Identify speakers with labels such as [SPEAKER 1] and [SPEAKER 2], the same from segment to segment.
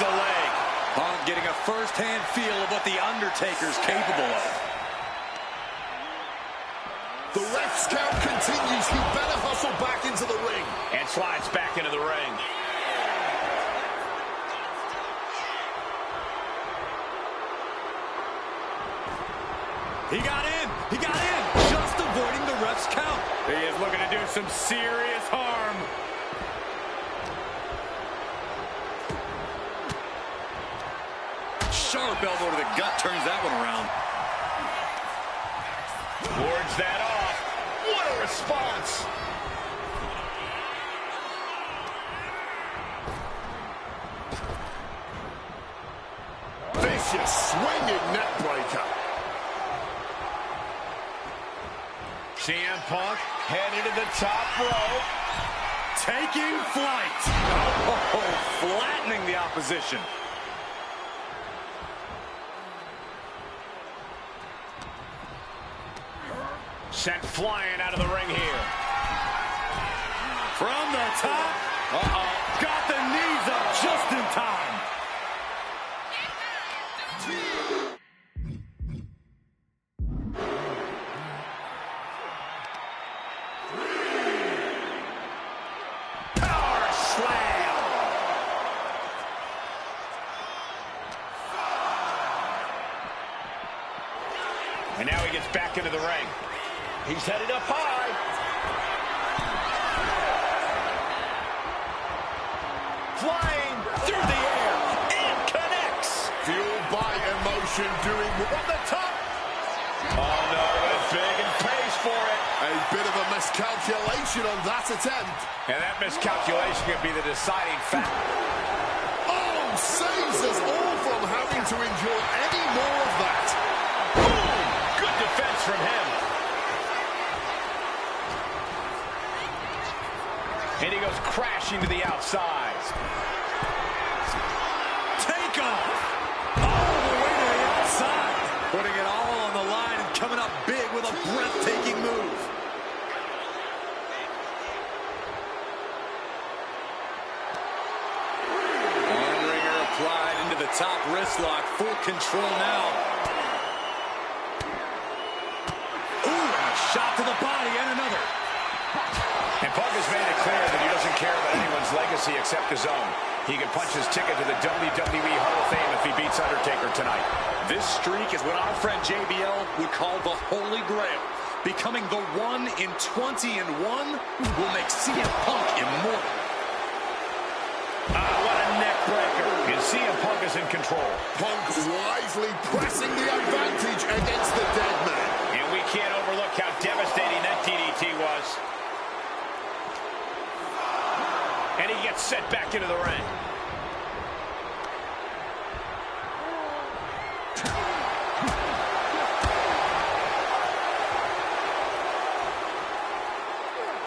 [SPEAKER 1] the leg.
[SPEAKER 2] Punk getting a first-hand feel of what The Undertaker's capable of.
[SPEAKER 3] The ref's count continues. He better hustle back into the ring.
[SPEAKER 1] And slides back into the ring.
[SPEAKER 2] He got in. He got in. Just avoiding the ref's count.
[SPEAKER 1] He is looking to do some serious harm.
[SPEAKER 2] Sharp elbow to the gut turns that one around.
[SPEAKER 1] Wards that off. What a response.
[SPEAKER 3] Vicious swinging neck breaker.
[SPEAKER 1] CM Punk headed to the top rope.
[SPEAKER 2] Taking flight. Oh, flattening the opposition.
[SPEAKER 1] Sent flying out of the ring here.
[SPEAKER 2] From the top. Got the knees up just in time.
[SPEAKER 1] Power slam. And now he gets back into the ring. He's headed up high. Flying through the air. It connects.
[SPEAKER 3] Fueled by emotion, doing
[SPEAKER 1] From the top. Oh, no, that's big and pays for it.
[SPEAKER 3] a bit of a miscalculation on that attempt.
[SPEAKER 1] And that miscalculation could be the deciding factor.
[SPEAKER 3] Oh, saves us all from having to endure any more of that.
[SPEAKER 1] Boom! Good defense from him. And he goes crashing to the outside.
[SPEAKER 2] Take off. All the way to the outside. Putting it all on the line and coming up big with a breathtaking move. Arm wringer applied into the top wrist lock. Full control now. Ooh, and a shot to the body and another.
[SPEAKER 1] And Punk has made it clear that he doesn't care about anyone's legacy except his own. He can punch his ticket to the WWE Hall of Fame if he beats Undertaker tonight.
[SPEAKER 2] This streak is what our friend JBL would call the Holy Grail. Becoming the 1 in 20 and 1 will make CM Punk immortal.
[SPEAKER 1] What a neck breaker. And CM Punk is in control.
[SPEAKER 3] Punk wisely pressing the advantage against the dead man.
[SPEAKER 1] And we can't overlook how devastating that DDT was. And he gets set back into the ring.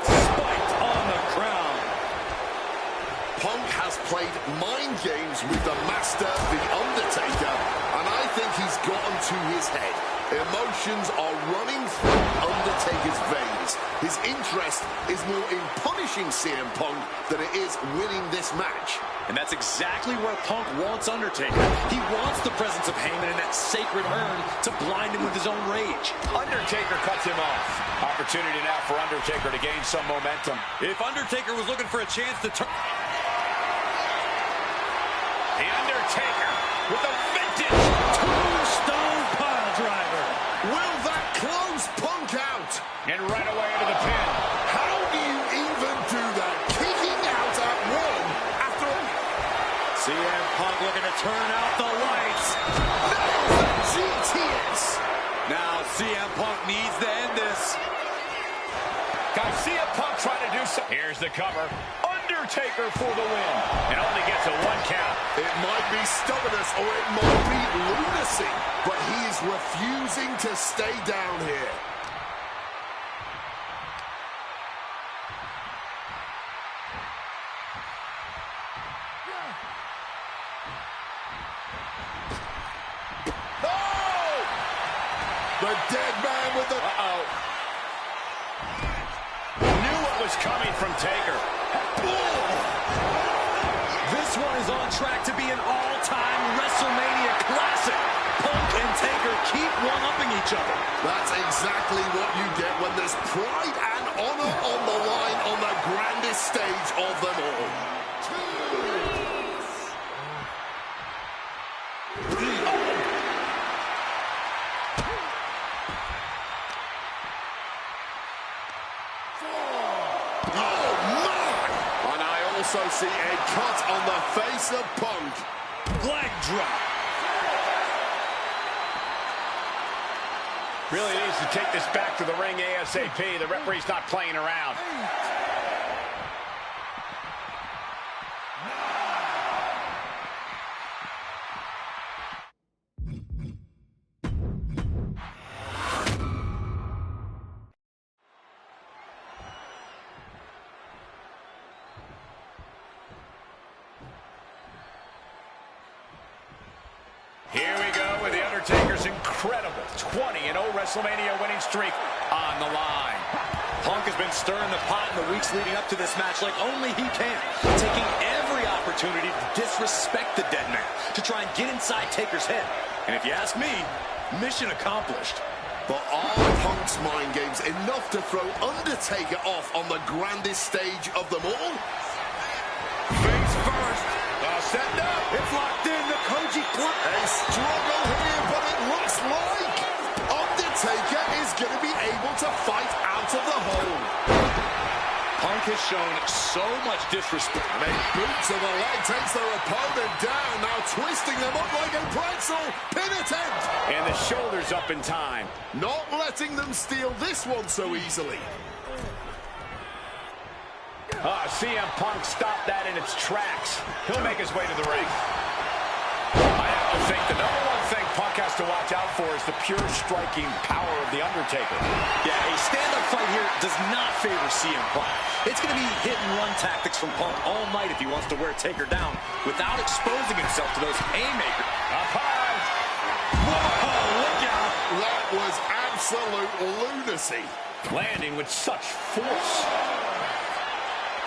[SPEAKER 2] Spiked on the crown.
[SPEAKER 3] Punk has played mind games with the master, The Undertaker, and I think he's gotten to his head. Emotions are running through Undertaker's veins. His interest is more in punishing CM Punk than it is winning this match.
[SPEAKER 2] And that's exactly where Punk wants Undertaker. He wants the presence of Heyman in that sacred urn to blind him with his own rage.
[SPEAKER 1] Undertaker cuts him off. Opportunity now for Undertaker to gain some momentum.
[SPEAKER 2] If Undertaker was looking for a chance to turn...
[SPEAKER 1] The Undertaker with a vintage
[SPEAKER 2] Tombstone pile driver.
[SPEAKER 3] Will that close Punk out?
[SPEAKER 1] and right away into the pin.
[SPEAKER 3] How do you even do that? Kicking out at one after a...
[SPEAKER 2] CM Punk looking to turn out the lights.
[SPEAKER 3] There's the GTS.
[SPEAKER 2] Now CM Punk needs to end this.
[SPEAKER 1] Guys, CM Punk trying to do something. Here's the cover. Undertaker for the win. And only gets a 1 count.
[SPEAKER 3] It might be stubbornness or it might be lunacy, but he is refusing to stay down here. Oh! The dead man with the...
[SPEAKER 1] Knew what was coming from Taker.
[SPEAKER 2] This one is on track to be an all-time WrestleMania classic. Punk and Taker keep one-upping each other.
[SPEAKER 3] That's exactly what you get when there's pride and honor on the line on the grandest stage of them all. Also see a cut on the face of Punk.
[SPEAKER 2] Leg drop.
[SPEAKER 1] Really needs to take this back to the ring ASAP. The referee's not playing around. Here we go with The Undertaker's incredible 20-0 WrestleMania winning streak on the line.
[SPEAKER 2] Punk has been stirring the pot in the weeks leading up to this match like only he can, taking every opportunity to disrespect the dead man, to try and get inside Taker's head. And if you ask me, mission accomplished.
[SPEAKER 3] But are Punk's mind games enough to throw Undertaker off on the grandest stage of them all?
[SPEAKER 1] Face first. Set up.
[SPEAKER 2] It's locked in. The Koji club.
[SPEAKER 3] A struggle here, but it looks like Undertaker is going to be able to fight out of the hole.
[SPEAKER 2] Punk has shown so much disrespect.
[SPEAKER 3] And a boot to the leg takes their opponent down, now twisting them up like a pretzel. Pin attempt.
[SPEAKER 1] And the shoulders up in time.
[SPEAKER 3] Not letting them steal this one so easily.
[SPEAKER 1] CM Punk stopped that in its tracks. He'll make his way to the ring. I have to think the number one thing Punk has to watch out for is the pure striking power of The Undertaker.
[SPEAKER 2] Yeah, a stand-up fight here does not favor CM Punk. It's going to be hit-and-run tactics from Punk all night if he wants to wear Taker down without exposing himself to those haymakers.
[SPEAKER 1] Up high.
[SPEAKER 2] Whoa, look out.
[SPEAKER 3] That was absolute lunacy.
[SPEAKER 1] Landing with such force.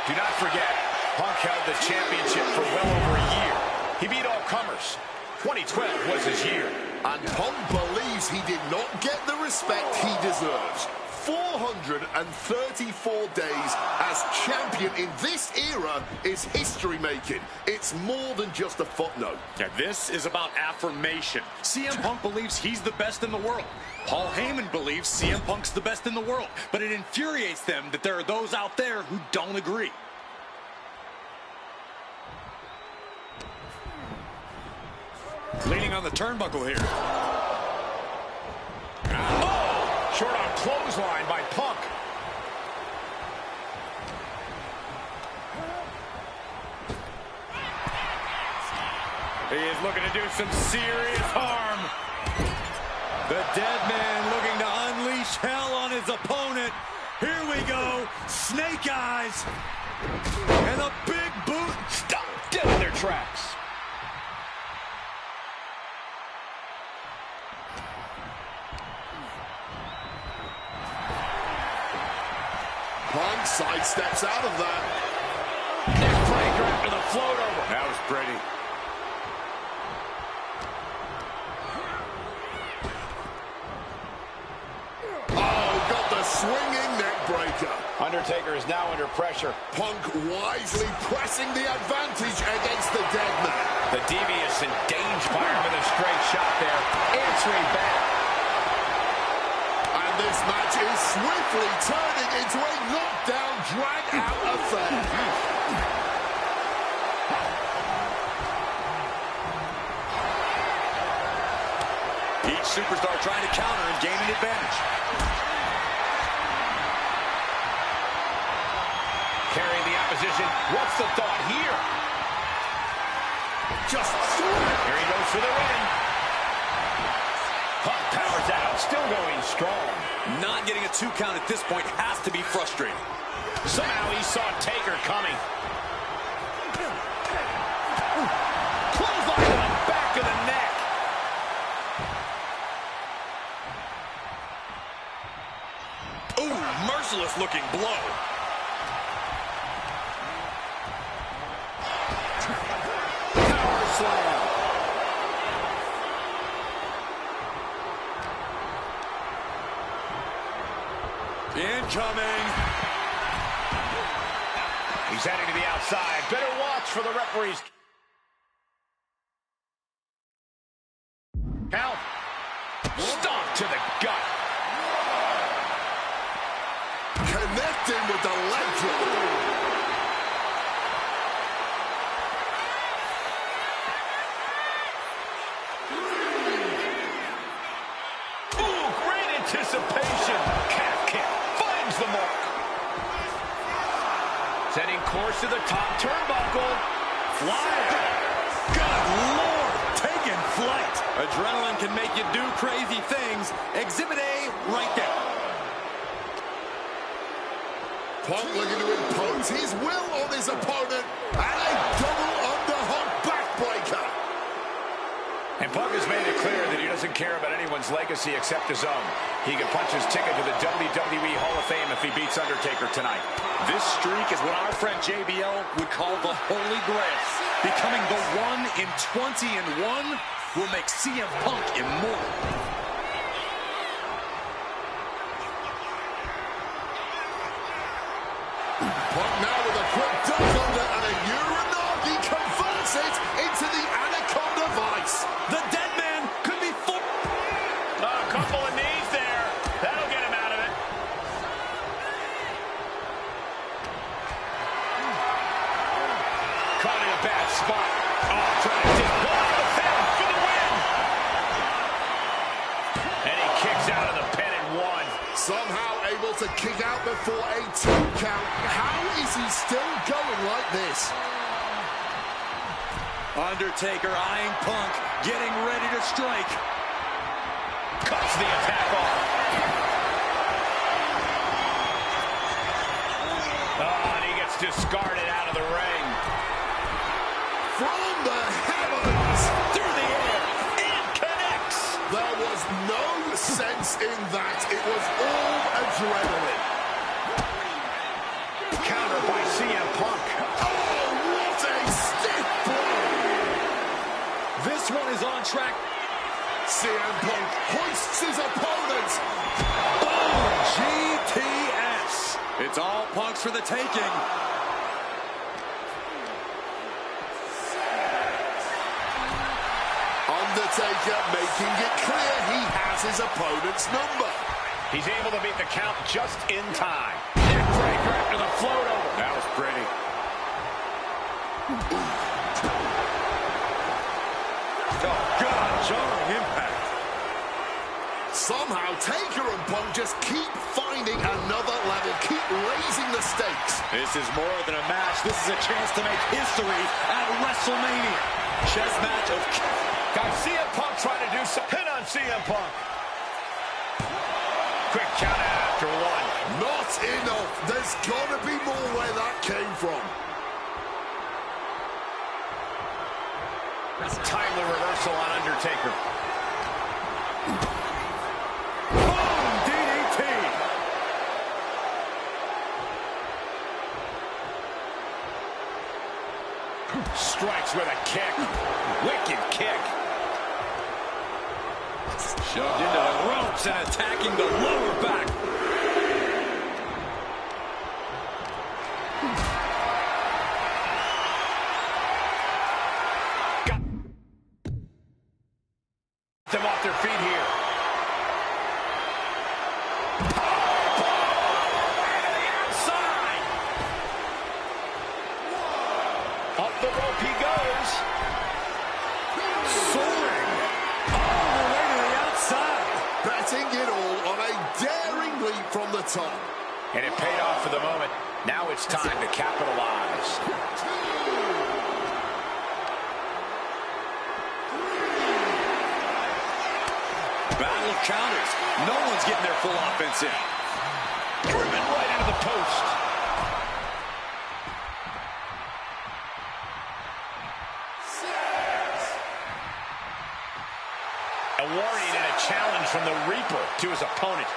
[SPEAKER 1] Do not forget, Punk held the championship for well over a year. He beat all comers. 2012 was his year.
[SPEAKER 3] And Punk believes he did not get the respect he deserves. 434 days as champion in this era is history-making. It's more than just a footnote.
[SPEAKER 2] Yeah, this is about affirmation. CM Punk believes he's the best in the world. Paul Heyman believes CM Punk's the best in the world. But it infuriates them that there are those out there who don't agree. Leaning on the turnbuckle here.
[SPEAKER 1] Oh! Short on clothesline by Punk. He is looking to do some serious harm.
[SPEAKER 2] The dead man looking to unleash hell on his opponent. Here we go. Snake eyes. And a big boot.
[SPEAKER 1] Stop dead in their tracks.
[SPEAKER 3] Punk sidesteps out of that.
[SPEAKER 1] Neck breaker after the float over.
[SPEAKER 2] That was pretty.
[SPEAKER 3] Oh, got the swinging neck breaker.
[SPEAKER 1] Undertaker is now under pressure.
[SPEAKER 3] Punk wisely pressing the advantage against the dead man.
[SPEAKER 1] The devious and dangerous fire with a straight shot there. Answering back.
[SPEAKER 3] And this match is swiftly turning into a knockdown, drag-out affair.
[SPEAKER 2] Each superstar trying to counter and gain an advantage.
[SPEAKER 1] Carrying the opposition. What's the thought here?
[SPEAKER 3] Just
[SPEAKER 1] Here he goes for the win. Punk powers out. Still going strong.
[SPEAKER 2] Not getting a 2 count at this point has to be frustrating.
[SPEAKER 1] Somehow he saw Taker coming. Clothesline to the back of the neck.
[SPEAKER 2] Ooh, merciless looking blow. Incoming.
[SPEAKER 1] He's heading to the outside. Better watch for the referees. Count. Stomp to the gut.
[SPEAKER 3] Connecting with the leg drop.
[SPEAKER 1] Anticipation. Calf kick. Finds the mark. Setting course to the top turnbuckle. Flyer.
[SPEAKER 2] Good Lord. Taking flight. Adrenaline can make you do crazy things. Exhibit A right there.
[SPEAKER 3] Punk looking to impose his will on his opponent. And a double underhook backbreaker.
[SPEAKER 1] And Punk has made it clear that he doesn't care about anyone's legacy except his own. He can punch his ticket to the WWE Hall of Fame if he beats Undertaker tonight.
[SPEAKER 2] This streak is what our friend JBL would call the Holy Grail. Becoming the 1 in 20 and 1 will make CM Punk immortal.
[SPEAKER 3] Punk now with a quick duck under and a Uranagi converts it into the Anaconda Vice.
[SPEAKER 2] The dead man could be full.
[SPEAKER 1] A couple of knees there. That'll get him out of it. Caught in a bad spot. Oh, trying to dig block the pin for the win. And he kicks out of the pin and one.
[SPEAKER 3] Somehow able to kick out before a 2 count. How is he still going like this?
[SPEAKER 2] Undertaker eyeing Punk, getting ready to strike.
[SPEAKER 1] Cuts the attack off. Oh, and he gets discarded out of the ring.
[SPEAKER 3] From the heavens.
[SPEAKER 1] Through the air. And connects.
[SPEAKER 3] There was no sense in that. It was all adrenaline.
[SPEAKER 1] Counter by CM Punk.
[SPEAKER 3] Oh, what a stiff blow.
[SPEAKER 2] This one is on track.
[SPEAKER 3] CM Punk hoists his opponent.
[SPEAKER 2] Boom! GTS. It's all Punks for the taking.
[SPEAKER 3] Undertaker making it clear he has his opponent's number.
[SPEAKER 1] He's able to beat the count just in time. Neckbreaker after the float over.
[SPEAKER 2] That was pretty.
[SPEAKER 1] Oh, God, jarring impact.
[SPEAKER 3] Somehow Taker and Punk just keep finding another level, keep raising the stakes.
[SPEAKER 2] This is more than a match. This is a chance to make history at WrestleMania. Chess match of...
[SPEAKER 1] Got CM Punk trying to do something on CM Punk. Quick count out after one.
[SPEAKER 3] Not enough. There's got to be more where that came from.
[SPEAKER 1] Timely reversal on Undertaker.
[SPEAKER 2] Boom! DDT!
[SPEAKER 1] Strikes with a kick. Wicked kick.
[SPEAKER 2] Shoved into the ropes and attacking the lower back.
[SPEAKER 1] Got them off their feet here. Outside. Up the rope he goes.
[SPEAKER 2] Soaring all the way to the outside.
[SPEAKER 3] Betting it all on a daring leap from the top.
[SPEAKER 1] And it paid off for the moment. Now it's time to capitalize.
[SPEAKER 2] Battle of counters. No one's getting their full offense in.
[SPEAKER 1] Driven right into the post. A warning and a challenge from the Reaper to his opponent.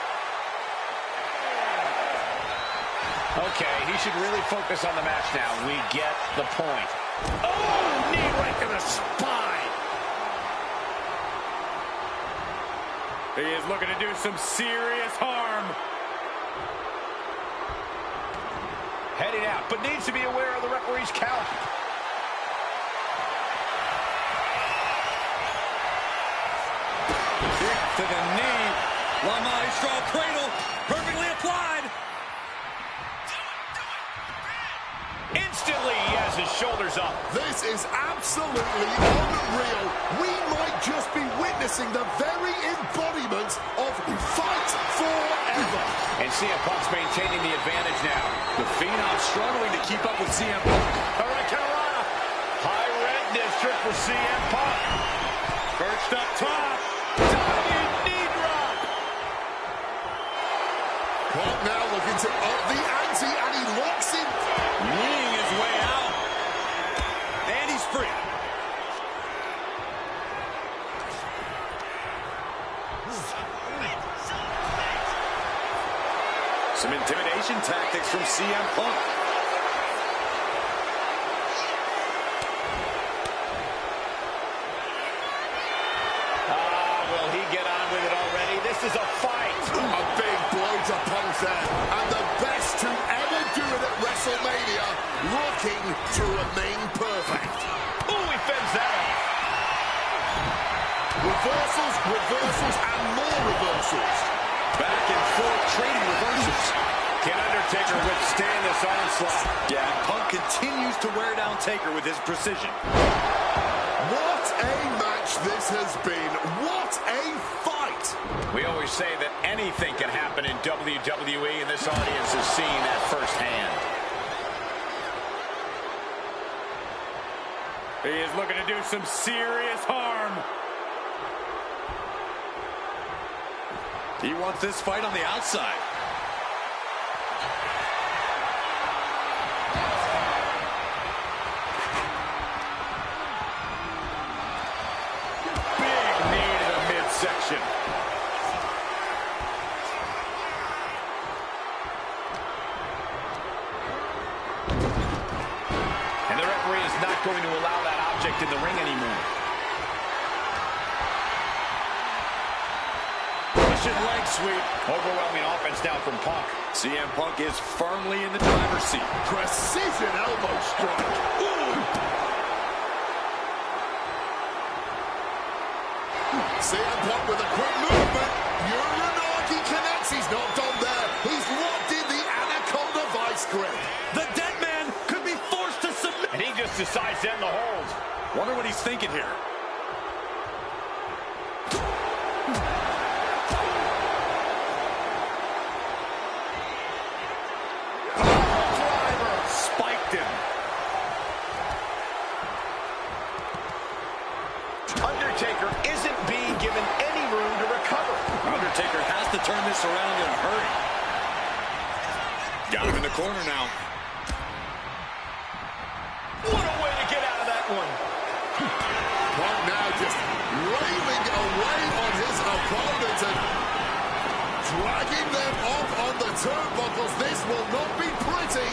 [SPEAKER 1] Okay, he should really focus on the match now. We get the point. Oh, knee right to the spine.
[SPEAKER 2] He is looking to do some serious harm.
[SPEAKER 1] Heading out, but needs to be aware of the referee's count.
[SPEAKER 2] Kick to the knee. La Maestro cradle, perfectly applied.
[SPEAKER 1] Instantly, he has his shoulders up.
[SPEAKER 3] This is absolutely unreal. We might just be witnessing the very embodiment of fight forever.
[SPEAKER 1] And CM Punk's maintaining the advantage now.
[SPEAKER 2] The Phenom struggling to keep up with CM Punk.
[SPEAKER 1] Carolina. High red district for CM Punk.
[SPEAKER 2] Perched up top.
[SPEAKER 1] Diving knee drop.
[SPEAKER 3] Punk now looking to up the ante, and he locks in.
[SPEAKER 2] Kneeing his way out. And he's free. Some intimidation tactics from CM Punk.
[SPEAKER 1] Will he get on with it already? This is a fight.
[SPEAKER 3] A big blow to Punk there, and the best to ever do it at WrestleMania, looking to remain perfect.
[SPEAKER 1] Ooh, he fends that off.
[SPEAKER 3] Reversals, reversals, and more reversals.
[SPEAKER 2] Back and forth trading reversals.
[SPEAKER 1] Can Undertaker withstand this onslaught?
[SPEAKER 2] Yeah, Punk continues to wear down Taker with his precision.
[SPEAKER 3] What a match this has been. What a fight.
[SPEAKER 1] We always say that anything can happen in WWE, and this audience is seeing that firsthand.
[SPEAKER 2] He is looking to do some serious harm. He wants this fight on the outside. Big knee to the midsection.
[SPEAKER 1] And the referee is not going to allow that object in the ring anymore.
[SPEAKER 2] Russian leg sweep.
[SPEAKER 1] Overwhelming offense now from Punk.
[SPEAKER 2] CM Punk is firmly in the driver's seat.
[SPEAKER 3] Precision elbow strike. Ooh. CM Punk with a quick movement. Uranagi connects. He's not done there. He's locked in the Anaconda vice grip.
[SPEAKER 2] The dead man could be forced to submit.
[SPEAKER 1] And he just decides to end the hold.
[SPEAKER 2] Wonder what he's thinking here. Spiked him.
[SPEAKER 1] Undertaker isn't being given any room to recover.
[SPEAKER 2] Undertaker has to turn this around in a hurry. Got him in the corner now.
[SPEAKER 1] What a way to get out of that one.
[SPEAKER 3] Punk now just railing away on his opponent and dragging them off on the turnbuckles. This will not be pretty.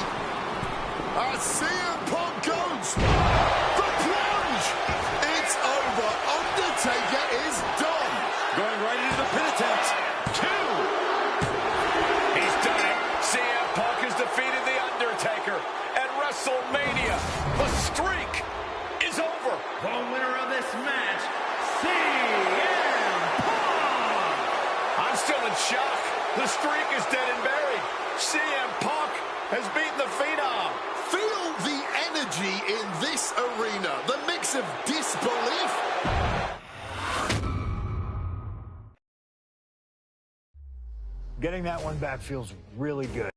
[SPEAKER 3] As CM Punk goes. The plunge. It's over. Undertaker is done.
[SPEAKER 2] Going right into the pin attempt.
[SPEAKER 1] 2. He's done it. CM Punk has defeated The Undertaker at WrestleMania. The streak is over.
[SPEAKER 4] The winner of this match, CM Punk!
[SPEAKER 1] I'm still in shock. The streak is dead and buried. CM Punk has beaten the Phenom.
[SPEAKER 3] Feel the energy in this arena. The mix of disbelief.
[SPEAKER 4] Getting that one back feels really good.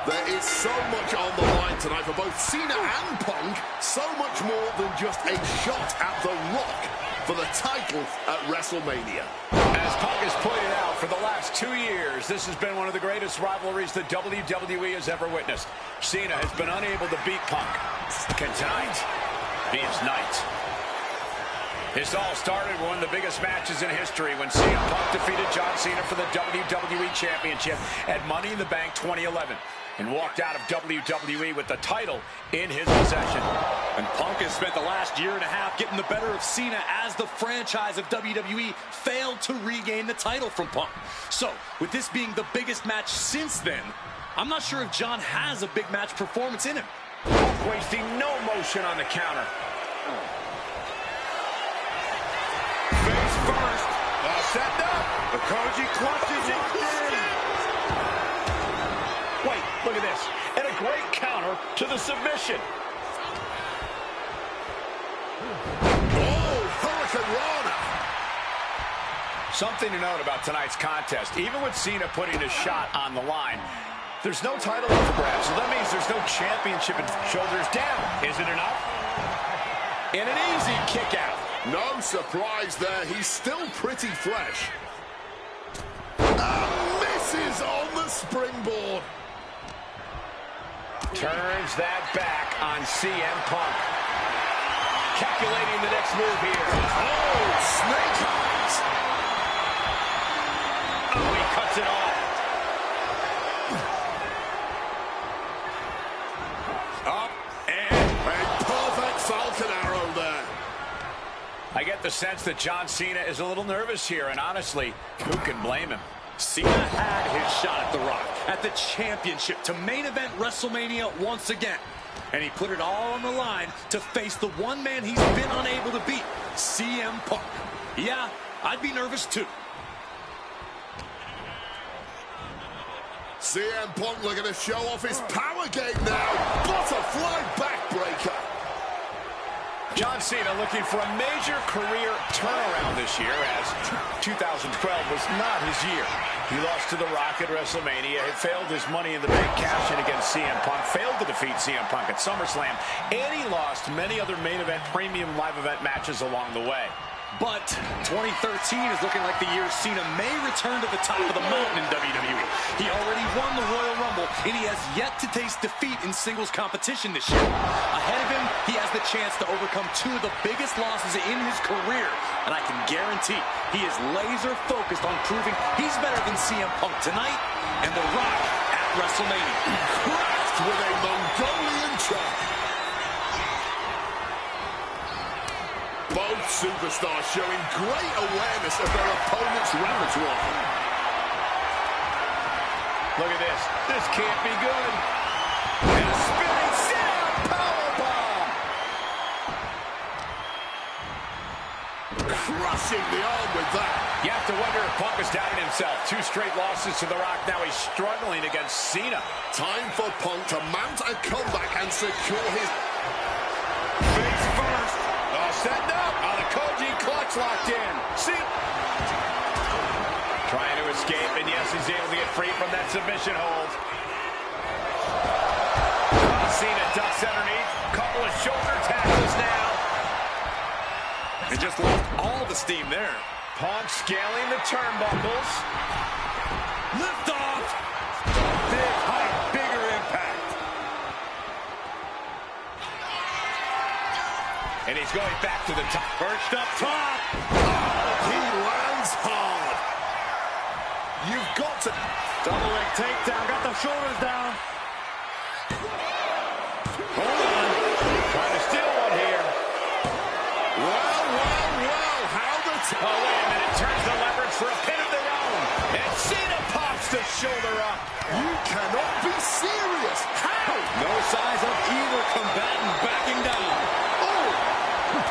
[SPEAKER 3] There is so much on the line tonight for both Cena and Punk. So much more than just a shot at The Rock for the title at WrestleMania.
[SPEAKER 1] As Punk has pointed out, for the last 2 years, this has been one of the greatest rivalries the WWE has ever witnessed. Cena has been unable to beat Punk. Can tonight be his night? This all started with one of the biggest matches in history when CM Punk defeated John Cena for the WWE Championship at Money in the Bank 2011 and walked out of WWE with the title in his possession.
[SPEAKER 2] And Punk has spent the last year and a half getting the better of Cena as the franchise of WWE failed to regain the title from Punk. So, with this being the biggest match since then, I'm not sure if John has a big match performance in him.
[SPEAKER 1] Punk wasting no motion on the counter. Face first. Set up. The Koji clutches it. Wait, look at this. And a great counter to the submission.
[SPEAKER 3] Oh, Hurricanrana.
[SPEAKER 1] Something to note about tonight's contest. Even with Cena putting his shot on the line, there's no title up for grabs. So that means there's no championship and shoulders down. Is it enough? And an easy kick out.
[SPEAKER 3] No surprise there. He's still pretty fresh. And misses on the springboard.
[SPEAKER 1] Turns that back on CM Punk. Calculating the next move here.
[SPEAKER 3] Oh, snake eyes.
[SPEAKER 1] Oh, he cuts it off.
[SPEAKER 3] Up and a perfect Falcon arrow there.
[SPEAKER 1] I get the sense that John Cena is a little nervous here, and honestly, who can blame him?
[SPEAKER 2] Cena had his shot at The Rock, at the championship, to main event WrestleMania once again. And he put it all on the line to face the one man he's been unable to beat, CM Punk. Yeah, I'd be nervous too.
[SPEAKER 3] CM Punk looking to show off his power game now. Butterfly backbreaker.
[SPEAKER 1] John Cena looking for a major career turnaround this year, as 2012 was not his year. He lost to The Rock at WrestleMania, had failed his Money in the Bank cash-in against CM Punk, failed to defeat CM Punk at SummerSlam, and he lost many other main event, premium live event matches along the way.
[SPEAKER 2] But 2013 is looking like the year Cena may return to the top of the mountain in WWE. He already won the Royal Rumble, and he has yet to taste defeat in singles competition this year. Ahead of him, he has the chance to overcome two of the biggest losses in his career, and I can guarantee he is laser focused on proving he's better than CM Punk tonight and The Rock at WrestleMania.
[SPEAKER 3] Cracked with a Mongolian chop. Both superstars showing great awareness of their opponent's repertoire.
[SPEAKER 1] Look at this. This can't be good. And a spinning sit-out powerbomb.
[SPEAKER 3] Crushing the arm with that.
[SPEAKER 1] You have to wonder if Punk has doubted himself. 2 straight losses to The Rock. Now he's struggling against Cena.
[SPEAKER 3] Time for Punk to mount a comeback and secure his...
[SPEAKER 1] Face first. Setting up. The Koji clutch locked in. See? Trying to escape, and yes, he's able to get free from that submission hold. Cena ducks underneath. Couple of shoulder tackles now.
[SPEAKER 2] They just lost all the steam there.
[SPEAKER 1] Punk scaling the turnbuckles.
[SPEAKER 2] Lift off. Big height, bigger impact.
[SPEAKER 1] And he's going back to the top.
[SPEAKER 2] Perched up top.
[SPEAKER 3] Oh, he lands hard. You've got to...
[SPEAKER 2] Double leg takedown. Got the shoulders down. Hold on.
[SPEAKER 1] Trying to steal one here.
[SPEAKER 3] Well. How the...
[SPEAKER 1] Oh, wait a minute. Turns the leverage for a pin of their own. And Cena pops the shoulder up.
[SPEAKER 3] You cannot be serious. How?
[SPEAKER 2] No signs of either combatant backing down.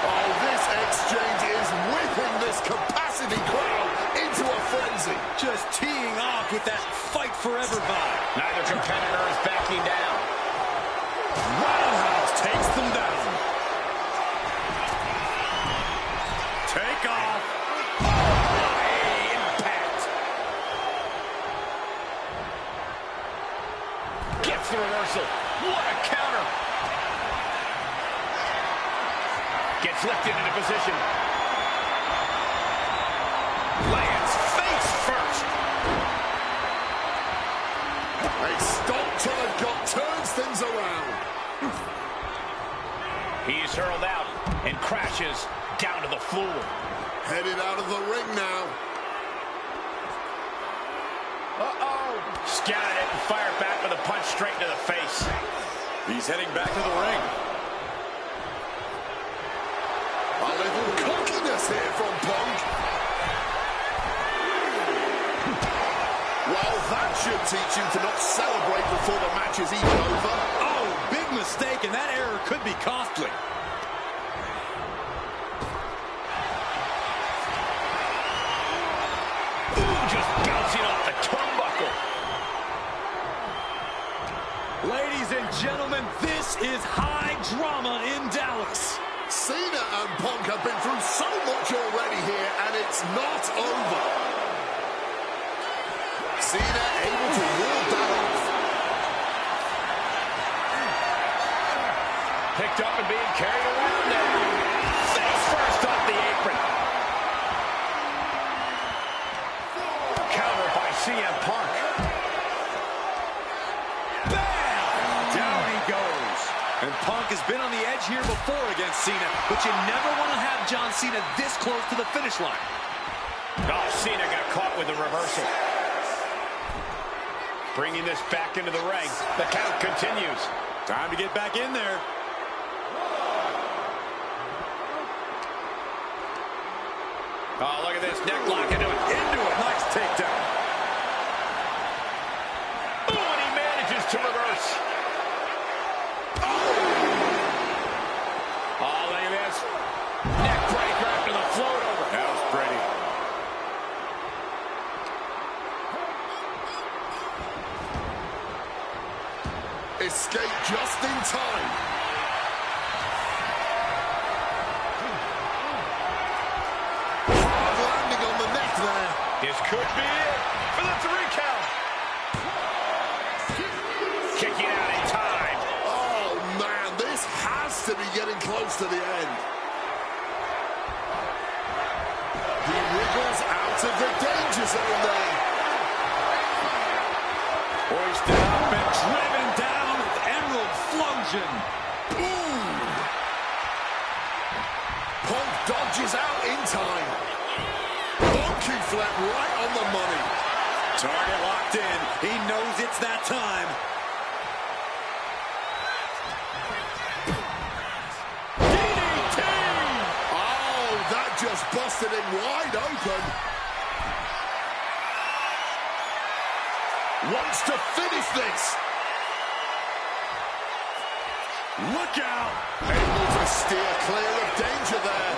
[SPEAKER 3] Oh, this exchange is whipping this capacity crowd into a frenzy.
[SPEAKER 2] Just teeing off with that fight forever vibe.
[SPEAKER 1] Neither competitor is backing down.
[SPEAKER 2] Roundhouse takes them down. Take off.
[SPEAKER 1] Impact. Gets the reversal. What a counter. Gets lifted into position. Lands face first.
[SPEAKER 3] A stomp to the gut turns things around.
[SPEAKER 1] He's hurled out and crashes down to the floor.
[SPEAKER 3] Headed out of the ring now.
[SPEAKER 1] Uh-oh. Scouted it and fired back with a punch straight to the face.
[SPEAKER 2] He's heading back to the ring.
[SPEAKER 3] A little cockiness here from Punk. Well, that should teach him to not celebrate before the match is even over.
[SPEAKER 2] Oh, big mistake, and that error could be costly.
[SPEAKER 1] Ooh, just bouncing off the turnbuckle.
[SPEAKER 2] Ladies and gentlemen, this is high drama in Dallas.
[SPEAKER 3] Cena and Punk have been through so much already here, and it's not over. Cena able to ward that off.
[SPEAKER 1] Picked up and being carried around now. Face first off the apron. Counter by CM Punk.
[SPEAKER 2] Bam! Down he goes. And Punk has been on the edge here before against Cena, but you never want to have John Cena this close to the finish line.
[SPEAKER 1] Oh, Cena got caught with the reversal. Bringing this back into the ring. The count continues.
[SPEAKER 2] Time to get back in there.
[SPEAKER 1] Oh, look at this. Neck lock into it.
[SPEAKER 2] Nice takedown.
[SPEAKER 1] Oh, and he manages to reverse. Oh, look at this. Neck breaker after the float over.
[SPEAKER 2] That was pretty.
[SPEAKER 3] Escape just in time. Hard landing on the neck there.
[SPEAKER 1] This could be it for the 3 count. Kicking out in time.
[SPEAKER 3] Oh, man, this has to be getting close to the end. He wriggles out of the danger zone there.
[SPEAKER 2] Hoisted up and driven down with Emerald Flosion.
[SPEAKER 3] Boom! Punk dodges out in time. Monkey flip right on the money.
[SPEAKER 2] Target locked in. He knows it's that time.
[SPEAKER 1] DDT!
[SPEAKER 3] Oh, that just busted him wide open. Wants to finish this.
[SPEAKER 2] Look out!
[SPEAKER 3] Able to steer clear of danger there.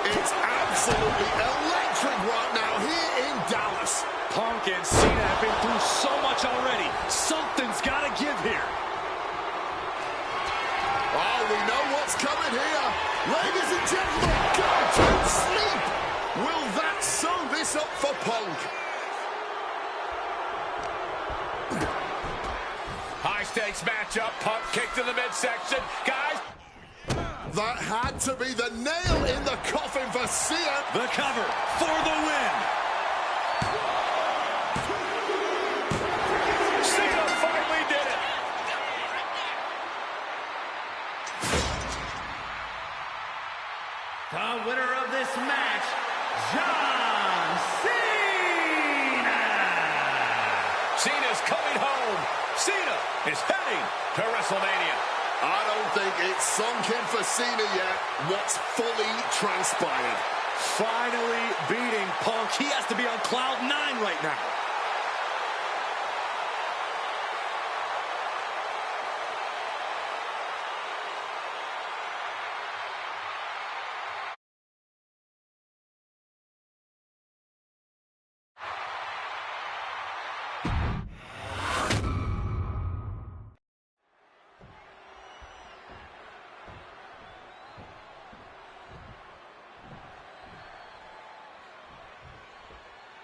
[SPEAKER 3] It's absolutely electric right now here in Dallas.
[SPEAKER 2] Punk and Cena have been through so much already. Something's got to give here.
[SPEAKER 3] Oh, we know what's coming here. Ladies and gentlemen, go to sleep. Will that sew this up for Punk?
[SPEAKER 1] High-stakes matchup. Punk kicked in the midsection. Guys.
[SPEAKER 3] That had to be the nail in the coffin for Cena.
[SPEAKER 2] The cover for the win.
[SPEAKER 1] Cena finally did it.
[SPEAKER 5] The winner of this match, John Cena.
[SPEAKER 1] Cena's coming home. Cena is heading to WrestleMania.
[SPEAKER 3] I don't think it's sunk in for Cena yet what's fully transpired.
[SPEAKER 2] Finally beating Punk. He has to be on cloud 9 right now.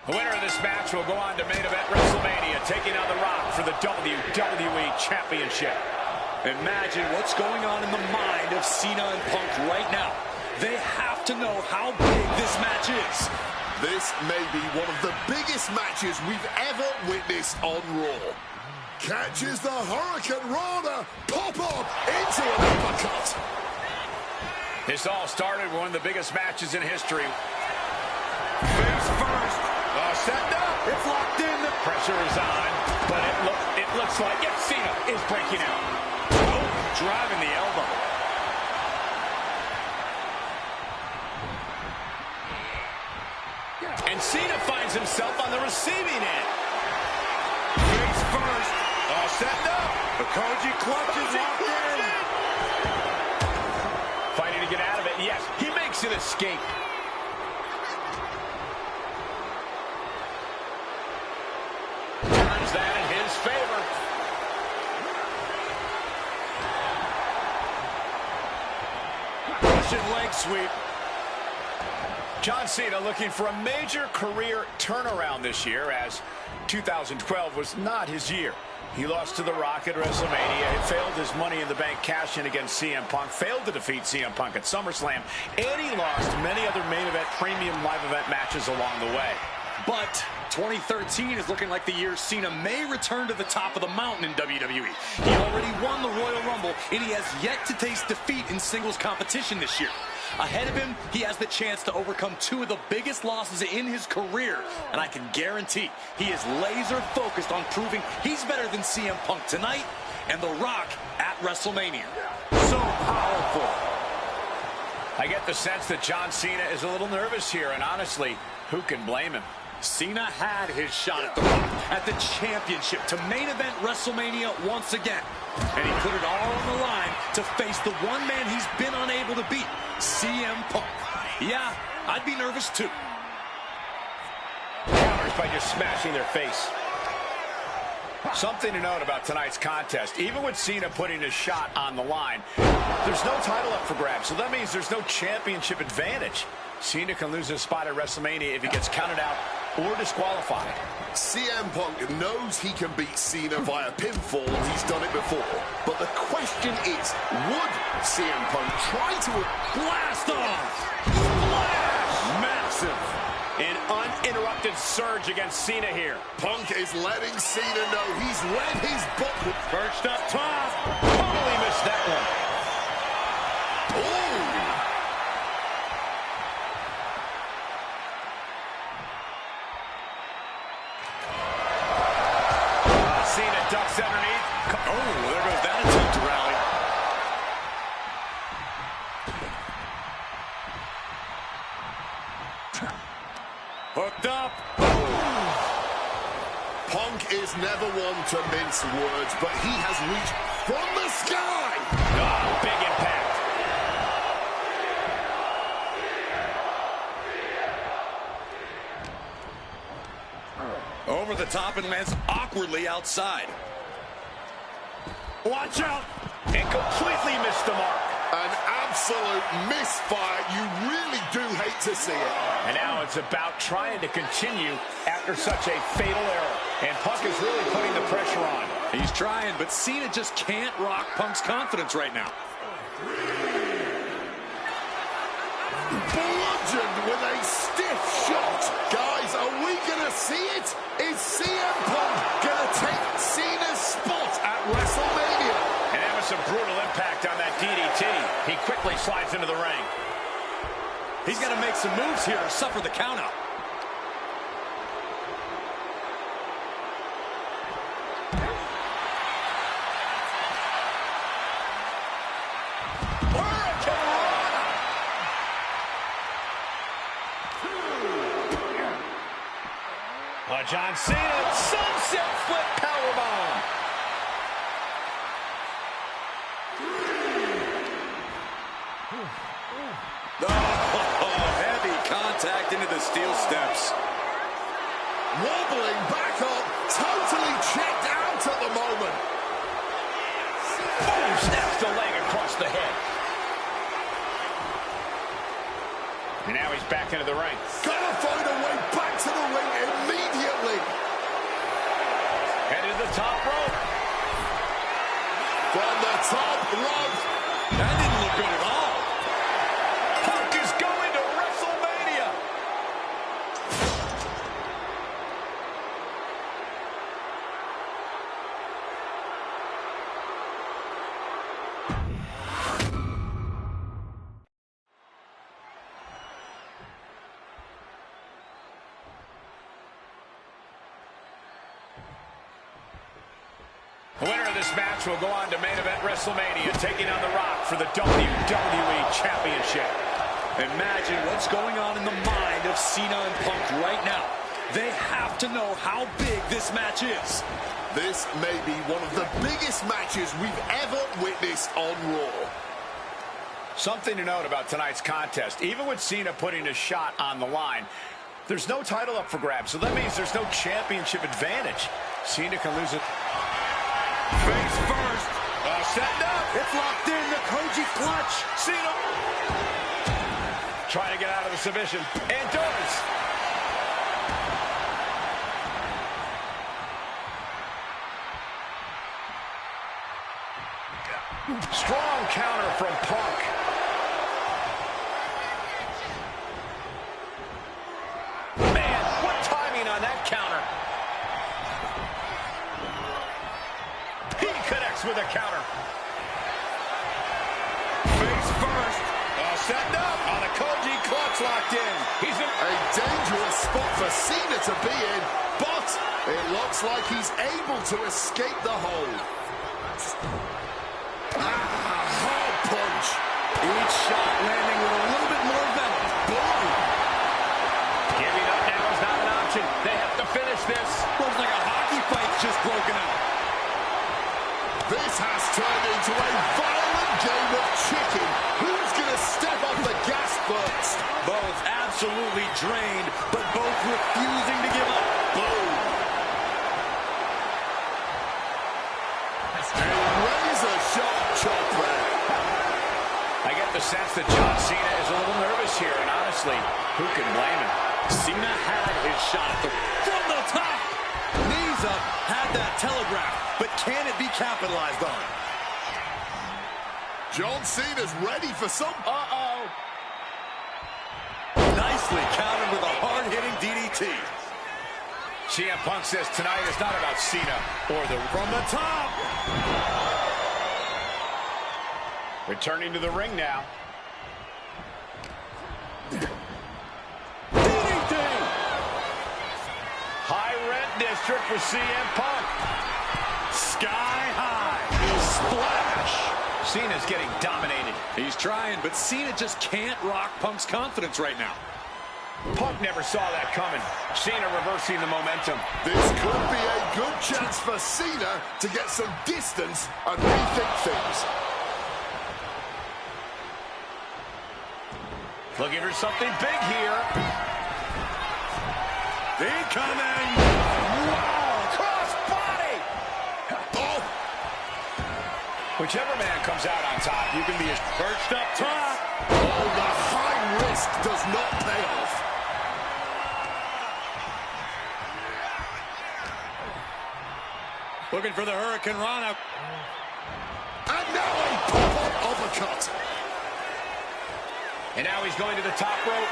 [SPEAKER 1] The winner of this match will go on to main event WrestleMania, taking on The Rock for the WWE Championship.
[SPEAKER 2] Imagine what's going on in the mind of Cena and Punk right now. They have to know how big this match is.
[SPEAKER 3] This may be one of the biggest matches we've ever witnessed on Raw. Catches the Hurricane Rana, pop up into an uppercut.
[SPEAKER 1] This all started with one of the biggest matches in history. Face first. Set up. It's locked in. The pressure is on. But it looks like, yes, Cena is breaking out. Oh, driving the elbow. And Cena finds himself on the receiving end. Face first. Set up. The Koji clutches locked in. Fighting to get out of it. Yes, he makes an escape. Turns that in his favor. Russian leg sweep. John Cena looking for a major career turnaround this year, as 2012 was not his year. He lost to The Rock at WrestleMania. He failed his Money in the Bank cash-in against CM Punk. Failed to defeat CM Punk at SummerSlam. And he lost many other main event, premium live event matches along the way.
[SPEAKER 2] But 2013 is looking like the year Cena may return to the top of the mountain in WWE. He already won the Royal Rumble, and he has yet to taste defeat in singles competition this year. Ahead of him, he has the chance to overcome two of the biggest losses in his career, and I can guarantee he is laser focused on proving he's better than CM Punk tonight and The Rock at WrestleMania. So powerful.
[SPEAKER 1] I get the sense that John Cena is a little nervous here, and honestly, who can blame him?
[SPEAKER 2] Cena had his shot at The Rock, at the championship, to main event WrestleMania once again. And he put it all on the line to face the one man he's been unable to beat, CM Punk. Yeah, I'd be nervous too.
[SPEAKER 1] Counters by just smashing their face. Something to note about tonight's contest. Even with Cena putting his shot on the line, there's no title up for grabs, so that means there's no championship advantage. Cena can lose his spot at WrestleMania if he gets counted out or disqualified.
[SPEAKER 3] CM Punk knows he can beat Cena via pinfall. He's done it before. But the question is, would CM Punk try to
[SPEAKER 2] Blast off! Splash!
[SPEAKER 1] Massive. An uninterrupted surge against Cena here.
[SPEAKER 3] Punk is letting Cena know he's read his book.
[SPEAKER 1] Perched up top. Totally missed that one.
[SPEAKER 3] Ooh!
[SPEAKER 1] Cena ducks underneath. Oh, there goes that attempt to rally. Hooked up.
[SPEAKER 3] Punk is never one to mince words, but he has reached from the sky.
[SPEAKER 1] Oh, big impact.
[SPEAKER 2] Over the top and lands awkwardly outside.
[SPEAKER 1] Watch out. And completely missed the mark.
[SPEAKER 3] An absolute misfire. You really do hate to see it.
[SPEAKER 1] And now it's about trying to continue after such a fatal error. And Punk is really putting the pressure on.
[SPEAKER 2] He's trying, but Cena just can't rock Punk's confidence right now.
[SPEAKER 3] Bludgeoned with a stiff shot. Guys, are we going to see it? Is CM Punk going to take Cena's spot at WrestleMania?
[SPEAKER 1] And that was some brutal impact on that DDT. He quickly slides into the ring.
[SPEAKER 2] He's got to make some moves here or suffer the countout.
[SPEAKER 1] John Cena, sunset flip powerbomb.
[SPEAKER 2] Oh, heavy contact into the steel steps.
[SPEAKER 3] Wobbling back up, totally checked out at the moment.
[SPEAKER 1] Boom, snaps the leg across the head. And now he's back into the ring.
[SPEAKER 3] Gotta find a way back to the ring immediately.
[SPEAKER 1] Headed to the top rope.
[SPEAKER 3] From the top rope.
[SPEAKER 2] That didn't look good at all.
[SPEAKER 1] The winner of this match will go on to main event WrestleMania, taking on The Rock for the WWE Championship.
[SPEAKER 2] Imagine what's going on in the mind of Cena and Punk right now. They have to know how big this match is.
[SPEAKER 3] This may be one of the biggest matches we've ever witnessed on Raw.
[SPEAKER 1] Something to note about tonight's contest, even with Cena putting a shot on the line, there's no title up for grabs, so that means there's no championship advantage. Cena can lose it.
[SPEAKER 2] Face first.
[SPEAKER 1] Setting up.
[SPEAKER 2] It's locked in. The Koji clutch.
[SPEAKER 1] Cena trying to get out of the submission. And does. Strong counter from Punk. Man, what timing on that counter. He connects with a counter. Face first. Setting up on a Koji clutch locked in. He's in
[SPEAKER 3] a dangerous spot for Cena to be in, but it looks like he's able to escape the hold. Hard punch.
[SPEAKER 2] Each shot landing with a little bit more venom.
[SPEAKER 3] Boom.
[SPEAKER 1] Giving up now is not an option. They have to finish this.
[SPEAKER 2] Looks like a hockey fight's just broken out.
[SPEAKER 3] This has turned into a violent game of chicken. Who's going to step off the gas first?
[SPEAKER 2] Both absolutely drained, but both refusing to give up.
[SPEAKER 3] Boom. A razor-sharp chop there.
[SPEAKER 1] I get the sense that John Cena is a little nervous here, and honestly, who can blame him?
[SPEAKER 2] Cena had his shot from the top. Knees up, had that telegraph, but can it be capitalized on?
[SPEAKER 3] John Cena's ready for some...
[SPEAKER 2] Nicely countered with a hard-hitting DDT.
[SPEAKER 1] CM Punk says tonight is not about Cena or the...
[SPEAKER 2] From the top.
[SPEAKER 1] Returning to the ring now.
[SPEAKER 2] DDT.
[SPEAKER 1] High rent district for CM Punk.
[SPEAKER 2] Sky high.
[SPEAKER 1] Splash. Cena's getting dominated.
[SPEAKER 2] He's trying, but Cena just can't rock Punk's confidence right now.
[SPEAKER 1] Punk never saw that coming. Cena reversing the momentum.
[SPEAKER 3] This could be a good chance for Cena to get some distance and rethink things.
[SPEAKER 1] Looking for something big here.
[SPEAKER 2] Incoming.
[SPEAKER 1] Wow, cross body.
[SPEAKER 3] Oh,
[SPEAKER 1] Whichever man comes out on top, you can be as
[SPEAKER 2] Perched up top.
[SPEAKER 3] oh, the high risk does not pay off.
[SPEAKER 2] Looking for the Hurricane Rana.
[SPEAKER 3] And now a pop-up uppercut.
[SPEAKER 1] And now he's going to the top rope.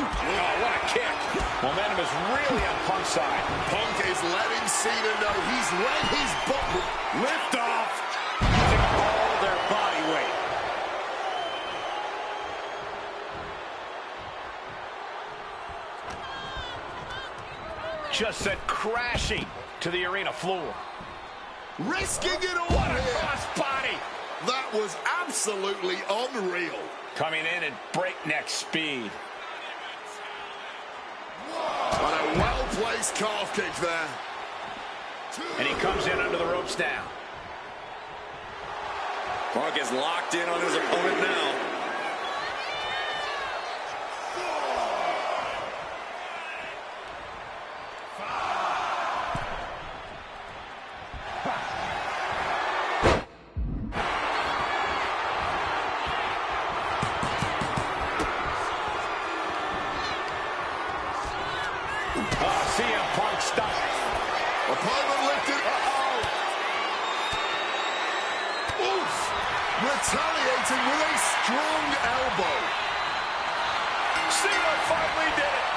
[SPEAKER 1] Oh, what a kick. Momentum is really on Punk's side.
[SPEAKER 3] Punk is letting Cena know he's read his book.
[SPEAKER 2] Lift off. Using all their body weight.
[SPEAKER 1] Just sent crashing to the arena floor.
[SPEAKER 3] Risking it all
[SPEAKER 1] What a
[SPEAKER 3] here.
[SPEAKER 1] cross body.
[SPEAKER 3] That was absolutely unreal.
[SPEAKER 1] Coming in at breakneck speed.
[SPEAKER 3] And a well-placed calf kick there.
[SPEAKER 1] And he comes in under the ropes now.
[SPEAKER 2] Punk is locked in on his opponent now.
[SPEAKER 1] CM Punk stopped.
[SPEAKER 3] Opponent lifted. Oof. Retaliating with a strong elbow.
[SPEAKER 1] Cena finally did it.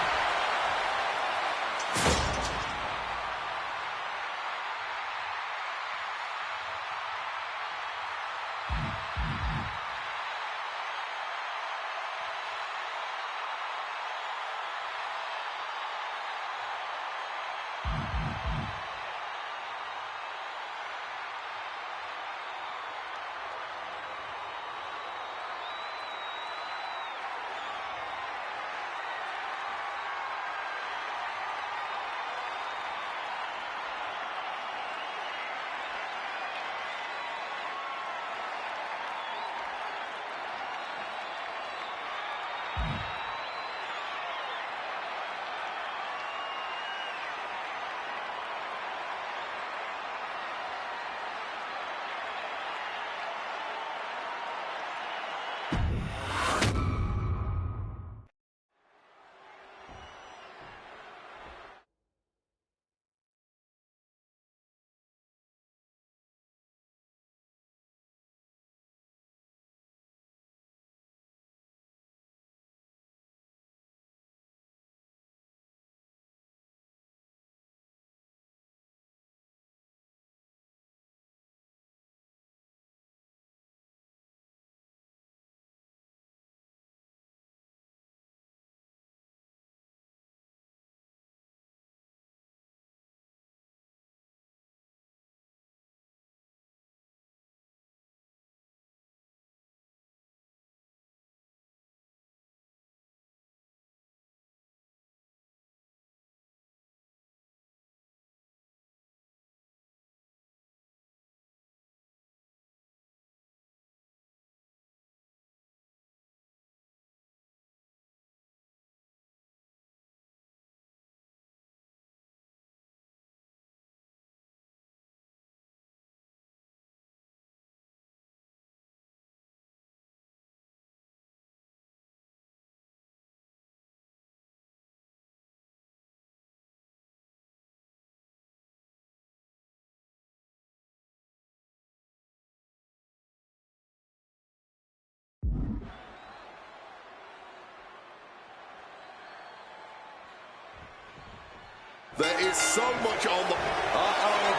[SPEAKER 3] There is so much on the...
[SPEAKER 1] Oh,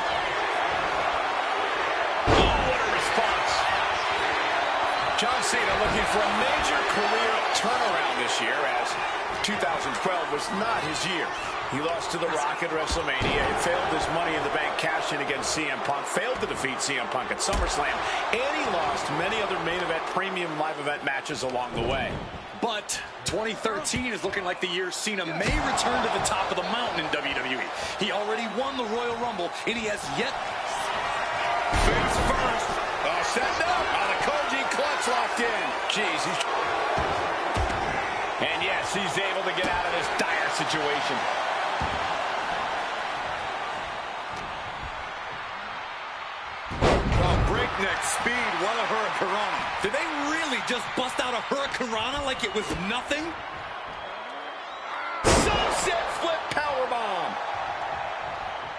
[SPEAKER 1] what a response. John Cena looking for a major career turnaround this year, as 2012 was not his year. He lost to The Rock at WrestleMania. He failed his Money in the Bank cash-in against CM Punk, failed to defeat CM Punk at SummerSlam, and he lost many other main event, premium live event matches along the way.
[SPEAKER 2] But 2013 is looking like the year Cena may return to the top of the mountain in WWE. He already won the Royal Rumble, and he has yet...
[SPEAKER 1] Face first. Setting up. The Koji clutch locked in. Jeez. And yes, he's able to get out of this dire situation.
[SPEAKER 2] Breakneck speed, what a hurricanrana. Did they really just bust out a hurricanrana like it was nothing?
[SPEAKER 1] Sunset flip powerbomb.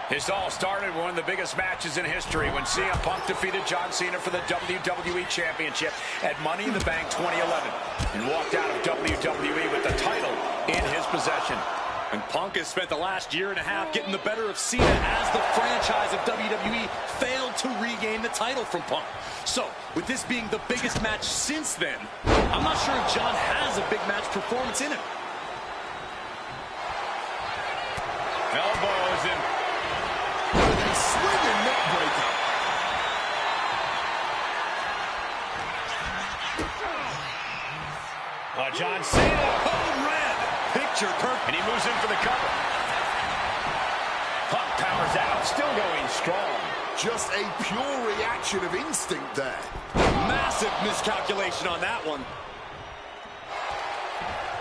[SPEAKER 1] This all started with one of the biggest matches in history when CM Punk defeated John Cena for the WWE Championship at Money in the Bank 2011 and walked out of WWE with the title in his possession.
[SPEAKER 2] And Punk has spent the last year and a half getting the better of Cena as the franchise of WWE failed to regain the title from Punk. So, with this being the biggest match since then, I'm not sure if John has a big match performance in him.
[SPEAKER 1] Elbows and
[SPEAKER 3] a swinging neck breaker.
[SPEAKER 1] John Cena.
[SPEAKER 2] Code red. Picture perfect.
[SPEAKER 1] And he moves in for the cover. Punk powers out, still going strong.
[SPEAKER 3] Just a pure reaction of instinct there.
[SPEAKER 2] Massive miscalculation on that one.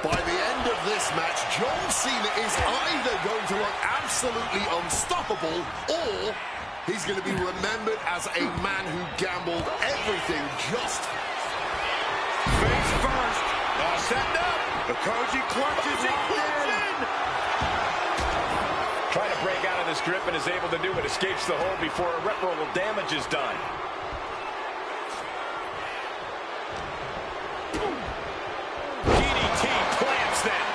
[SPEAKER 3] By the end of this match, John Cena is either going to look absolutely unstoppable, or he's going to be remembered as a man who gambled everything just.
[SPEAKER 1] Face first. Setting up.
[SPEAKER 2] The Koji clutches in.
[SPEAKER 1] Trying to break out of this grip and is able to do it. Escapes the hold before irreparable damage is done. DDT plants them.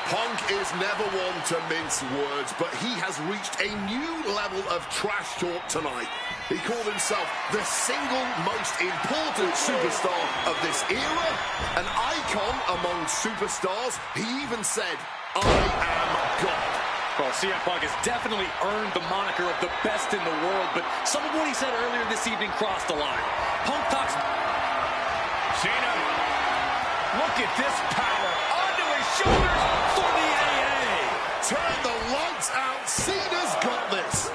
[SPEAKER 3] Punk is never one to mince words, but he has reached a new level of trash talk tonight. He called himself the single most important superstar of this era, an icon among superstars. He even said, "I am God."
[SPEAKER 2] Well, CM Punk has definitely earned the moniker of the best in the world, but some of what he said earlier this evening crossed the line. Punk talks...
[SPEAKER 1] Cena, look at this power onto his shoulders for the AA.
[SPEAKER 3] Turn the lights out. Cena's got this.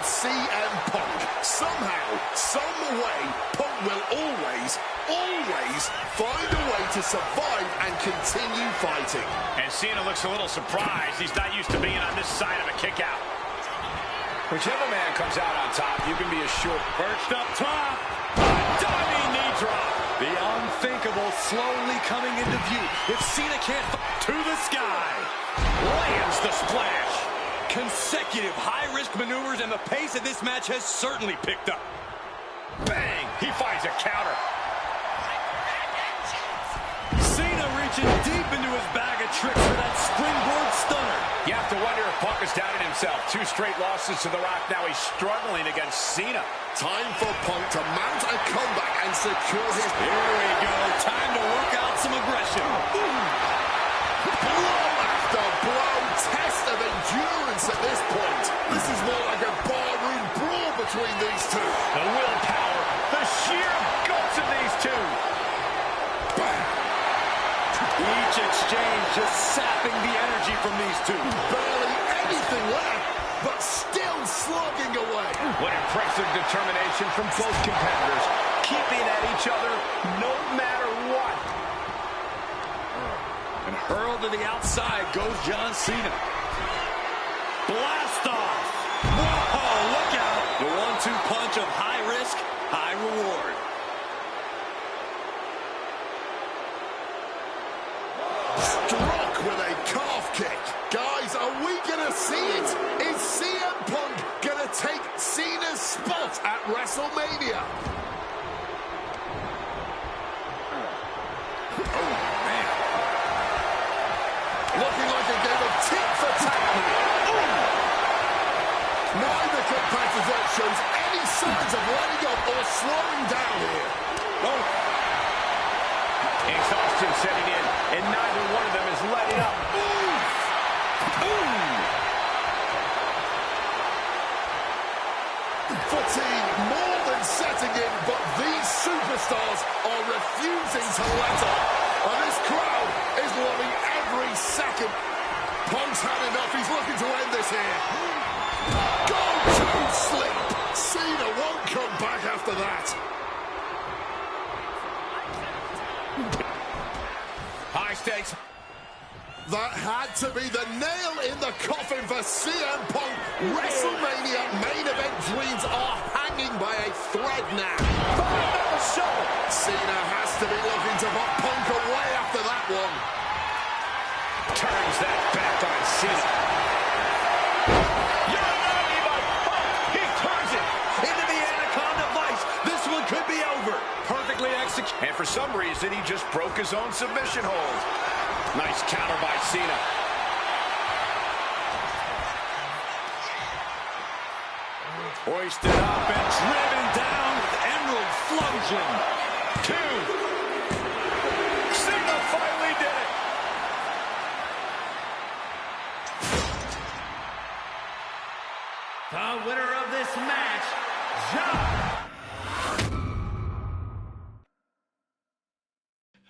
[SPEAKER 3] CM Punk. Somehow, some way, Punk will always find a way to survive and continue fighting.
[SPEAKER 1] And Cena looks a little surprised. He's not used to being on this side of a kick out. Whichever man comes out on top, you can be assured.
[SPEAKER 2] Perched up top. A diving knee drop. The unthinkable slowly coming into view. If Cena can't... To the sky. Lands the splash. Consecutive high-risk maneuvers, and the pace of this match has certainly picked up.
[SPEAKER 1] Bang! He finds a counter.
[SPEAKER 2] Cena reaching deep into his bag of tricks for that springboard stunner.
[SPEAKER 1] You have to wonder if Punk has doubted himself. 2 straight losses to The Rock. Now he's struggling against Cena.
[SPEAKER 3] Time for Punk to mount a comeback and secure his...
[SPEAKER 2] Here we go. Time to work out some aggression.
[SPEAKER 3] Blow after blow. Test of endurance at this point. This is more like a barroom brawl between these two.
[SPEAKER 1] The willpower, the sheer guts of these two.
[SPEAKER 3] Bam.
[SPEAKER 2] Each exchange just sapping the energy from these two.
[SPEAKER 3] Barely anything left, but still slugging away.
[SPEAKER 1] What impressive determination from both competitors, keeping at each other no matter what.
[SPEAKER 2] And hurled to the outside goes John Cena. Blast off. Whoa, look out. The 1-2 punch of high risk, high reward.
[SPEAKER 3] Struck with a calf kick. Guys, are we going to see it? Is CM Punk going to take Cena's spot at WrestleMania? Looking like a game of tit for tat now. Neither competitor shows any signs of letting up or slowing down here.
[SPEAKER 1] Oh. Exhaustion setting in, and neither one of them is letting up.
[SPEAKER 3] Fatigue more than setting in, but these superstars are refusing to let up. And this crowd is loving every second. Punk's had enough. He's looking to end this here. Go to sleep. Cena won't come back after that.
[SPEAKER 1] High stakes.
[SPEAKER 3] That had to be the nail in the coffin for CM Punk. WrestleMania main event dreams are hanging by a thread now. Cena has to be looking to put Punk away after that one.
[SPEAKER 1] Turns that back on Cena. He turns it into the Anaconda Vice. This one could be over. Perfectly executed. And for some reason, he just broke his own submission hold. Nice counter by Cena. Hoisted up and driven down with Emerald Flosion. 2. Cena finally did it.
[SPEAKER 5] The winner of this match, John.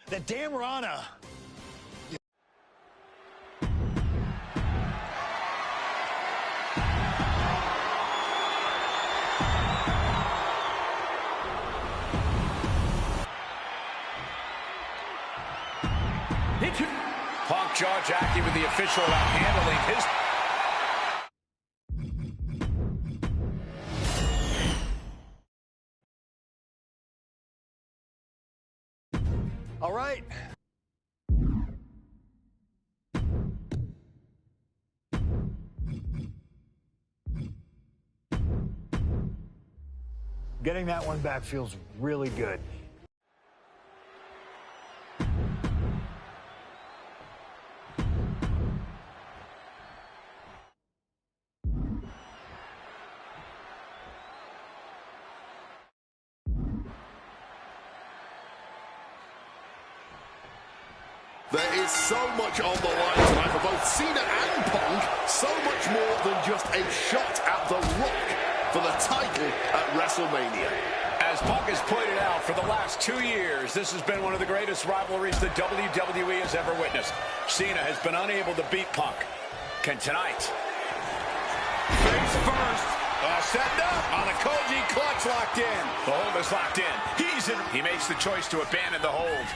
[SPEAKER 4] The damn Rana.
[SPEAKER 1] Punk jaw-jacking with the official about handling his...
[SPEAKER 4] All right. Getting that one back feels really good.
[SPEAKER 3] There is so much on the line tonight for both Cena and Punk. So much more than just a shot at The Rock for the title at WrestleMania.
[SPEAKER 1] As Punk has pointed out, for the last 2 years, this has been one of the greatest rivalries the WWE has ever witnessed. Cena has been unable to beat Punk. Can tonight? Face first. Setting up on the Koji clutch locked in. The hold is locked in. He makes the choice to abandon the hold.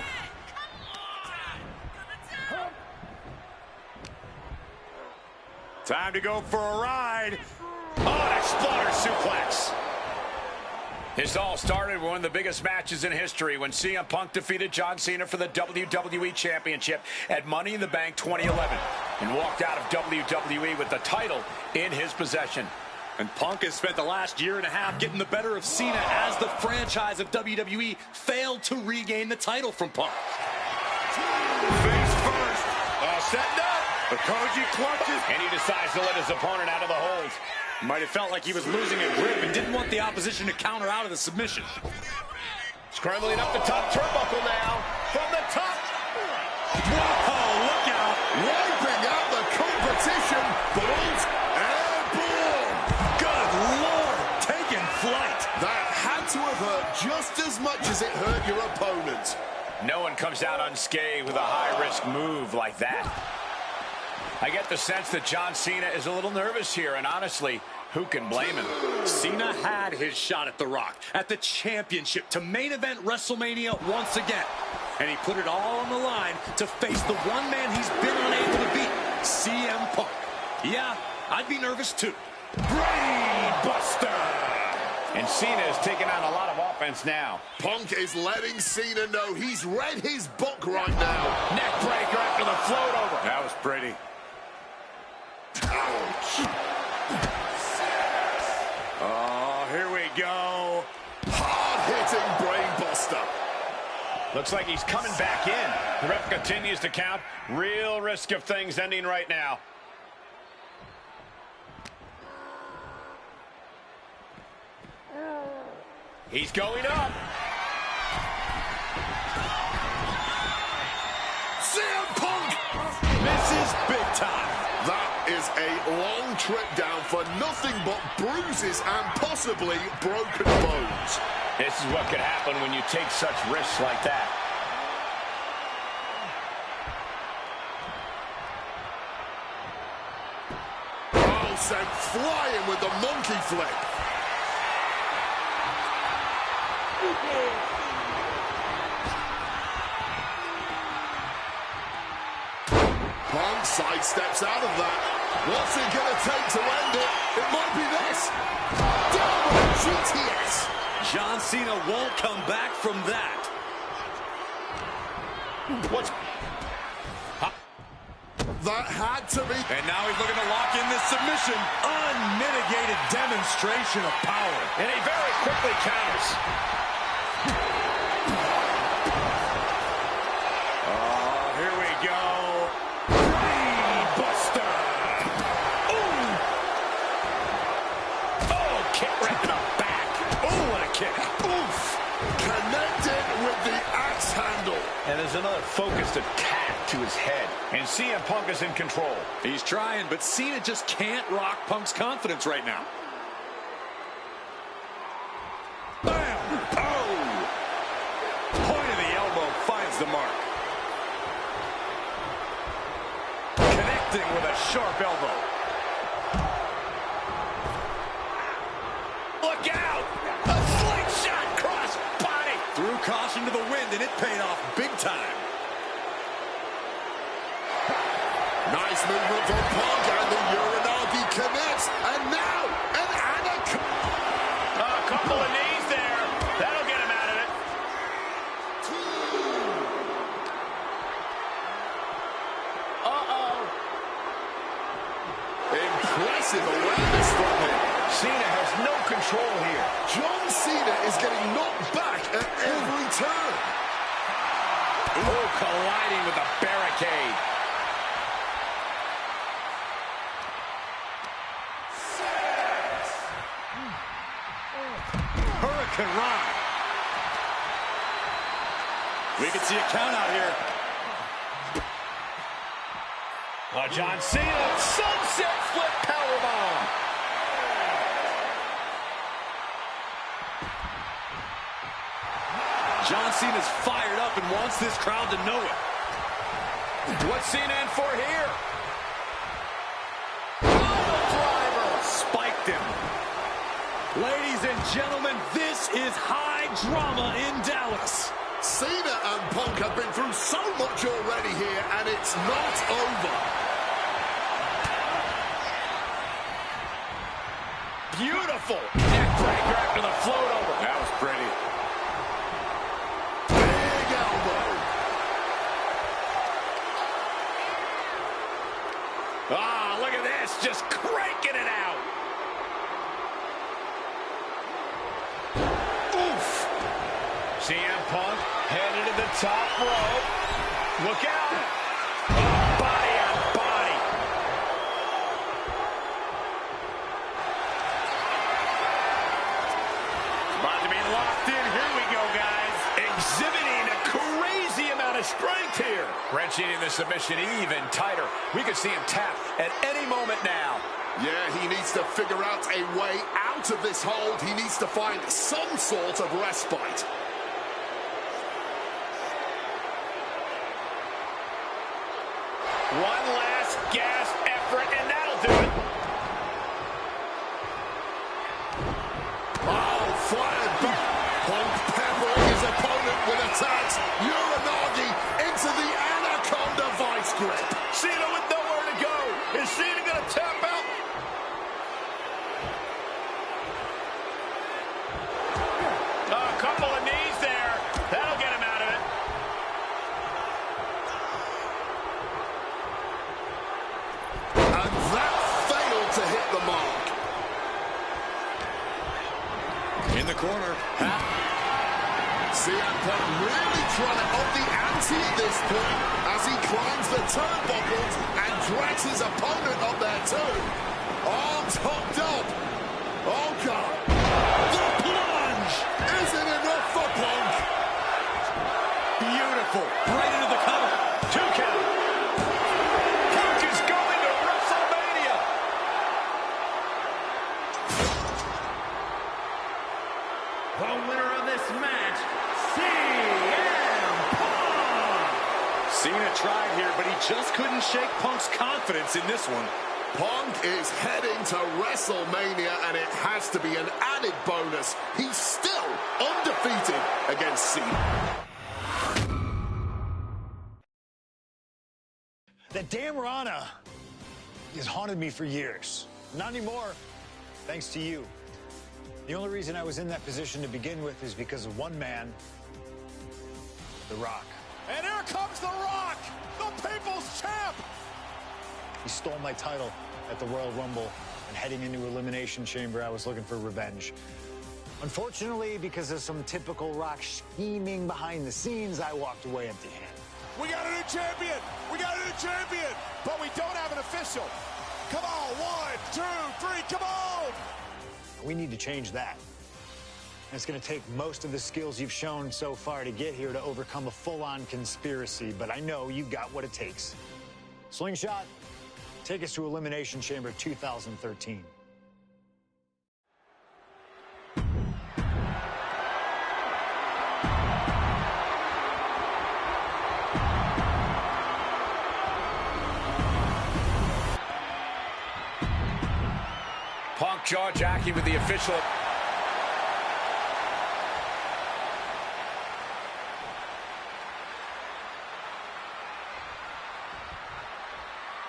[SPEAKER 1] Time to go for a ride. Oh, an exploder suplex. This all started with one of the biggest matches in history when CM Punk defeated John Cena for the WWE Championship at Money in the Bank 2011 and walked out of WWE with the title in his possession. And Punk has spent the last year and a half getting the better of Cena as the franchise of WWE failed to regain the title from Punk. Face first. Setting up. The Koji clutches. And he decides to let his opponent out of the hold. Might have felt like he was losing a grip and didn't want the opposition to counter out of the submission. Scrambling up the top turnbuckle now. From the top. Whoa, look out.
[SPEAKER 3] Wiping out the competition, but also airborne.
[SPEAKER 1] Good Lord. Taking flight.
[SPEAKER 3] That had to have hurt just as much as it hurt your opponent.
[SPEAKER 1] No one comes out unscathed with a high-risk move like that. I get the sense that John Cena is a little nervous here, and honestly, who can blame him? Cena had his shot at The Rock, at the championship, to main event WrestleMania once again. And he put it all on the line to face the one man he's been unable to beat, CM Punk. Yeah, I'd be nervous too. Brain Buster! And Cena is taking on a lot of offense now.
[SPEAKER 3] Punk is letting Cena know he's read his book right now.
[SPEAKER 1] Neck breaker after the float over. That was pretty.
[SPEAKER 3] Ouch.
[SPEAKER 1] Oh, here we go.
[SPEAKER 3] Hard-hitting brain buster.
[SPEAKER 1] Looks like he's coming back in. The ref continues to count. Real risk of things ending right now. He's going up.
[SPEAKER 3] CM Punk
[SPEAKER 2] misses big time.
[SPEAKER 3] That is a long trip down for nothing but bruises and possibly broken bones.
[SPEAKER 1] This is what could happen when you take such risks like that.
[SPEAKER 3] Oh, sent flying with the monkey flip. Punk sidesteps out of that. What's it going to take to end it? It might be this. Double GTS.
[SPEAKER 2] John Cena won't come back from that.
[SPEAKER 3] That had to be.
[SPEAKER 2] And now he's looking to lock in this submission. Unmitigated demonstration of power.
[SPEAKER 1] And he very quickly counters.
[SPEAKER 2] Oh, here we go. Brainbuster.
[SPEAKER 1] Ooh. Oh, kick right in the back. Oh, what a kick.
[SPEAKER 3] Oof. Connected with the axe handle.
[SPEAKER 1] And there's another focused attack to his head. And CM Punk is in control.
[SPEAKER 2] He's trying, but Cena just can't rock Punk's confidence right now. Bam! Oh! Point of the elbow finds the mark. Connecting with a sharp elbow. Look out! A slingshot cross body! Threw caution to the wind, and it paid off big time.
[SPEAKER 3] Nice movement from Punk, and the Uranagi connects. And now, an anaconda.
[SPEAKER 1] A couple of knees there. That'll get him out of it. Uh-oh.
[SPEAKER 3] Impressive awareness from him.
[SPEAKER 1] Cena has no control here.
[SPEAKER 3] John Cena is getting knocked back at every turn.
[SPEAKER 1] Oh, colliding with the barricade.
[SPEAKER 2] Hurricane Run. We can see a count out here.
[SPEAKER 1] John Cena, sunset flip powerbomb.
[SPEAKER 2] John Cena's fired up and wants this crowd to know it.
[SPEAKER 1] What's Cena in for here? Pile driver.
[SPEAKER 2] Spiked him. Ladies and gentlemen, this is high drama in Dallas.
[SPEAKER 3] Cena and Punk have been through so much already here, and it's not over.
[SPEAKER 1] Beautiful. Neckbreaker after the float over.
[SPEAKER 2] That was pretty.
[SPEAKER 3] Big elbow.
[SPEAKER 1] Ah, look at this. Just cranking it out. Oof. CM Punk headed to the top rope. Look out. Body on body. About to be locked in. Here we go, guys. Exhibiting a crazy amount of strength here. Wrenching in the submission even tighter. We could see him tap at any moment now.
[SPEAKER 3] Yeah, he needs to figure out a way out of this hold. He needs to find some sort of respite.
[SPEAKER 1] One last gasp effort, and that'll do it.
[SPEAKER 3] Oh, fired back. Punk peppering his opponent with attacks. Uranagi into the anaconda vice grip.
[SPEAKER 1] Cena with nowhere to go. Is Cena going to tap out? A couple of knees there. That'll get him out of it.
[SPEAKER 3] And that failed to hit the mark.
[SPEAKER 2] In the corner.
[SPEAKER 3] CM Punk really trying to up the ante at this point as he climbs the turnbuckles and drags his opponent up there too. Arms hooked up. Oh, God. The plunge! Isn't enough for Punk.
[SPEAKER 2] Beautiful. Right into the cover. 2 count.
[SPEAKER 1] Punk is going to WrestleMania.
[SPEAKER 5] The winner of this match, CM Punk.
[SPEAKER 2] Cena tried here, but he just couldn't shake Punk's confidence in this one.
[SPEAKER 3] Punk is heading to WrestleMania, and it has to be an added bonus. He's still undefeated against Cena.
[SPEAKER 4] That damn Rana has haunted me for years. Not anymore, thanks to you. The only reason I was in that position to begin with is because of one man, The Rock.
[SPEAKER 1] And here comes The Rock, the People's Champ.
[SPEAKER 4] He stole my title at the Royal Rumble, and heading into Elimination Chamber, I was looking for revenge. Unfortunately, because of some typical Rock scheming behind the scenes, I walked away empty-handed.
[SPEAKER 1] We got a new champion. We got a new champion. But we don't have an official. Come on, 1, 2, 3, come on.
[SPEAKER 4] We need to change that. And it's going to take most of the skills you've shown so far to get here to overcome a full-on conspiracy, but I know you've got what it takes. Slingshot, take us to Elimination Chamber 2013.
[SPEAKER 1] Punk jaw-jacking with the official.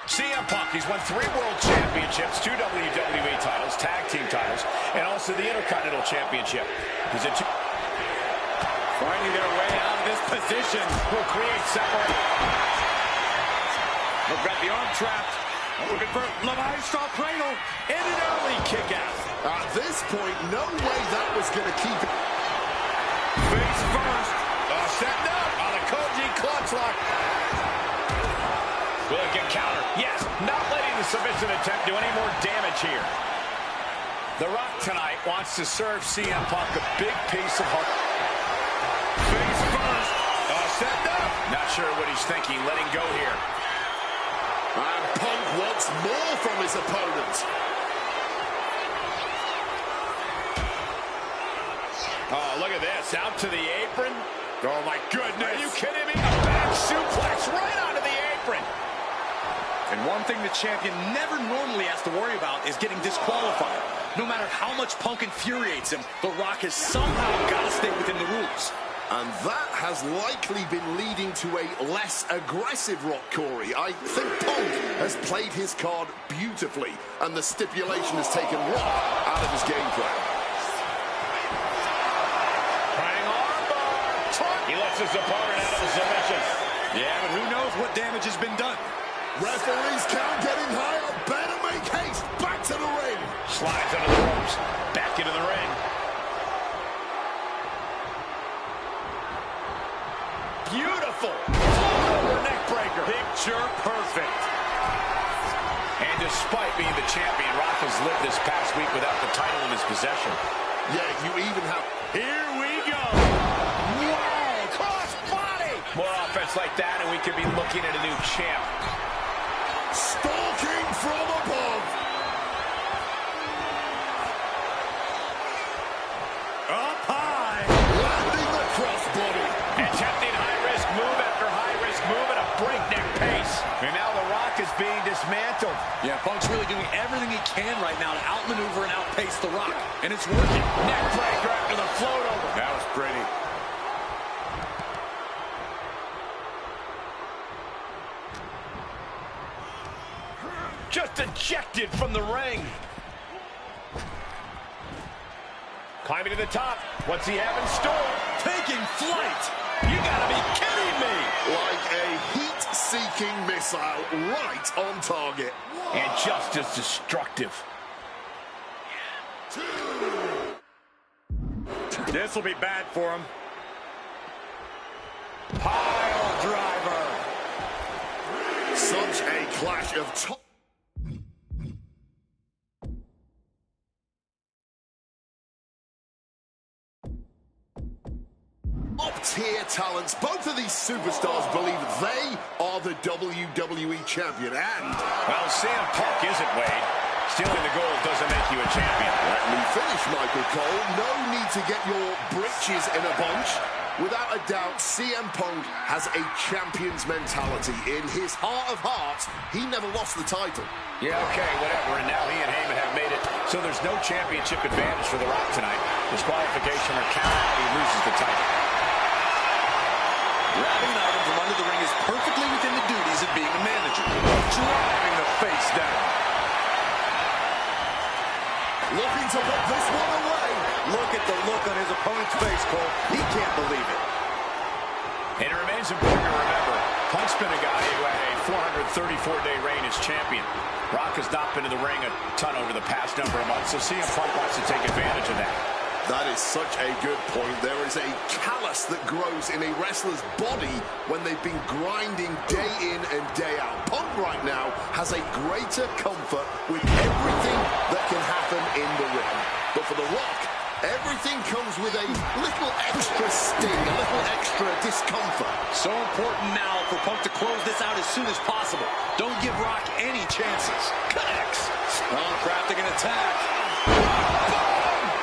[SPEAKER 1] CM Punk, he's won 3 World Championships, 2 WWE titles, Tag Team titles, and also the Intercontinental Championship. He's
[SPEAKER 2] Finding their way out of this position.
[SPEAKER 1] will create separate.
[SPEAKER 2] They've got the arm trapped. Looking for La Maestro Cradle and an early kick out.
[SPEAKER 3] At this point, no way that was going to keep it.
[SPEAKER 1] Face first. Setting up on a Koji clutch lock. Will it get counter? Yes, not letting the submission attempt do any more damage here. The Rock tonight wants to serve CM Punk a big piece of heart. Face first. Setting up. Not sure what he's thinking. Letting go here.
[SPEAKER 3] And Punk wants more from his opponent.
[SPEAKER 1] Oh, look at this. Out to the apron. Oh, my goodness. Are you kidding me? A back suplex right onto the apron.
[SPEAKER 2] And one thing the champion never normally has to worry about is getting disqualified. No matter how much Punk infuriates him, The Rock has somehow got to stay within the rules.
[SPEAKER 3] And that has likely been leading to a less aggressive Rock, Corey. I think Punk has played his card beautifully, and the stipulation has taken Rock out of his game plan.
[SPEAKER 1] Running armbar. He lets his opponent out of the submission.
[SPEAKER 2] Yeah, but who knows what damage has been done.
[SPEAKER 3] Referee's count getting higher. Better make haste. Back to the ring.
[SPEAKER 1] Slides under the ropes. Back into the ring. Beautiful. Over neck breaker. Picture perfect. And despite being the champion, Rock has lived this past week without the title in his possession.
[SPEAKER 3] Yeah, you even have...
[SPEAKER 1] Here we go. Wow. Cross body. More offense like that, and we could be looking at a new champ.
[SPEAKER 3] Stalking from above.
[SPEAKER 1] Up high.
[SPEAKER 3] Landing the crossbody.
[SPEAKER 1] Attempting high-risk move after high-risk move at a breakneck pace. And now The Rock is being dismantled.
[SPEAKER 2] Yeah, Punk's really doing everything he can right now to outmaneuver and outpace The Rock. And it's working.
[SPEAKER 1] Neck breaker after the float over.
[SPEAKER 2] That was pretty.
[SPEAKER 1] Just ejected from the ring. Climbing to the top. What's he have in store?
[SPEAKER 2] Taking flight. You gotta be kidding me.
[SPEAKER 3] Like a heat-seeking missile right on target.
[SPEAKER 1] And just as destructive.
[SPEAKER 2] This will be bad for him.
[SPEAKER 1] Pile driver.
[SPEAKER 3] Such a clash of top. Top-tier talents. Both of these superstars believe they are the WWE champion. And,
[SPEAKER 1] well, CM Punk isn't, Wade. Stealing the gold doesn't make you a champion.
[SPEAKER 3] let me finish, Michael Cole. No need to get your britches in a bunch. Without a doubt, CM Punk has a champion's mentality. In his heart of hearts, he never lost the title.
[SPEAKER 1] Yeah, okay, whatever. And now he and Heyman have made it so there's no championship advantage for The Rock tonight. Disqualification or count out, he loses the title.
[SPEAKER 2] Grabbing an item from under the ring is perfectly within the duties of being a manager. Driving the face down.
[SPEAKER 3] Looking to put this one away.
[SPEAKER 2] Look at the look on his opponent's face, Cole. He can't believe it.
[SPEAKER 1] And it remains important to remember, Punk's been a guy who had a 434-day reign as champion. Rock has not been in the ring a ton over the past number of months, so CM Punk wants to take advantage of that.
[SPEAKER 3] That is such a good point. There is a callus that grows in a wrestler's body when they've been grinding day in and day out. Punk right now has a greater comfort with everything that can happen in the ring. But for The Rock, everything comes with a little extra sting, a little extra discomfort.
[SPEAKER 2] So important now for Punk to close this out as soon as possible. Don't give Rock any chances. Connects. Crafting an attack.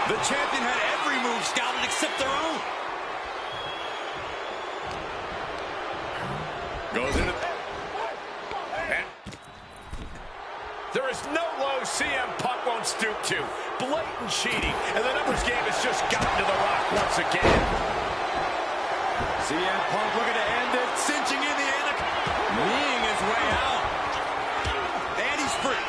[SPEAKER 2] The champion had every move scouted except their own.
[SPEAKER 1] Goes into... And there is no low CM Punk won't stoop to. Blatant cheating, and the numbers game has just gotten to The Rock once again.
[SPEAKER 2] CM Punk looking to end it, cinching in the anaconda, kneeing his way out. And he's free.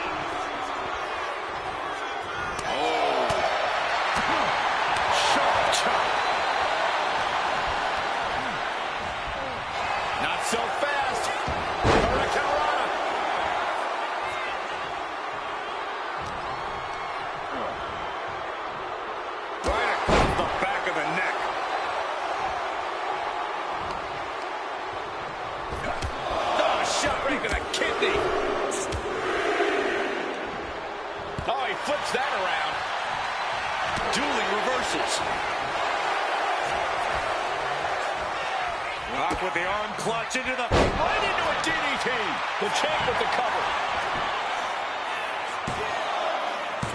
[SPEAKER 1] Not so fast. Hurricanrana. Right across the back of the neck. Oh, shot right to the kidney. Oh, he flips that around.
[SPEAKER 2] Dueling reversals.
[SPEAKER 1] Rock with the arm clutch into the... right into a DDT. The champ with the cover.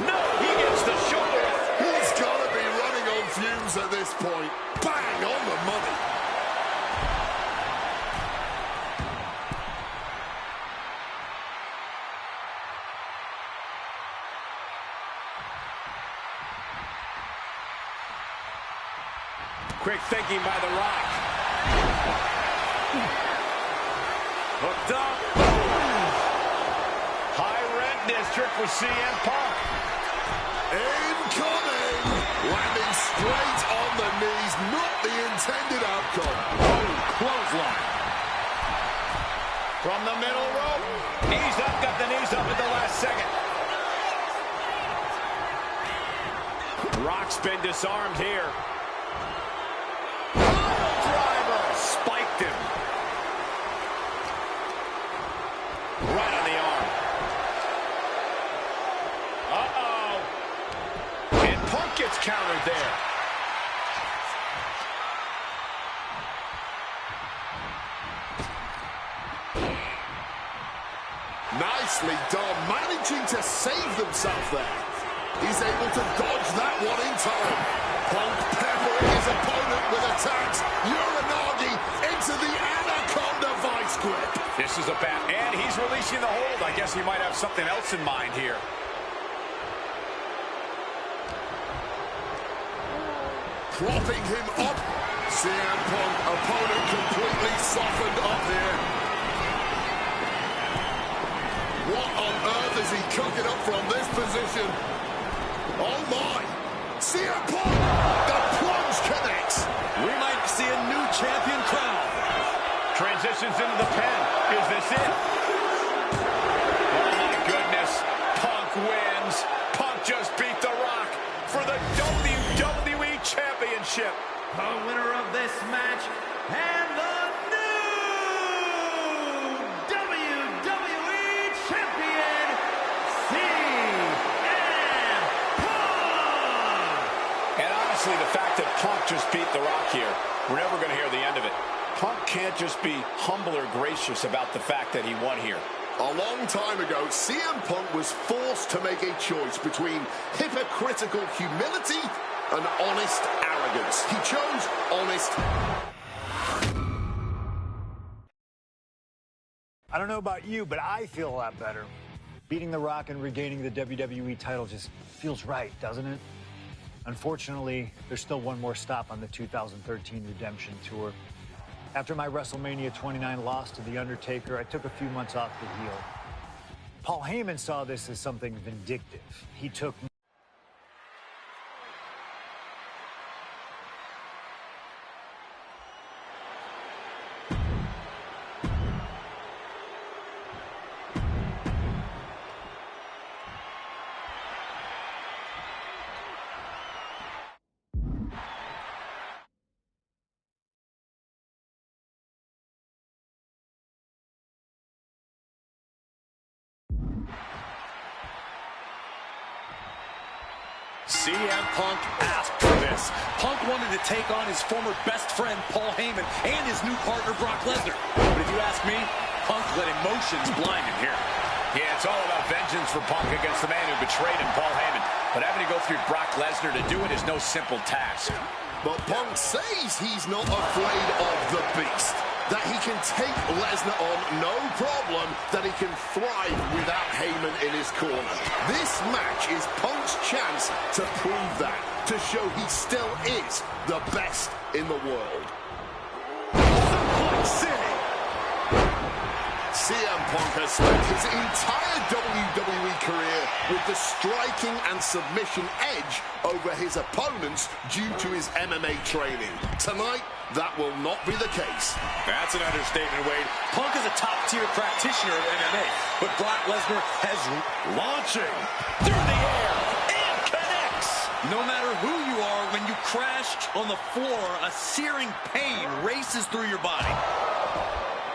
[SPEAKER 1] No, he gets the shoulder.
[SPEAKER 3] He's got to be running on fumes at this point. Bang, on the money.
[SPEAKER 1] Quick thinking by The Rock. Hooked up. High rent district for CM Punk.
[SPEAKER 3] Incoming. Landing straight on the knees. Not the intended outcome.
[SPEAKER 1] Oh, clothesline. From the middle rope. Knees up, got the knees up at the last second. Rock's been disarmed here. Spiked him. Right on the arm. Uh-oh. And Punk gets countered there.
[SPEAKER 3] Nicely done. Managing to save themselves there. He's able to dodge that one in time. Punk peppering his opponent with attacks. Uranagi into the anaconda vice grip.
[SPEAKER 1] This is a bad... And he's releasing the hold. I guess he might have something else in mind here.
[SPEAKER 3] Propping him up. CM Punk, opponent completely softened up here. What on earth is he cooking up from this position? Oh my! CM Punk! The plunge connects!
[SPEAKER 2] We might see a new champion crown.
[SPEAKER 1] Transitions into the pen. Is this it? Oh my goodness. Punk wins. Punk just beat The Rock for the WWE Championship.
[SPEAKER 5] The winner of this match and the
[SPEAKER 1] just beat The Rock here. We're never going to hear the end of it. Punk can't just be humble or gracious about the fact that he won here.
[SPEAKER 3] A long time ago, CM Punk was forced to make a choice between hypocritical humility and honest arrogance. He chose honest.
[SPEAKER 4] I don't know about you, but I feel a lot better. Beating The Rock and regaining the WWE title just feels right, doesn't it? Unfortunately, there's still one more stop on the 2013 Redemption Tour. After my WrestleMania 29 loss to The Undertaker, I took a few months off to heal. Paul Heyman saw this as something vindictive. He took
[SPEAKER 2] CM Punk asked for this. Punk wanted to take on his former best friend, Paul Heyman, and his new partner, Brock Lesnar. But if you ask me, Punk let emotions blind him here.
[SPEAKER 1] Yeah, it's all about vengeance for Punk against the man who betrayed him, Paul Heyman. But having to go through Brock Lesnar to do it is no simple task.
[SPEAKER 3] But Punk says he's not afraid of the beast. That he can take Lesnar on no problem, that he can thrive without Heyman in his corner. This match is Punk's chance to prove that, to show he still is the best in the world.
[SPEAKER 2] Suplex City!
[SPEAKER 3] CM Punk has spent his entire WWE career with the striking and submission edge over his opponents due to his MMA training. Tonight, that will not be the case.
[SPEAKER 2] That's an understatement, Wade. Punk is a top-tier practitioner of MMA, but Brock Lesnar has launching through the air and connects. No matter who you are, when you crash on the floor, a searing pain races through your body.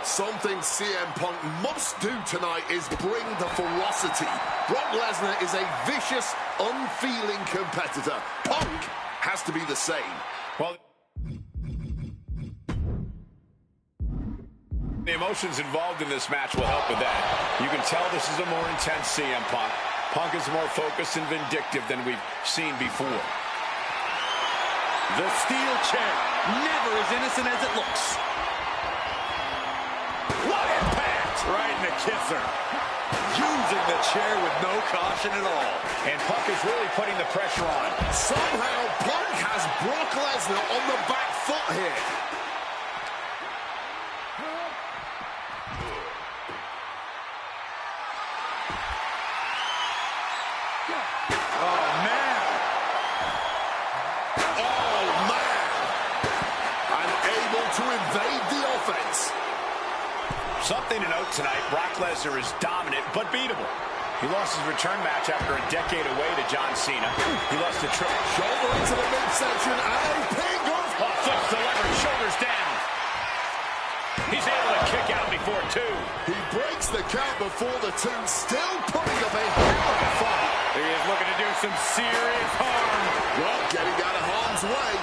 [SPEAKER 3] Something CM Punk must do tonight is bring the ferocity. Brock Lesnar is a vicious, unfeeling competitor. Punk has to be the same.
[SPEAKER 1] Well, the emotions involved in this match will help with that. You can tell this is a more intense CM Punk. Punk is more focused and vindictive than we've seen before.
[SPEAKER 2] The steel chair, never as innocent as it looks. What impact! Right in the kisser. Using the chair with no caution at all.
[SPEAKER 1] And Punk is really putting the pressure on.
[SPEAKER 3] Somehow, Punk has Brock Lesnar on the back foot here.
[SPEAKER 2] Oh, man.
[SPEAKER 3] Oh, man. Unable to evade the offense.
[SPEAKER 1] Something to note tonight, Brock Lesnar is dominant but beatable. He lost his return match after a decade away to John Cena. He lost a triple.
[SPEAKER 3] Shoulder into the midsection and a pin goes.
[SPEAKER 1] Flips the lever, shoulders down. He's able to kick out before two.
[SPEAKER 3] He breaks the count before the two, still putting up a hell of a fight.
[SPEAKER 2] He is looking to do some serious harm.
[SPEAKER 3] Well, getting out of harm's way.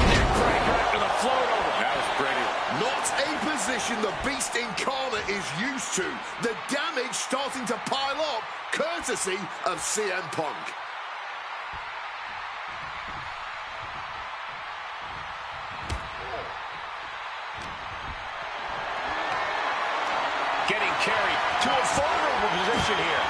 [SPEAKER 1] Neckbreaker after the float over.
[SPEAKER 2] That was pretty.
[SPEAKER 3] Not a position the Beast Incarnate is used to. The damage starting to pile up, courtesy of CM Punk.
[SPEAKER 1] Getting carried to a vulnerable position here.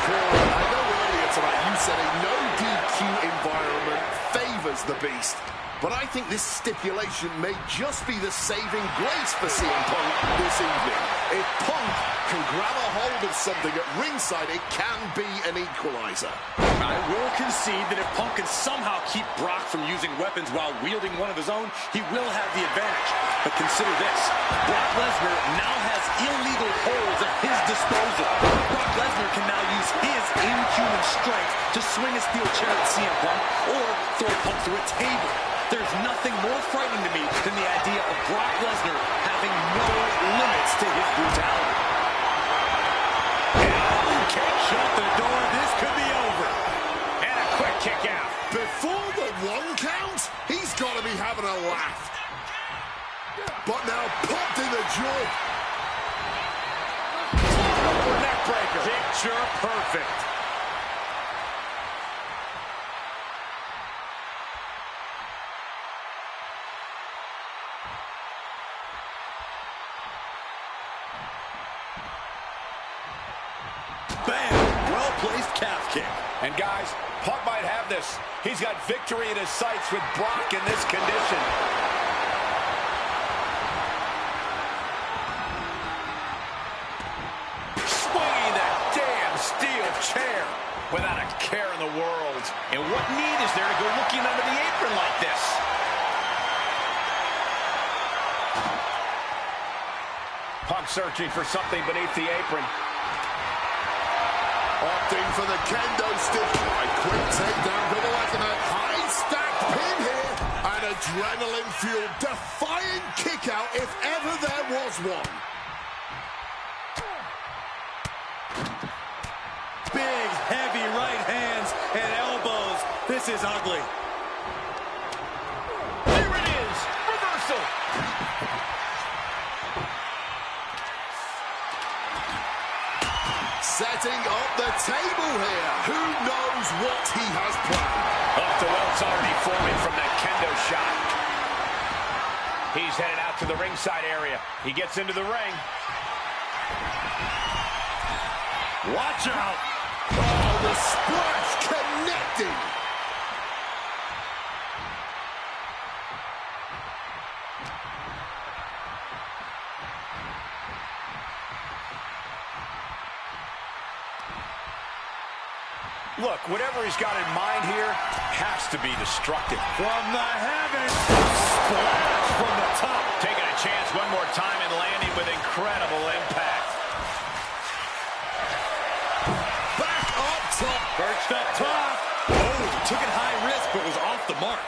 [SPEAKER 3] Corey, I know earlier tonight you said a no DQ environment favors the Beast. But I think this stipulation may just be the saving grace for CM Punk this evening. If Punk can grab a hold of something at ringside, it can be an equalizer.
[SPEAKER 2] I will concede that if Punk can somehow keep Brock from using weapons while wielding one of his own, he will have the advantage. But consider this. Brock Lesnar now has illegal holds at his disposal. Brock Lesnar can now use his inhuman strength to swing a steel chair at CM Punk or throw Punk through a table. There's nothing more frightening to me than the idea of Brock Lesnar having no limits to his brutality.
[SPEAKER 1] And can't shut the door. This could be over. And a quick kick out.
[SPEAKER 3] path. But now popped in the jaw.
[SPEAKER 1] Neck breaker.
[SPEAKER 2] Picture perfect. Bam! Well-placed calf kick.
[SPEAKER 1] And guys, Punk might have this. He's got victory in his sights with Brock in this condition. Swinging that damn steel chair without a care in the world.
[SPEAKER 2] And what need is there to go looking under the apron like this?
[SPEAKER 1] Punk searching for something beneath the apron.
[SPEAKER 3] Opting for the kendo stick. A quick takedown for the leg and a high stacked pin here. An adrenaline-fueled, defying kick out if ever there was one.
[SPEAKER 2] Big, heavy right hands and elbows. This is ugly.
[SPEAKER 1] There it is. Reversal.
[SPEAKER 3] Setting up the table here. Who knows what he has planned?
[SPEAKER 1] Up to welts already forming from that kendo shot. He's headed out to the ringside area. He gets into the ring.
[SPEAKER 2] Watch out.
[SPEAKER 3] Oh, the splash connecting.
[SPEAKER 1] Look, whatever he's got in mind here has to be destructive.
[SPEAKER 2] From the heavens. Splash from the top.
[SPEAKER 1] Taking a chance one more time and landing with incredible impact.
[SPEAKER 3] Back up top.
[SPEAKER 2] Perched up top. Oh, took it high risk, but was off the mark.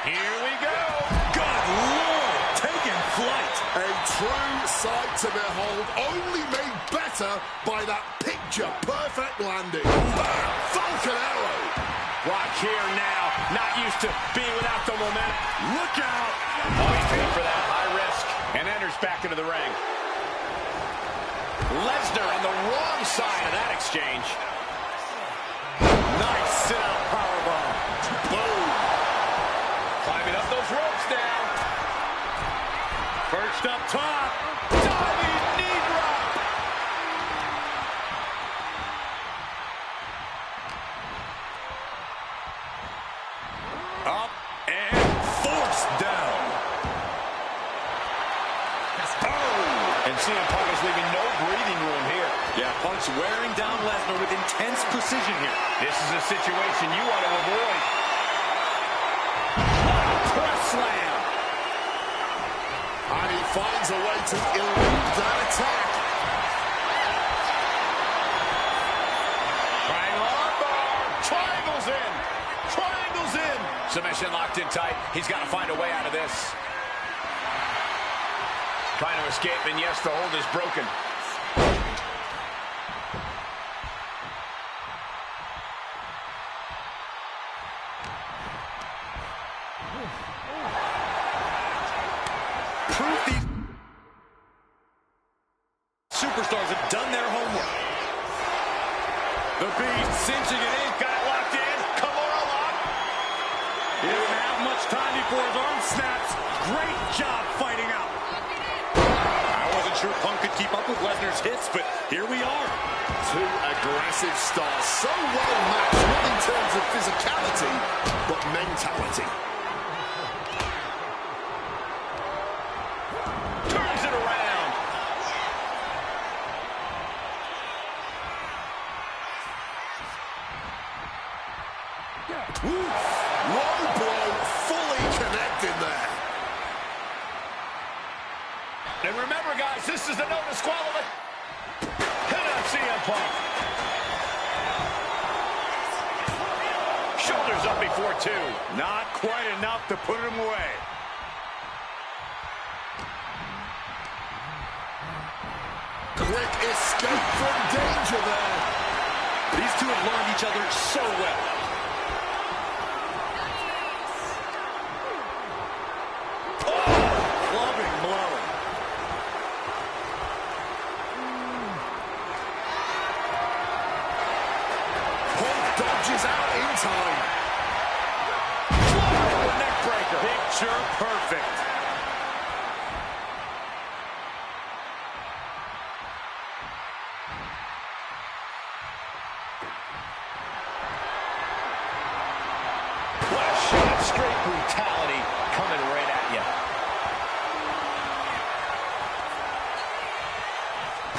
[SPEAKER 1] Here we go.
[SPEAKER 2] Good Lord, taking flight.
[SPEAKER 3] A true sight to behold, only made better by that picture-perfect landing. Falcon arrow.
[SPEAKER 1] Rock here now, not used to being without the momentum.
[SPEAKER 2] Look out.
[SPEAKER 1] Oh, he's paid for that high risk and enters back into the ring. Lesnar on the wrong side of that exchange.
[SPEAKER 2] Nice sit-out powerbomb.
[SPEAKER 1] Boom. Climbing up those ropes now.
[SPEAKER 2] Perched up top.
[SPEAKER 1] Diving knee drop.
[SPEAKER 2] Up and forced down.
[SPEAKER 1] Oh. And CM Punk is leaving no breathing room here.
[SPEAKER 2] Yeah, Punk's wearing down Lesnar with intense precision here.
[SPEAKER 1] This is a situation you want to avoid.
[SPEAKER 2] Press slam.
[SPEAKER 3] And he finds a way to elude that attack.
[SPEAKER 1] Triangle armbar. Triangles in. Triangles in. Submission locked in tight. He's got to find a way out of this. Trying to escape, and yes, the hold is broken.
[SPEAKER 2] Proof these superstars have done their homework. The Beast cinching it in.
[SPEAKER 1] Got it locked in. Kimura lock.
[SPEAKER 2] He doesn't have much time before his arm snaps. Great job fighting out. I wasn't sure Punk could keep up with Lesnar's hits, but here we are.
[SPEAKER 3] Two aggressive stars, so well matched, not in terms of physicality, but mentality.
[SPEAKER 1] Turns it around.
[SPEAKER 3] Ooh, low blow, fully connected there.
[SPEAKER 1] And remember, guys, this is the no disqualification. Hit on CM Punk. Shoulders up before two.
[SPEAKER 2] Not quite enough to put him away.
[SPEAKER 3] Quick escape from danger there.
[SPEAKER 2] These two have learned each other so well. Oh, clubbing blow.
[SPEAKER 3] Punk dodges out in time.
[SPEAKER 1] Oh, neck breaker.
[SPEAKER 2] Picture perfect.
[SPEAKER 1] What a shot. Straight brutality coming right at you.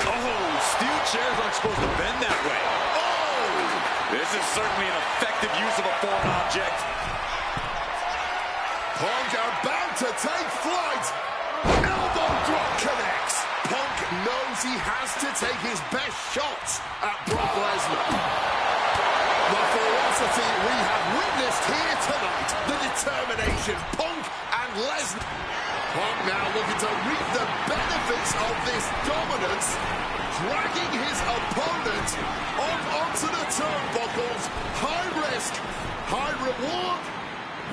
[SPEAKER 2] Oh, steel chairs aren't supposed to bend that way. Oh! This is certainly an effective use of a foreign object.
[SPEAKER 3] Punk about to take flight. Elbow drop connects. Punk knows he has to take his best shots at Brock Lesnar. The ferocity we have witnessed here tonight. The determination. Punk and Lesnar. Punk now looking to reap the benefits of this dominance. Dragging his opponent onto the turnbuckles. High risk, high reward.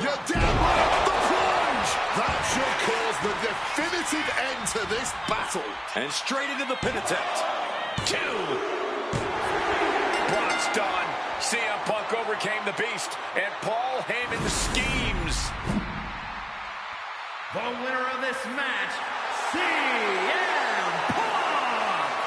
[SPEAKER 3] You're down right. The plunge. That should cause the definitive end to this battle.
[SPEAKER 2] And straight into the pin attempt.
[SPEAKER 1] 2. Brock's done. CM Punk overcame the beast, and Paul Heyman schemes.
[SPEAKER 5] The winner of this match, CM Punk!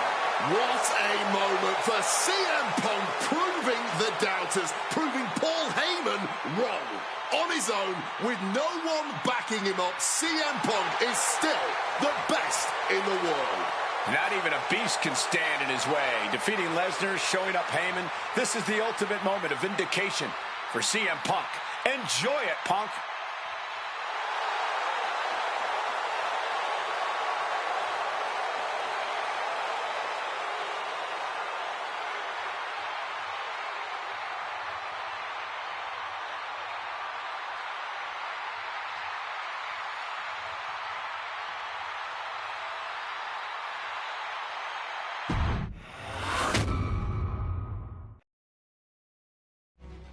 [SPEAKER 3] What a moment for CM Punk, proving the doubters, proving Paul Heyman wrong. On his own, with no one backing him up, CM Punk is still the best in the world.
[SPEAKER 1] Not even a beast can stand in his way. Defeating Lesnar, showing up Heyman. This is the ultimate moment of vindication for CM Punk. Enjoy it, Punk.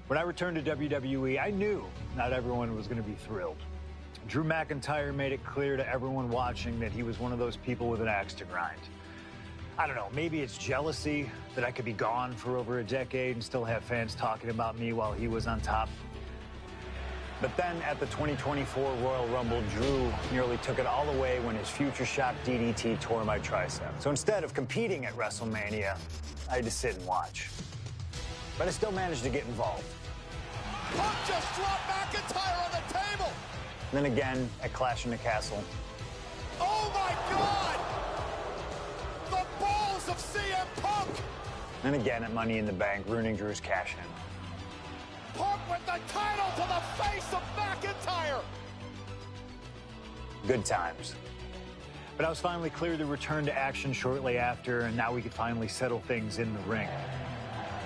[SPEAKER 4] When I returned to WWE, I knew not everyone was going to be thrilled. Drew McIntyre made it clear to everyone watching that he was one of those people with an axe to grind. I don't know, maybe it's jealousy that I could be gone for over a decade and still have fans talking about me while he was on top. But then at the 2024 Royal Rumble, Drew nearly took it all away when his future shock DDT tore my tricep. So instead of competing at WrestleMania, I had to sit and watch. But I still managed to get involved.
[SPEAKER 3] Punk just dropped McIntyre on the table.
[SPEAKER 4] Then again at Clash in the Castle.
[SPEAKER 3] Oh my God! The balls of CM Punk!
[SPEAKER 4] Then again at Money in the Bank, ruining Drew's cash-in.
[SPEAKER 3] Punk with the title to the face of McIntyre!
[SPEAKER 4] Good times. But I was finally cleared to return to action shortly after, and now we could finally settle things in the ring.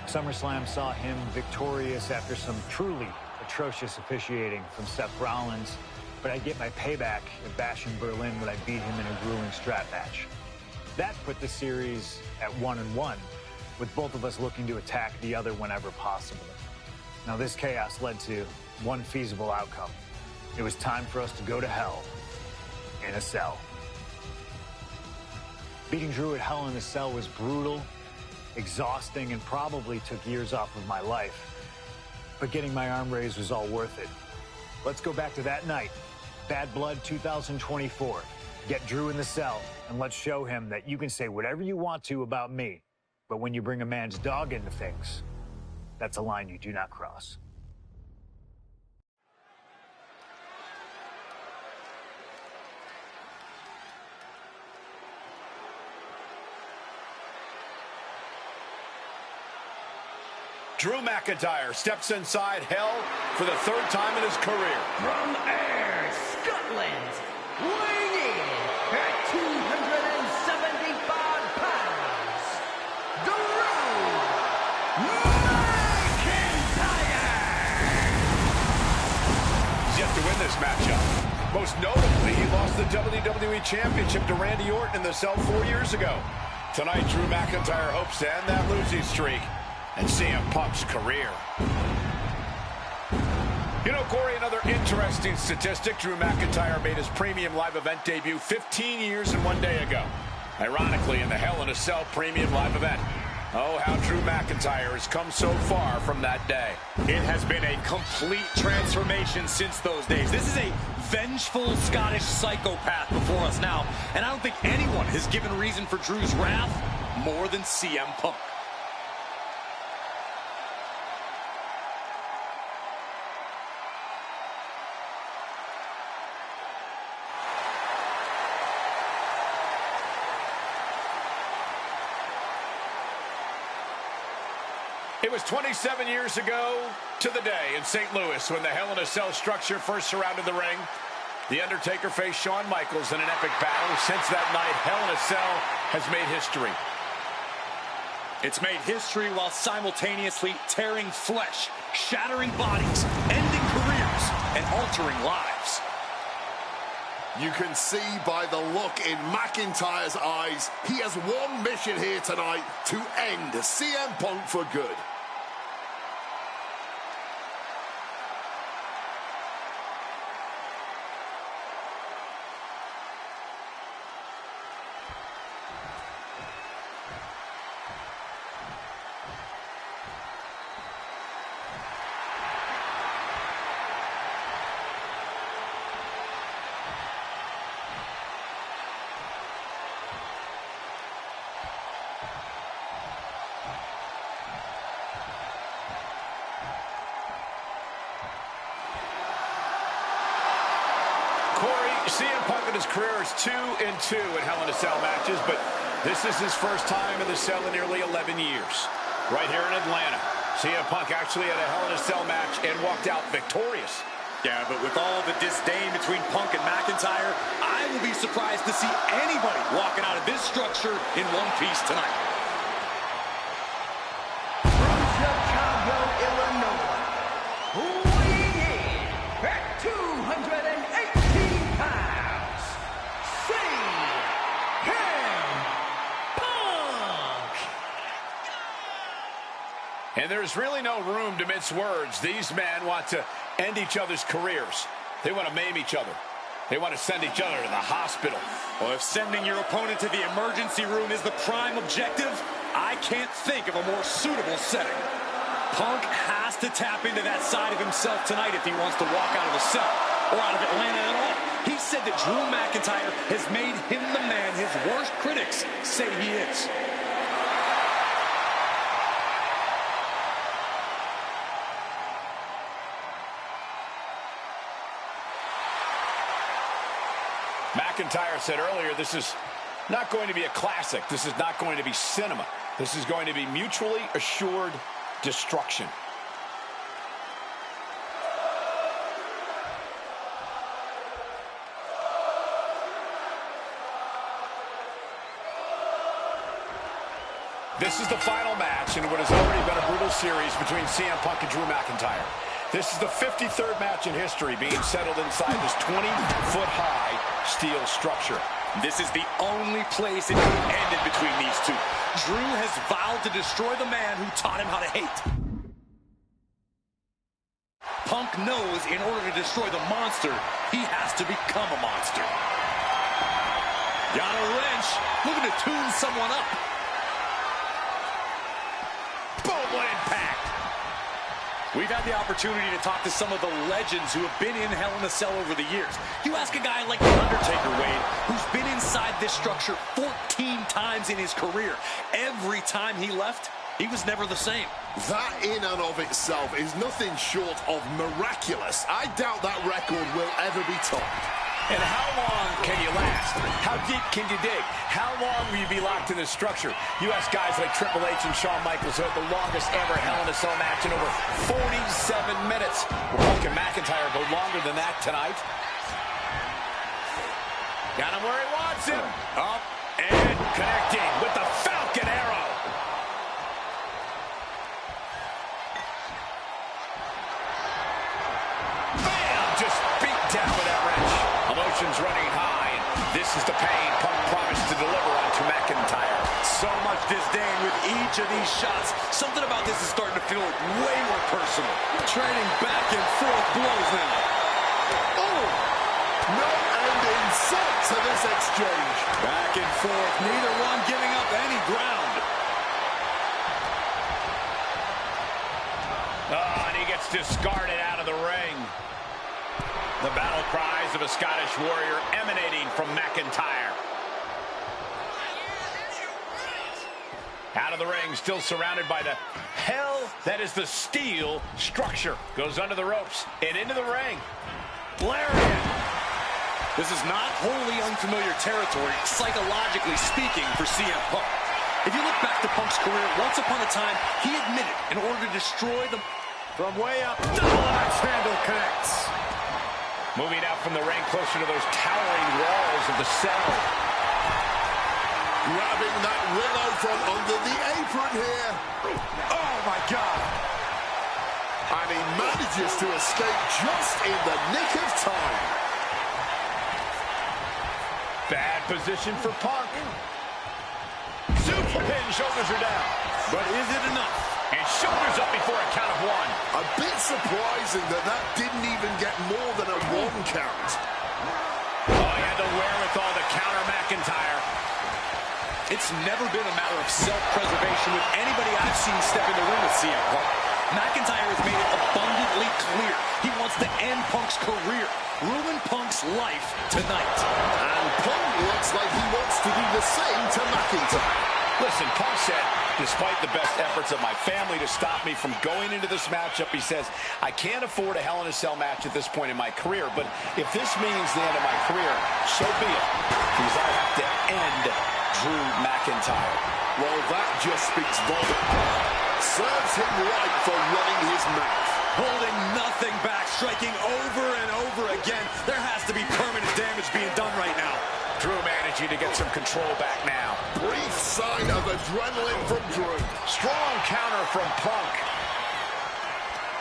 [SPEAKER 4] SummerSlam saw him victorious after some truly atrocious officiating from Seth Rollins, but I'd get my payback at Bash in Berlin when I beat him in a grueling strap match. That put the series at 1-1, with both of us looking to attack the other whenever possible. Now this chaos led to one feasible outcome. It was time for us to go to hell in a cell. Beating Drew at Hell in a Cell was brutal, exhausting, and probably took years off of my life. But getting my arm raised was all worth it. Let's go back to that night. Bad Blood 2024. Get Drew in the cell, and let's show him that you can say whatever you want to about me, but when you bring a man's dog into things, that's a line you do not cross.
[SPEAKER 1] Drew McIntyre steps inside Hell for the third time in his career.
[SPEAKER 5] From Ayr, Scotland, weighing in at 275 pounds, Drew McIntyre!
[SPEAKER 1] He's yet to win this matchup. Most notably, he lost the WWE Championship to Randy Orton in the cell 4 years ago. Tonight, Drew McIntyre hopes to end that losing streak and CM Punk's career. You know, Corey, another interesting statistic. Drew McIntyre made his premium live event debut 15 years and 1 day ago. Ironically, in the Hell in a Cell premium live event. Oh, how Drew McIntyre has come so far from that day.
[SPEAKER 2] It has been a complete transformation since those days. This is a vengeful Scottish psychopath before us now, and I don't think anyone has given reason for Drew's wrath more than CM Punk.
[SPEAKER 1] It was 27 years ago to the day in St. Louis when the Hell in a Cell structure first surrounded the ring. The Undertaker faced Shawn Michaels in an epic battle. Since that night, Hell in a Cell has made history.
[SPEAKER 2] It's made history while simultaneously tearing flesh, shattering bodies, ending careers, and altering lives.
[SPEAKER 3] You can see by the look in McIntyre's eyes, he has one mission here tonight: to end CM Punk for good.
[SPEAKER 1] CM Punk in his career is 2-2 in Hell in a Cell matches, but this is his first time in the cell in nearly 11 years. Right here in Atlanta, CM Punk actually had a Hell in a Cell match and walked out victorious.
[SPEAKER 2] Yeah, but with all the disdain between Punk and McIntyre, I will be surprised to see anybody walking out of this structure in one piece tonight.
[SPEAKER 5] From Chicago, Illinois, weighing in at 218 pounds, CM Punk!
[SPEAKER 1] And there's really no room to mince words. These men want to end each other's careers. They want to maim each other. They want to send each other to the hospital.
[SPEAKER 2] Well, if sending your opponent to the emergency room is the prime objective, I can't think of a more suitable setting. Punk has to tap into that side of himself tonight if he wants to walk out of the cell, or out of Atlanta at all. He said that Drew McIntyre has made him the man his worst critics say he is.
[SPEAKER 1] McIntyre said earlier, this is not going to be a classic. This is not going to be cinema. This is going to be mutually assured destruction. This is the final match in what has already been a brutal series between CM Punk and Drew McIntyre. This is the 53rd match in history being settled inside this 20-foot-high steel structure.
[SPEAKER 2] This is the only place it could have ended between these two. Drew has vowed to destroy the man who taught him how to hate. Punk knows in order to destroy the monster, he has to become a monster. Got a wrench, looking to tune someone up.
[SPEAKER 1] Boom, what impact!
[SPEAKER 2] We've had the opportunity to talk to some of the legends who have been in Hell in a Cell over the years. You ask a guy like The Undertaker, Wade, who's been inside this structure 14 times in his career. Every time he left, he was never the same.
[SPEAKER 3] That in and of itself is nothing short of miraculous. I doubt that record will ever be topped.
[SPEAKER 1] And how long can you last? How deep can you dig? How long will you be locked in this structure? You ask guys like Triple H and Shawn Michaels who had the longest ever Hell in a Cell match in over 47 minutes. Will Punk and McIntyre go longer than that tonight? Got him where he wants him. Up and connecting with the Falcon Arrow. Bam! Just beat down with that wrench. Emotions running high, and this is the pain Punk promised to deliver onto McIntyre.
[SPEAKER 2] so much disdain with each of these shots. Something about this is starting to feel way more personal. Trading back and forth blows now.
[SPEAKER 3] Oh! No end in sight to this exchange.
[SPEAKER 2] Back and forth, neither one giving up any ground.
[SPEAKER 1] Oh, and he gets discarded out of the ring. The battle cries of a Scottish warrior emanating from McIntyre. Out of the ring, still surrounded by the hell that is the steel structure. Goes under the ropes and into the ring.
[SPEAKER 2] Lariat. This is not wholly unfamiliar territory, psychologically speaking, for CM Punk. If you look back to Punk's career, once upon a time, he admitted in order to destroy them from way up, double axe handle connects.
[SPEAKER 1] Moving out from the ring closer to those towering walls of the cell.
[SPEAKER 3] Grabbing that willow from under the apron here.
[SPEAKER 2] Oh, my God.
[SPEAKER 3] And he manages to escape just in the nick of time.
[SPEAKER 1] Bad position for Punk. Super pin, shoulders are down.
[SPEAKER 2] But is it enough?
[SPEAKER 1] And shoulders up before a count of one.
[SPEAKER 3] A bit surprising that that didn't even get more than a 1 count.
[SPEAKER 1] Oh, he had the wherewithal to counter McIntyre.
[SPEAKER 2] It's never been a matter of self-preservation with anybody I've seen step in the ring with CM Punk. McIntyre has made it abundantly clear he wants to end Punk's career, ruin Punk's life tonight.
[SPEAKER 3] And Punk looks like he wants to do the same to McIntyre.
[SPEAKER 1] Listen, Punk said, despite the best efforts of my family to stop me from going into this matchup, he says, I can't afford a Hell in a Cell match at this point in my career, but if this means the end of my career, so be it. Because I have to end Drew McIntyre.
[SPEAKER 3] Well, that just speaks volume. Serves him right for running his mouth.
[SPEAKER 2] Holding nothing back, striking over and over again. There has to be permanent damage being done right now.
[SPEAKER 1] Drew managing to get some control back now.
[SPEAKER 3] Brief sign of adrenaline from Drew.
[SPEAKER 1] Strong counter from Punk.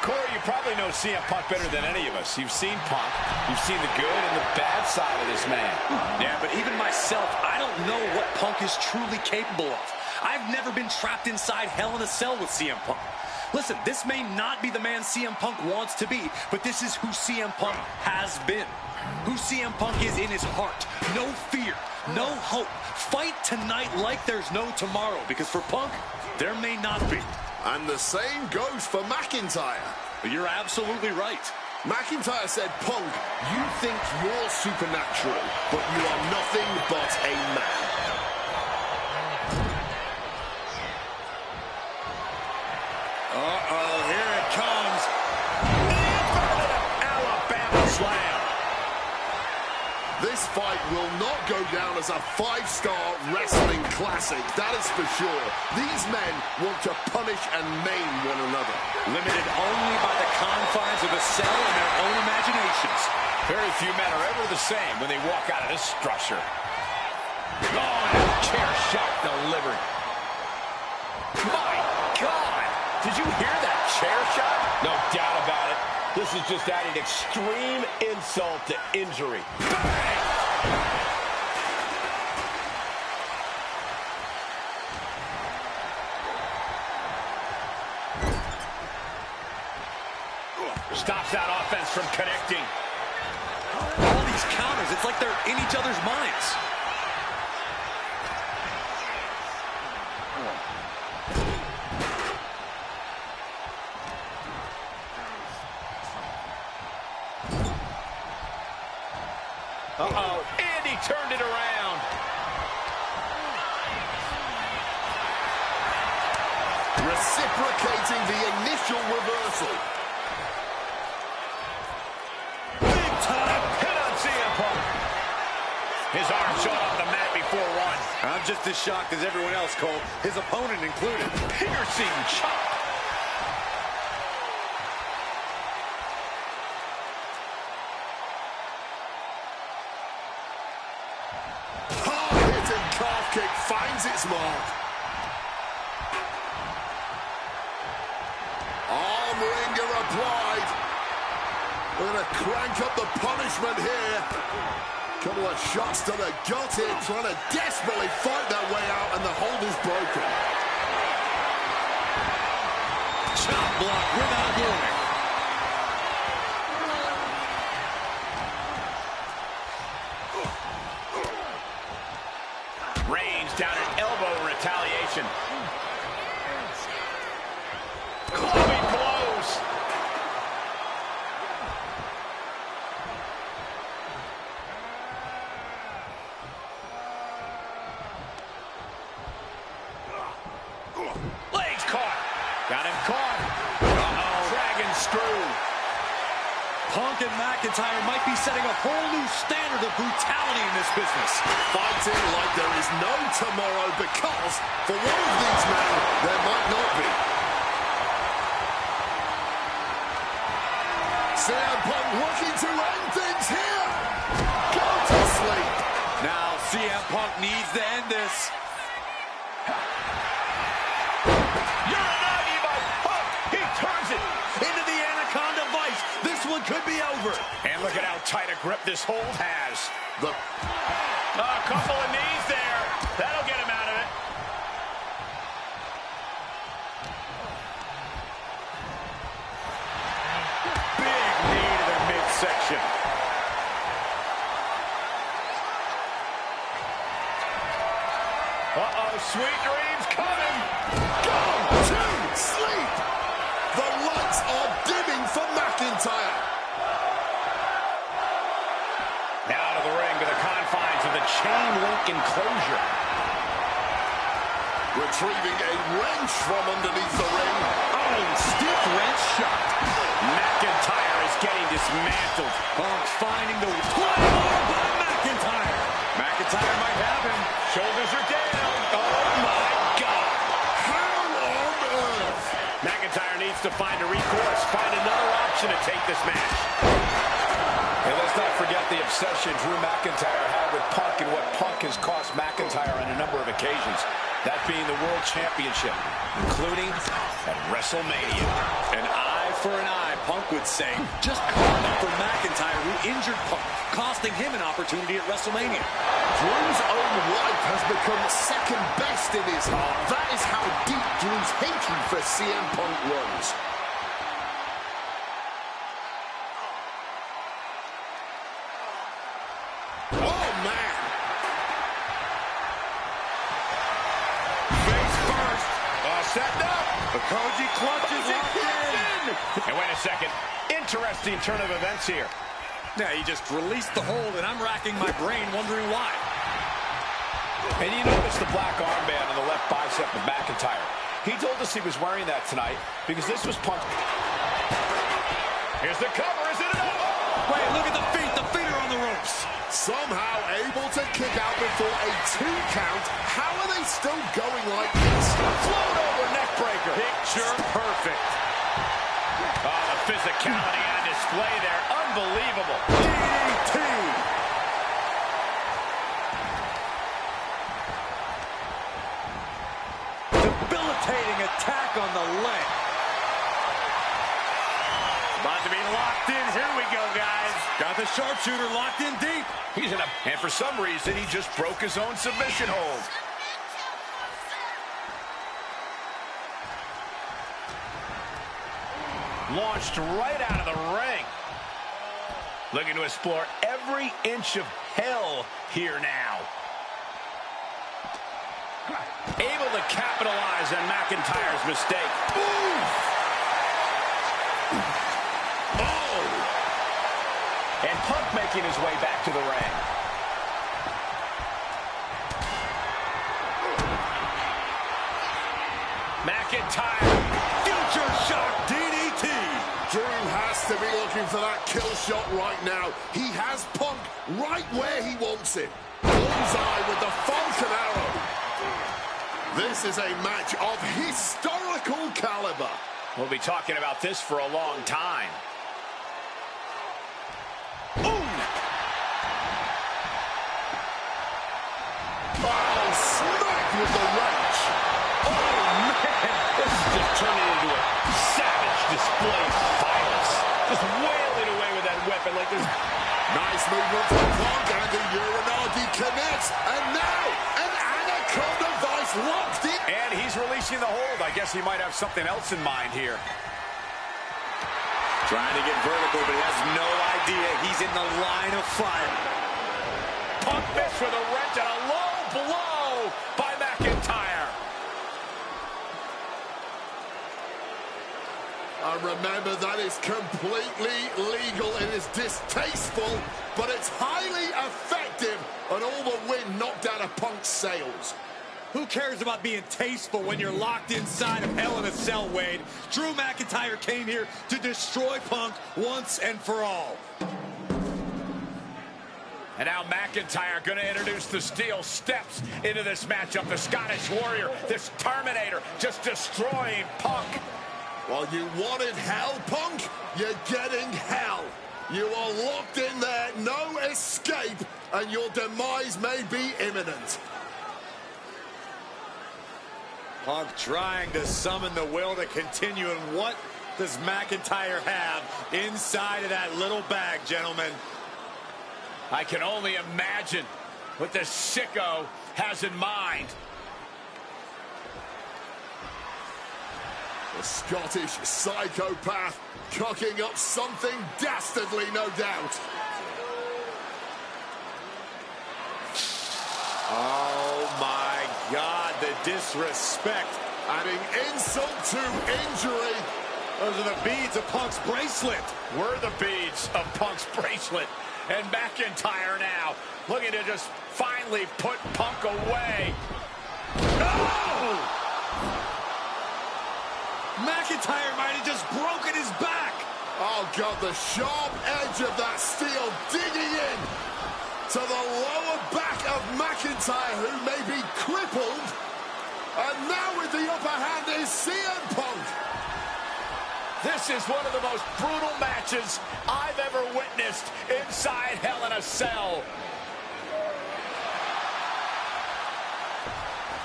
[SPEAKER 1] Corey, you probably know CM Punk better than any of us. You've seen Punk. You've seen the good and the bad side of this man.
[SPEAKER 2] Yeah, but even myself, I don't know what Punk is truly capable of. I've never been trapped inside Hell in a Cell with CM Punk. Listen, this may not be the man CM Punk wants to be, but this is who CM Punk has been. Who CM Punk is in his heart. No fear, no hope. Fight tonight like there's no tomorrow, because for Punk, there may not be.
[SPEAKER 3] And the same goes for McIntyre.
[SPEAKER 2] You're absolutely right.
[SPEAKER 3] McIntyre said, Punk, you think you're supernatural, but you are nothing but a man.
[SPEAKER 2] Uh-oh, here it comes.
[SPEAKER 1] Alabama slam.
[SPEAKER 3] This fight will not go down as a 5-star wrestling classic, that is for sure. These men want to punish and maim one another.
[SPEAKER 2] Limited only by the confines of a cell and their own imaginations.
[SPEAKER 1] Very few men are ever the same when they walk out of this structure. Oh, and a chair shot delivered. My God! Did you hear that chair shot? No doubt about it. This is just adding extreme insult to injury. Bang! Stops that offense from connecting.
[SPEAKER 2] All these counters, it's like they're in each other's minds.
[SPEAKER 1] Uh-oh, and he turned it around.
[SPEAKER 3] Reciprocating the initial reversal.
[SPEAKER 1] Big time hit on CM Punk. His arm showed off the mat before one.
[SPEAKER 2] I'm just as shocked as everyone else, Cole, his opponent included.
[SPEAKER 1] Piercing chop.
[SPEAKER 3] Hard-hitting calf kick finds its mark. Arm wringer applied. We're going to crank up the punishment here. Couple of shots to the gut here, trying to desperately fight their way out, and the hold is broken.
[SPEAKER 2] Chop block without warning.
[SPEAKER 1] Reigns down an elbow retaliation. Clubbing blows. Legs caught. Got him caught. Uh-oh. Dragon screw.
[SPEAKER 2] Punk and McIntyre might be setting a whole new standard of brutality in this business.
[SPEAKER 3] Fighting like there is no tomorrow, because for one of these men, there might not be. CM Punk looking to end things here. Go to sleep.
[SPEAKER 2] Now CM Punk needs to end this.
[SPEAKER 1] Beanomainia by Punk. He turns it
[SPEAKER 2] Into the Anaconda Vice. This one could be over.
[SPEAKER 1] And look at how tight a grip this hold has.
[SPEAKER 3] The
[SPEAKER 1] A couple of knees there. That'll get him out of it. Big knee to the midsection. Uh-oh, sweet dreams coming.
[SPEAKER 3] go to sleep. The lights are dimming for McIntyre.
[SPEAKER 1] Now to the ring, to the confines of the chain link enclosure.
[SPEAKER 3] Retrieving a wrench from underneath the ring.
[SPEAKER 2] Oh, stiff wrench shot.
[SPEAKER 1] McIntyre is getting dismantled.
[SPEAKER 2] Punk finding the 12 by McIntyre. McIntyre might have him.
[SPEAKER 1] Shoulders are down. Oh, my God.
[SPEAKER 3] How on earth?
[SPEAKER 1] McIntyre needs to find a recourse, find another option to take this match. And let's not forget the obsession Drew McIntyre had with Punk and what Punk has cost McIntyre on a number of occasions. That being the World Championship, including at WrestleMania.
[SPEAKER 2] An eye for an eye, Punk would say. Just karma for McIntyre, who injured Punk, costing him an opportunity at WrestleMania.
[SPEAKER 3] Drew's own wife has become second best in his heart. That is how deep Drew's hatred for CM Punk runs. Oh, man.
[SPEAKER 1] Face first. Set up.
[SPEAKER 2] The Koji clutches it in.
[SPEAKER 1] And wait a second. Interesting turn of events here.
[SPEAKER 2] Yeah, he just released the hold, and I'm racking my brain wondering why.
[SPEAKER 1] And you notice the black armband on the left bicep of McIntyre. He told us he was wearing that tonight because this was Punk. Here's the cover. Is it enough?
[SPEAKER 2] Wait, look at the feet. The feet are on the ropes.
[SPEAKER 3] Somehow able to kick out before a 2 count. How are they still going like this?
[SPEAKER 1] Float over neck breaker. Picture perfect. Oh, the physicality on display there. Unbelievable.
[SPEAKER 2] DDT. Debilitating attack on the leg.
[SPEAKER 1] About to be locked in. Here we go, guys.
[SPEAKER 2] Got the sharpshooter locked in deep.
[SPEAKER 1] He's in a... And for some reason, he just broke his own submission hold. Launched right out of the ring. Looking to explore every inch of hell here now. Able to capitalize on McIntyre's mistake.
[SPEAKER 3] Ooh. Oh!
[SPEAKER 1] And Punk making his way back to the ring. McIntyre.
[SPEAKER 2] Future shock DDT.
[SPEAKER 3] Drew has to be looking for that kill shot right now. He has Punk right where he wants him. Bullseye with the Falcon Arrow. This is a match of historical caliber.
[SPEAKER 1] We'll be talking about this for a long time.
[SPEAKER 3] Ooh! Oh, smack with the wrench.
[SPEAKER 1] Oh, man. This is just turning into a savage display of violence. Just wailing away with that weapon like this.
[SPEAKER 3] Nice movement from Punk, and the
[SPEAKER 1] guess he might have something else in mind here.
[SPEAKER 2] Trying to get vertical, but he has no idea he's in the line of fire.
[SPEAKER 1] Punk missed with a wrench and a low blow by McIntyre.
[SPEAKER 3] And remember, that is completely legal. It is distasteful, but it's highly effective, and all the wind knocked out of Punk's sails.
[SPEAKER 2] Who cares about being tasteful when you're locked inside of Hell in a Cell, Wade? Drew McIntyre came here to destroy Punk once and for all.
[SPEAKER 1] And now McIntyre going to introduce the steel steps into this matchup. The Scottish Warrior, this Terminator, just destroying Punk.
[SPEAKER 3] Well, you wanted hell, Punk? You're getting hell. You are locked in there, no escape, and your demise may be imminent.
[SPEAKER 2] Punk trying to summon the will to continue, and what does McIntyre have inside of that little bag, gentlemen?
[SPEAKER 1] I can only imagine what the sicko has in mind.
[SPEAKER 3] The Scottish psychopath cooking up something dastardly, no doubt.
[SPEAKER 2] Oh my God, the disrespect.
[SPEAKER 3] Adding insult to injury.
[SPEAKER 2] Those are the beads of Punk's bracelet.
[SPEAKER 1] We're the beads of Punk's bracelet. And McIntyre now looking to just finally put Punk away.
[SPEAKER 2] No! McIntyre might have just broken his back.
[SPEAKER 3] Oh, God, the sharp edge of that steel digging in to the lower back of McIntyre, who may be crippled. And now with the upper hand is CM Punk.
[SPEAKER 1] This is one of the most brutal matches I've ever witnessed inside Hell in a Cell.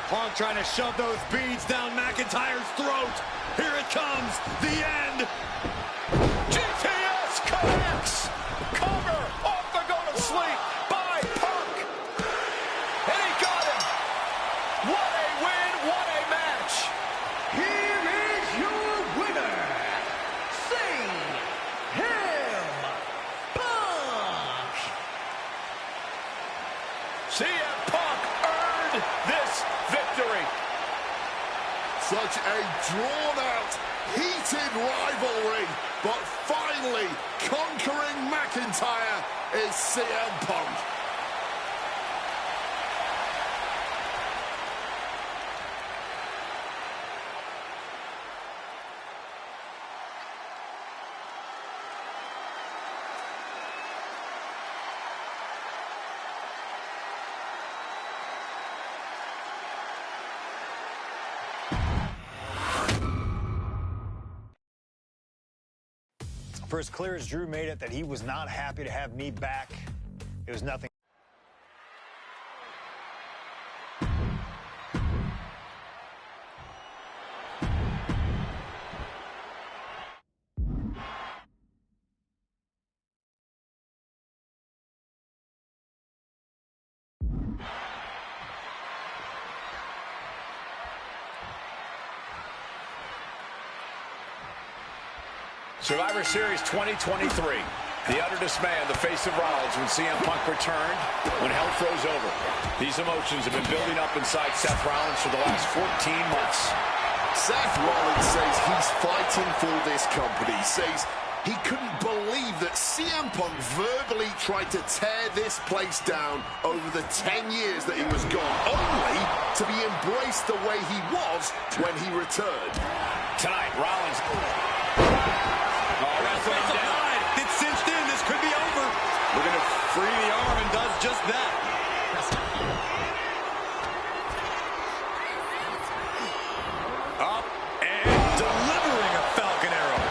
[SPEAKER 2] Punk trying to shove those beads down McIntyre's throat. Here it comes, the end.
[SPEAKER 1] GTS connects. Cover off the go-to-sleep by Punk. And he got him. What a win, what a match.
[SPEAKER 5] Here is your winner,
[SPEAKER 1] CM Punk earned this victory.
[SPEAKER 3] Such a drawn-out, heated rivalry, but finally conquering McIntyre is CM Punk.
[SPEAKER 4] For as clear as Drew made it that he was not happy to have me back, it was nothing.
[SPEAKER 1] Survivor Series 2023. The utter dismay on the face of Rollins when CM Punk returned, when hell froze over. These emotions have been building up inside Seth Rollins for the last 14 months.
[SPEAKER 3] Seth Rollins says he's fighting for this company. He says he couldn't believe that CM Punk verbally tried to tear this place down over the 10 years that he was gone, only to be embraced the way he was when he returned.
[SPEAKER 1] Tonight, Rollins...
[SPEAKER 2] It's cinched in. This could be over. Looking to free the arm and does just that. Up and delivering a Falcon Arrow.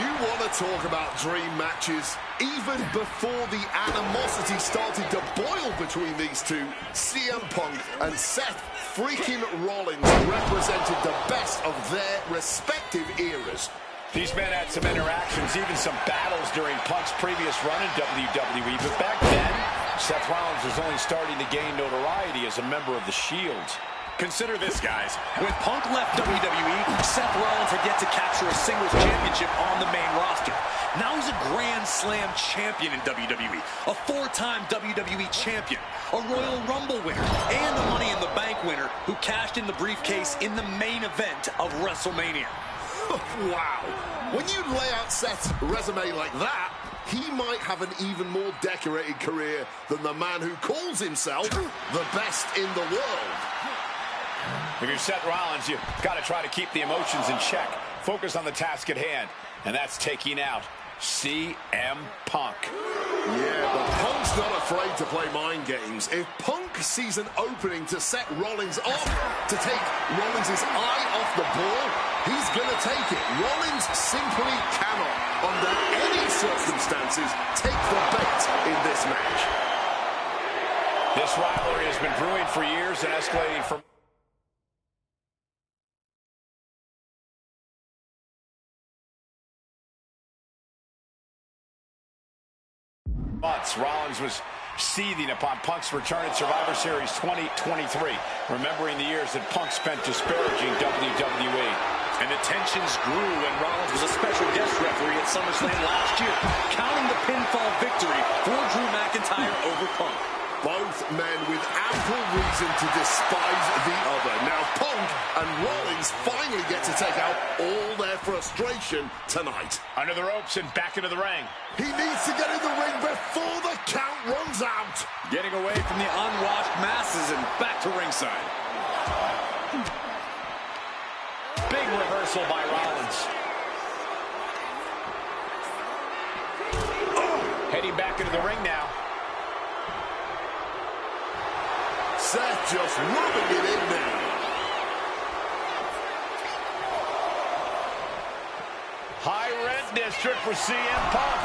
[SPEAKER 3] You want to talk about dream matches? Even before the animosity started to boil between these two, CM Punk and Seth freaking Rollins represented the best of their respective eras.
[SPEAKER 1] These men had some interactions, even some battles during Punk's previous run in WWE, but back then, Seth Rollins was only starting to gain notoriety as a member of the Shield.
[SPEAKER 2] Consider this, guys. When Punk left WWE, Seth Rollins had yet to capture a singles championship on the main roster. Now he's a Grand Slam champion in WWE, a 4-time WWE champion, a Royal Rumble winner, and a Money in the Bank winner who cashed in the briefcase in the main event of WrestleMania.
[SPEAKER 3] Wow. When you lay out Seth's resume like that, he might have an even more decorated career than the man who calls himself the best in the world.
[SPEAKER 1] If you're Seth Rollins, you've got to try to keep the emotions in check. Focus on the task at hand, and that's taking out CM Punk.
[SPEAKER 3] Yeah, but Punk's not afraid to play mind games. If Punk sees an opening to set Rollins off, to take Rollins' eye off the ball, he's going to take it. Rollins simply cannot, under any circumstances, take the bait in this match.
[SPEAKER 1] This rivalry has been brewing for years and escalating for months. Rollins was seething upon Punk's return at Survivor Series 2023, remembering the years that Punk spent disparaging WWE.
[SPEAKER 2] And the tensions grew when Rollins was a special guest referee at SummerSlam last year, counting the pinfall victory for Drew McIntyre over Punk.
[SPEAKER 3] Both men with ample reason to despise the other. Now Punk and Rollins finally get to take out all their frustration tonight.
[SPEAKER 1] Under the ropes and back into the ring.
[SPEAKER 3] He needs to get in the ring before the count runs out.
[SPEAKER 2] Getting away from the unwashed masses and back to ringside.
[SPEAKER 1] Big reversal by Rollins. Heading back into the ring now.
[SPEAKER 3] Seth just rubbing it in there.
[SPEAKER 1] High rent district for CM Punk.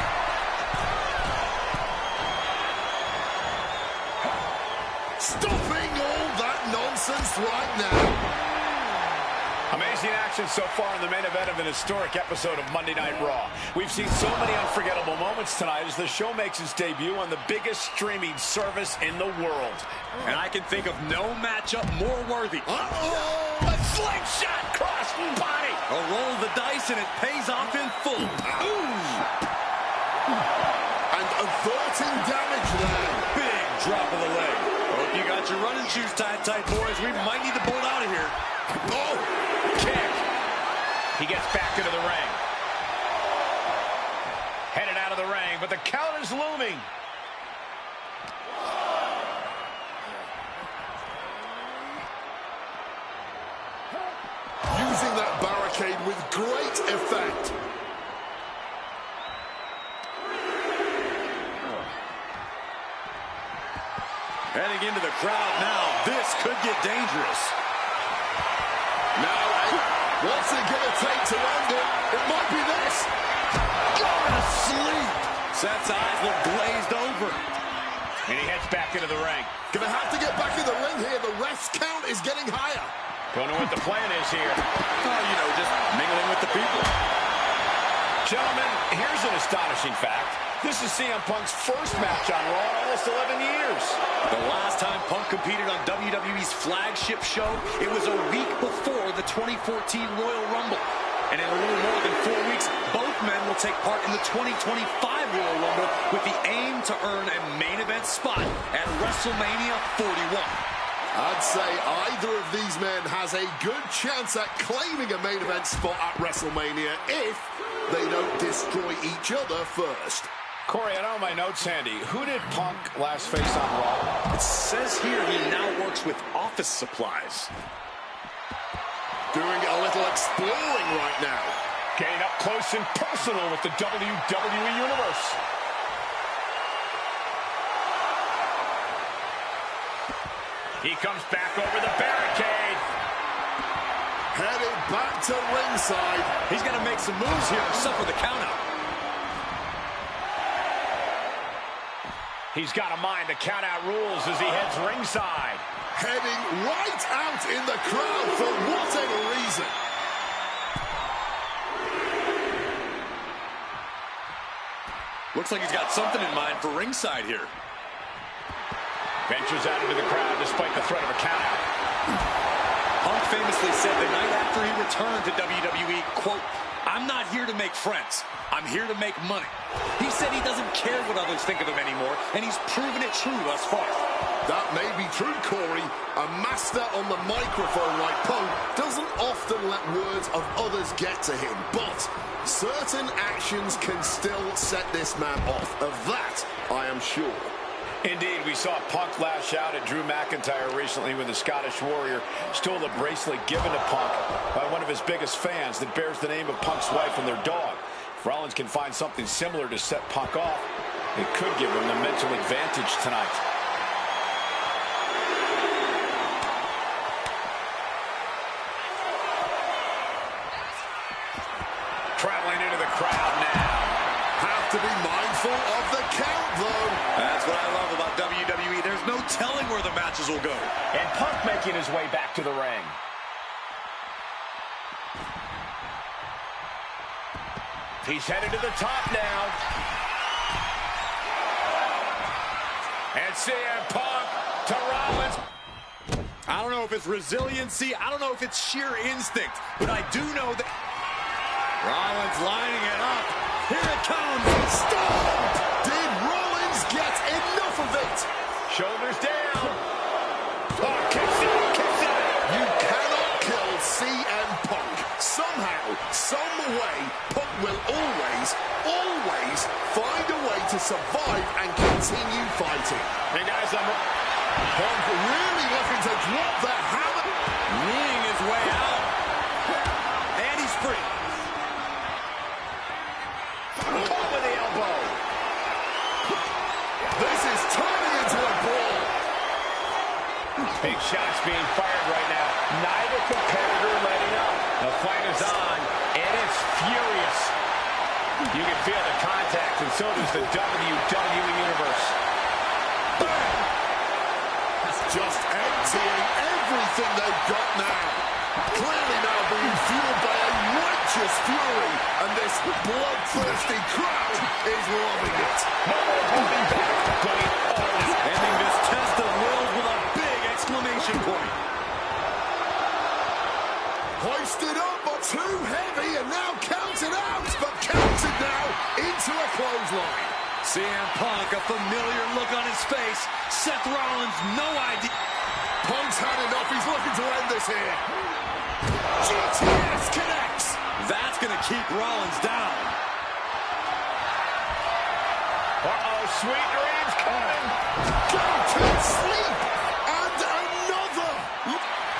[SPEAKER 3] Stopping all that nonsense right now.
[SPEAKER 1] Amazing action so far in the main event of an historic episode of Monday Night Raw. We've seen so many unforgettable moments tonight as the show makes its debut on the biggest streaming service in the world.
[SPEAKER 2] And I can think of no matchup more worthy.
[SPEAKER 3] Uh-oh!
[SPEAKER 1] A slingshot cross body.
[SPEAKER 2] A roll of the dice and it pays off in full. Ooh!
[SPEAKER 3] And averting damage there.
[SPEAKER 2] Big drop of the leg. Hope you got your running shoes tied tight, boys. We might need to bolt out of here.
[SPEAKER 3] Oh!
[SPEAKER 1] Kick. He gets back into the ring. Headed out of the ring, but the count is looming.
[SPEAKER 3] Using that barricade with great effect.
[SPEAKER 2] Heading into the crowd now. This could get dangerous.
[SPEAKER 3] Now, what's it going to take to end it? It might be this. Going to sleep.
[SPEAKER 2] Seth's eyes look glazed over.
[SPEAKER 1] And he heads back into the ring.
[SPEAKER 3] Going to have to get back in the ring here. The ref's count is getting higher.
[SPEAKER 1] Don't know what the plan is here.
[SPEAKER 2] Oh, you know, just mingling with the people.
[SPEAKER 1] Gentlemen, here's an astonishing fact. This is CM Punk's first match on Raw in almost 11 years.
[SPEAKER 2] The last time Punk competed on WWE's flagship show, it was a week before the 2014 Royal Rumble. And in a little more than 4 weeks, both men will take part in the 2025 Royal Rumble with the aim to earn a main event spot at WrestleMania 41.
[SPEAKER 3] I'd say either of these men has a good chance at claiming a main event spot at WrestleMania if they don't destroy each other first.
[SPEAKER 1] Corey, I don't have my notes handy. Who did Punk last face on Raw?
[SPEAKER 2] It says here he now works with office supplies.
[SPEAKER 3] Doing a little exploring right now.
[SPEAKER 1] Getting up close and personal with the WWE Universe. He comes back over the barricade.
[SPEAKER 3] Headed back to ringside.
[SPEAKER 2] He's got to make some moves here to suffer the countout.
[SPEAKER 1] He's got to mind the countout rules as he heads ringside.
[SPEAKER 3] Heading right out in the crowd for whatever reason.
[SPEAKER 2] Looks like he's got something in mind for ringside here.
[SPEAKER 1] Ventures out into the crowd despite the threat of a countout.
[SPEAKER 2] famously said the night after he returned to WWE, quote, "I'm not here to make friends. I'm here to make money." He said he doesn't care what others think of him anymore, and he's proven it true thus far.
[SPEAKER 3] That may be true, Corey. A master on the microphone like Punk doesn't often let words of others get to him, but certain actions can still set this man off. Of that, I am sure.
[SPEAKER 1] Indeed, we saw Punk lash out at Drew McIntyre recently when the Scottish Warrior stole the bracelet given to Punk by one of his biggest fans that bears the name of Punk's wife and their dog. If Rollins can find something similar to set Punk off, it could give him the mental advantage tonight. Traveling into the crowd now.
[SPEAKER 3] Have to be mindful of the count, though.
[SPEAKER 2] That's what I love about WWE. There's no telling where the matches will go.
[SPEAKER 1] And Punk making his way back to the ring. He's headed to the top now. And CM Punk to Rollins.
[SPEAKER 2] I don't know if it's resiliency. I don't know if it's sheer instinct. But I do know that Rollins lining it up. Here it comes.
[SPEAKER 3] Stop! Did Rollins get enough of it?
[SPEAKER 1] Shoulders down. Oh, kicks out, kicks out.
[SPEAKER 3] You cannot kill CM Punk. Somehow, some way, Punk will always find a way to survive and continue fighting.
[SPEAKER 1] Hey, guys,
[SPEAKER 3] Punk really looking to drop the hammer.
[SPEAKER 2] Kneeing his way out. And he's free.
[SPEAKER 1] Caught with the elbow.
[SPEAKER 3] This is turning into a brawl.
[SPEAKER 1] Big shots being fired right now. Neither competitor letting up. The fight is on, and it's furious. You can feel the contact, and so does the WWE Universe.
[SPEAKER 3] Bam! Just emptying everything they've got now. Clearly now being fueled by a righteous fury, and this bloodthirsty crowd is loving it.
[SPEAKER 1] No more holding back, buddy.
[SPEAKER 2] Ending this test of wills with a big exclamation point.
[SPEAKER 3] Hoisted up, but too heavy, and now counted out, but counted now into a clothesline.
[SPEAKER 2] CM Punk, a familiar look on his face. Seth Rollins, no idea.
[SPEAKER 3] Punk's had enough. He's looking to end this here. GTS connects.
[SPEAKER 2] That's going to keep Rollins down.
[SPEAKER 1] Uh-oh, sweet dreams coming.
[SPEAKER 3] Go to sleep. And another.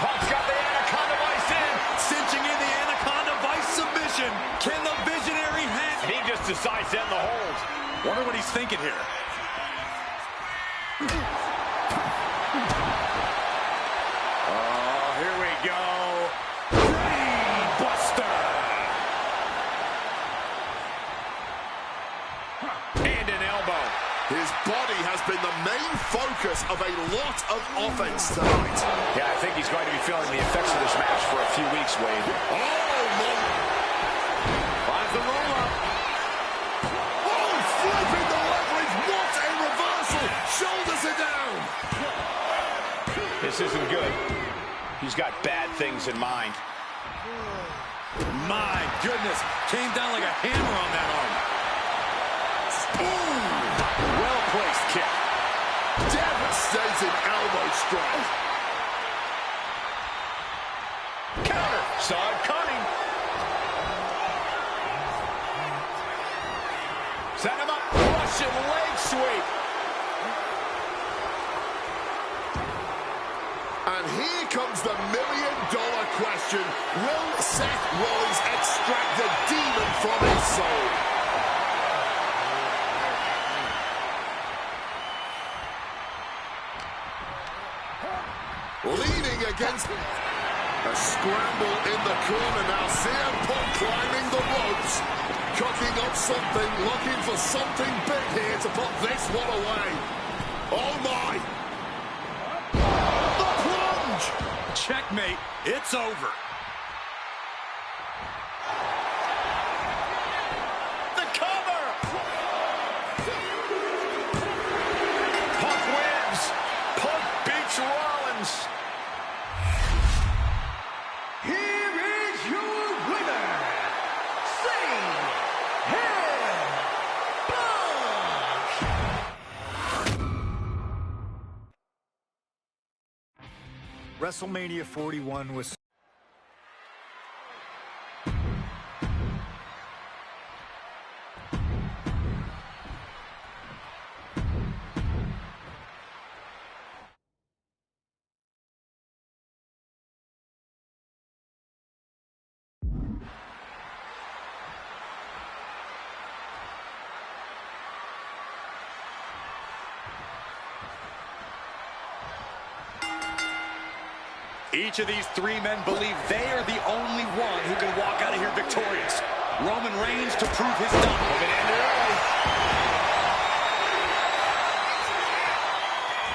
[SPEAKER 1] Punk's got the Anaconda Vice in.
[SPEAKER 2] Cinching in the Anaconda Vice submission. Can the visionary hand?
[SPEAKER 1] He just decides to end the hold.
[SPEAKER 2] Wonder what he's thinking here. Oh, here we go. Brain Buster.
[SPEAKER 1] And an elbow.
[SPEAKER 3] His body has been the main focus of a lot of offense tonight.
[SPEAKER 1] Yeah, I think he's going to be feeling the effects of this match for a few weeks, Wade.
[SPEAKER 3] Oh, my.
[SPEAKER 2] Finds the roll-up.
[SPEAKER 3] Oh, flipping the leverage. What a reversal. Shoulders are down.
[SPEAKER 1] This isn't good. He's got bad things in mind.
[SPEAKER 2] My goodness. Came down like a hammer on that arm. Ooh. Well-placed kick.
[SPEAKER 3] Devastating elbow strike.
[SPEAKER 1] Counter. Saw it coming. Set him up. Russian leg sweep.
[SPEAKER 3] And here comes the million-dollar question. Will Seth Rollins extract the demon from his soul? Leaning against a scramble in the corner now. CM Punk climbing the ropes, cooking up something, looking for something big here to put this one away. Oh my! The plunge!
[SPEAKER 2] Checkmate. It's over.
[SPEAKER 1] The cover. Punk wins. Punk beats Rollins.
[SPEAKER 4] WrestleMania 41 was...
[SPEAKER 2] Each of these three men believe they are the only one who can walk out of here victorious. Roman Reigns to prove his dominance.
[SPEAKER 1] Moving in early.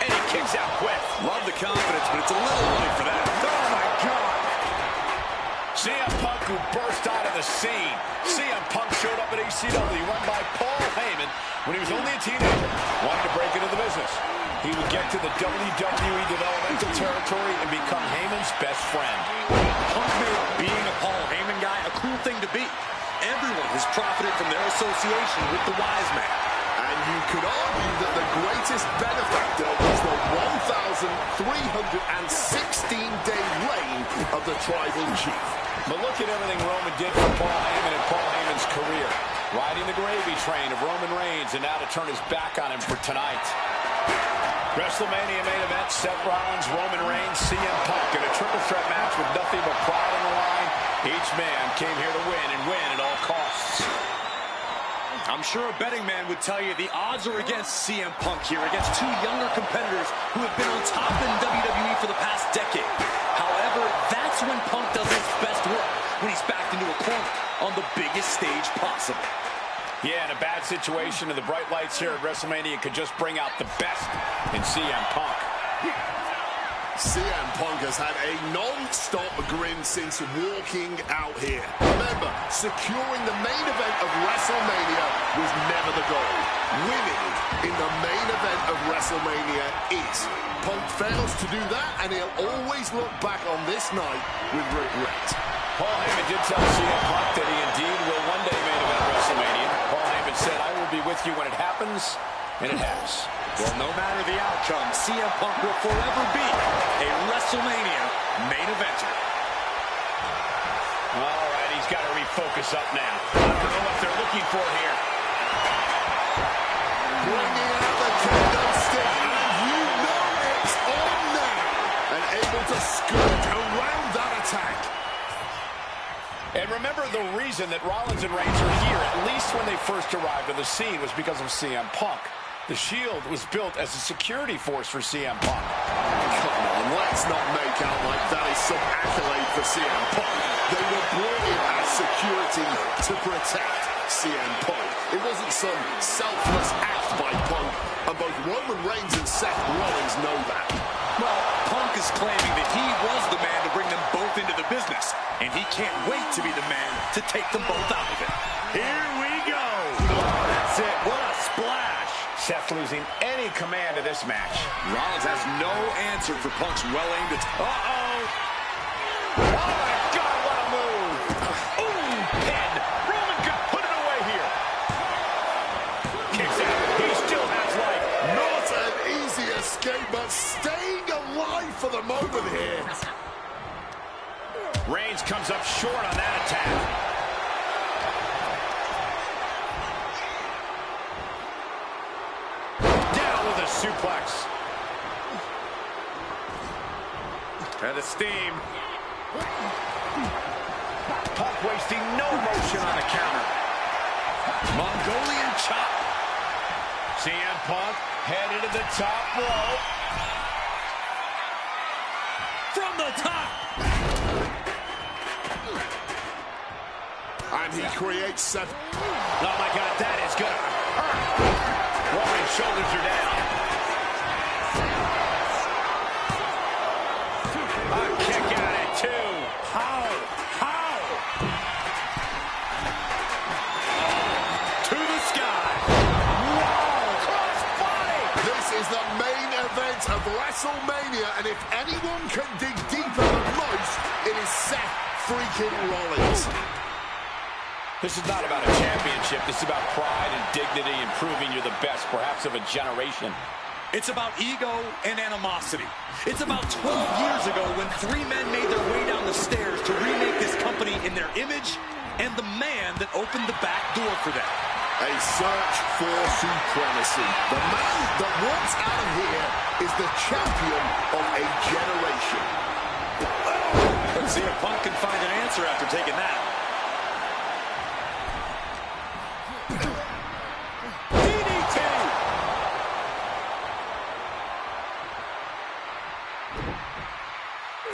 [SPEAKER 1] And he kicks out quick.
[SPEAKER 2] Love the confidence, but it's a little early for that.
[SPEAKER 1] Oh, my God. CM Punk, who burst out of the scene. CM Punk showed up at ECW, run by Paul Heyman, when he was only a teenager. Wanted to break into the business. He would get to the WWE developmental territory and become Heyman's best friend.
[SPEAKER 2] Punk made being a Paul Heyman guy a cool thing to be. Everyone has profited from their association with the wise man.
[SPEAKER 3] And you could argue that the greatest benefactor was the 1,316-day reign of the Tribal Chief.
[SPEAKER 1] But look at everything Roman did for Paul Heyman and Paul Heyman's career. Riding the gravy train of Roman Reigns, and now to turn his back on him for tonight. WrestleMania main event, Seth Rollins, Roman Reigns, CM Punk in a triple threat match with nothing but pride on the line. Each man came here to win and win at all costs.
[SPEAKER 2] I'm sure a betting man would tell you the odds are against CM Punk here, against two younger competitors who have been on top in WWE for the past decade. However, that's when Punk does his best work, when he's backed into a corner on the biggest stage possible.
[SPEAKER 1] Yeah, in a bad situation, and the bright lights here at WrestleMania could just bring out the best in CM Punk.
[SPEAKER 3] CM Punk has had a non-stop grin since walking out here. Remember, securing the main event of WrestleMania was never the goal. Winning in the main event of WrestleMania is. Punk fails to do that, and he'll always look back on this night with regret.
[SPEAKER 1] Paul Heyman did tell CM Punk that he indeed will one day main event WrestleMania. Paul Heyman said, "I will be with you when it happens," and it has.
[SPEAKER 2] Well, no matter the outcome, CM Punk will forever be a WrestleMania main eventer.
[SPEAKER 1] All right, he's got to refocus up now. I don't know what they're looking for here.
[SPEAKER 3] Bringing out the kendo stick, and you know it's on now. And able to skirt around that attack.
[SPEAKER 1] And remember, the reason that Rollins and Reigns are here, at least when they first arrived on the scene, was because of CM Punk. The Shield was built as a security force for CM Punk.
[SPEAKER 3] Come on, let's not make out like that is some accolade for CM Punk. They were brought in as security to protect CM Punk. It wasn't some selfless act by Punk, and both Roman Reigns and Seth Rollins know that.
[SPEAKER 2] Well, Punk is claiming that he was the man to bring them both into the business, and he can't wait to be the man to take them both out of it.
[SPEAKER 1] Here we go.
[SPEAKER 2] That's it. What a splash.
[SPEAKER 1] Seth losing any command of this match.
[SPEAKER 2] Rollins has no answer for Punk's well-aimed attack.
[SPEAKER 1] Uh-oh. Oh, my God, what a move. Ooh, pin. Roman got put it away here. Kicks out. He still has life.
[SPEAKER 3] Not an easy escape, but staying alive for the moment here.
[SPEAKER 1] Reigns comes up short on that attack. With a suplex.
[SPEAKER 2] And the steam.
[SPEAKER 1] Punk wasting no motion on the counter. Mongolian chop. CM Punk headed to the top rope.
[SPEAKER 2] From the top.
[SPEAKER 3] And he creates Seth.
[SPEAKER 1] Oh my God, that is gonna hurt. Roman's shoulders are down. A kick out at two.
[SPEAKER 2] How? To the sky.
[SPEAKER 1] Wow, cross body.
[SPEAKER 3] This is the main event of WrestleMania, and if anyone can dig deeper than most, it is Seth freaking Rollins.
[SPEAKER 1] This is not about a championship. This is about pride and dignity and proving you're the best, perhaps of a generation.
[SPEAKER 2] It's about ego and animosity. It's about 12 years ago when three men made their way down the stairs to remake this company in their image, and the man that opened the back door for them.
[SPEAKER 3] A search for supremacy. The man that walks out of here is the champion of a generation.
[SPEAKER 2] Let's see if Punk can find an answer after taking that. DDT!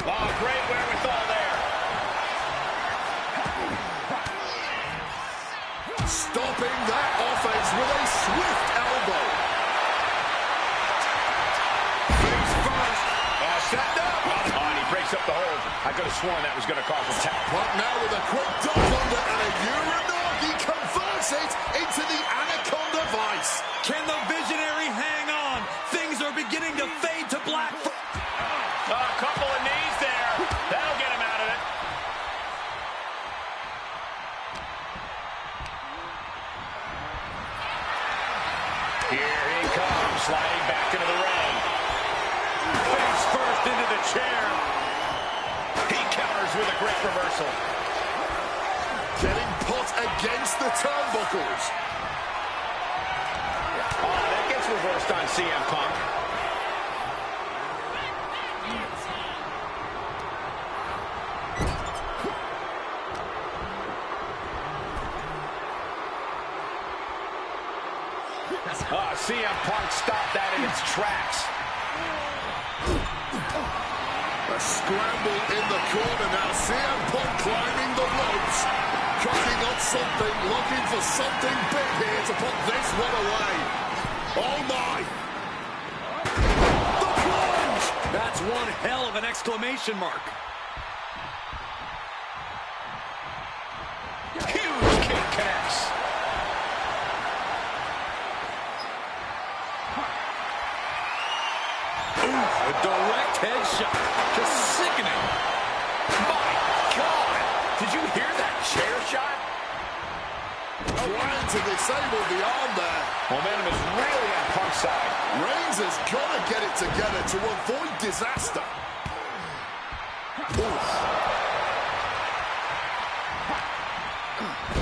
[SPEAKER 1] Oh, great wherewithal there.
[SPEAKER 3] Stopping that offense with a swift elbow. Face first.
[SPEAKER 1] Set up. Oh, and he breaks up the hold. I could have sworn that was going to cause a tap.
[SPEAKER 3] But now with a quick duck under and a Uranagi converts it into the Anaconda Vice.
[SPEAKER 2] Can the visionary hang on? Things are beginning to fade to black.
[SPEAKER 1] A couple of knees there. That'll get him out of it. Here he comes, sliding back into the ring. Face first into the chair. He counters with a great reversal.
[SPEAKER 3] Getting put against the turnbuckles.
[SPEAKER 1] Oh, that gets reversed on CM Punk. Oh, CM Punk stopped that in its tracks.
[SPEAKER 3] A scramble in the corner now. CM Punk climbing the ropes. Cutting on something, looking for something big here to put this one away. Oh my! The plunge!
[SPEAKER 2] That's one hell of an exclamation mark.
[SPEAKER 1] Huge kick connects.
[SPEAKER 2] A direct headshot. Just sickening.
[SPEAKER 1] My God! Did you hear that chair shot?
[SPEAKER 3] Trying to disable the arm there.
[SPEAKER 1] Momentum is really on Punk's side.
[SPEAKER 3] Reigns has got to get it together to avoid disaster. Oof.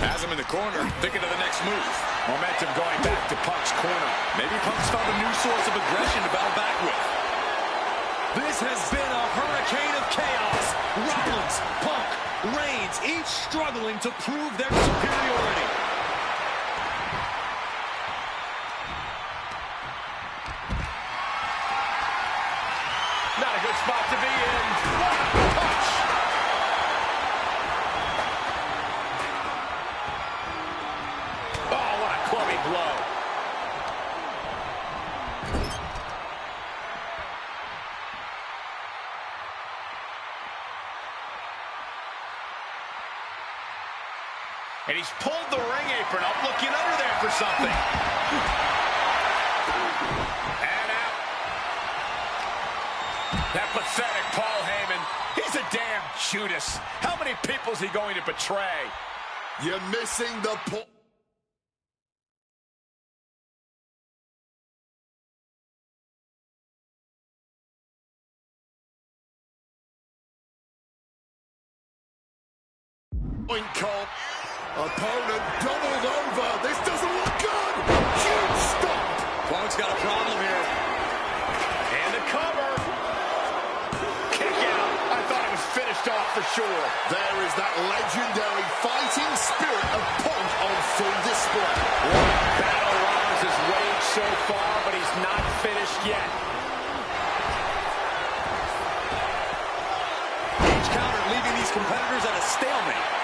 [SPEAKER 2] Has him in the corner, thinking of the next move.
[SPEAKER 1] Momentum going back to Punk's corner.
[SPEAKER 2] Maybe Punk's found a new source of aggression to battle back with. This has been a hurricane of chaos. Rollins, Punk, Reigns, each struggling to prove their superiority.
[SPEAKER 1] Not a good spot to be in. What a punch! Oh, what a clubby blow. And he's pulled the ring apron up, looking under there for something. And out. That pathetic Paul Heyman. He's a damn Judas. How many people is he going to betray?
[SPEAKER 3] You're missing the point. Cole. Opponent doubled over. This doesn't look good. Huge stop.
[SPEAKER 2] Punk's got a problem here.
[SPEAKER 1] And the cover. Kick out. I thought it was finished off for sure.
[SPEAKER 3] There is that legendary fighting spirit of Punk on full display.
[SPEAKER 1] Battle Rollins has waged so far, but he's not finished yet.
[SPEAKER 2] Each counter leaving these competitors at a stalemate.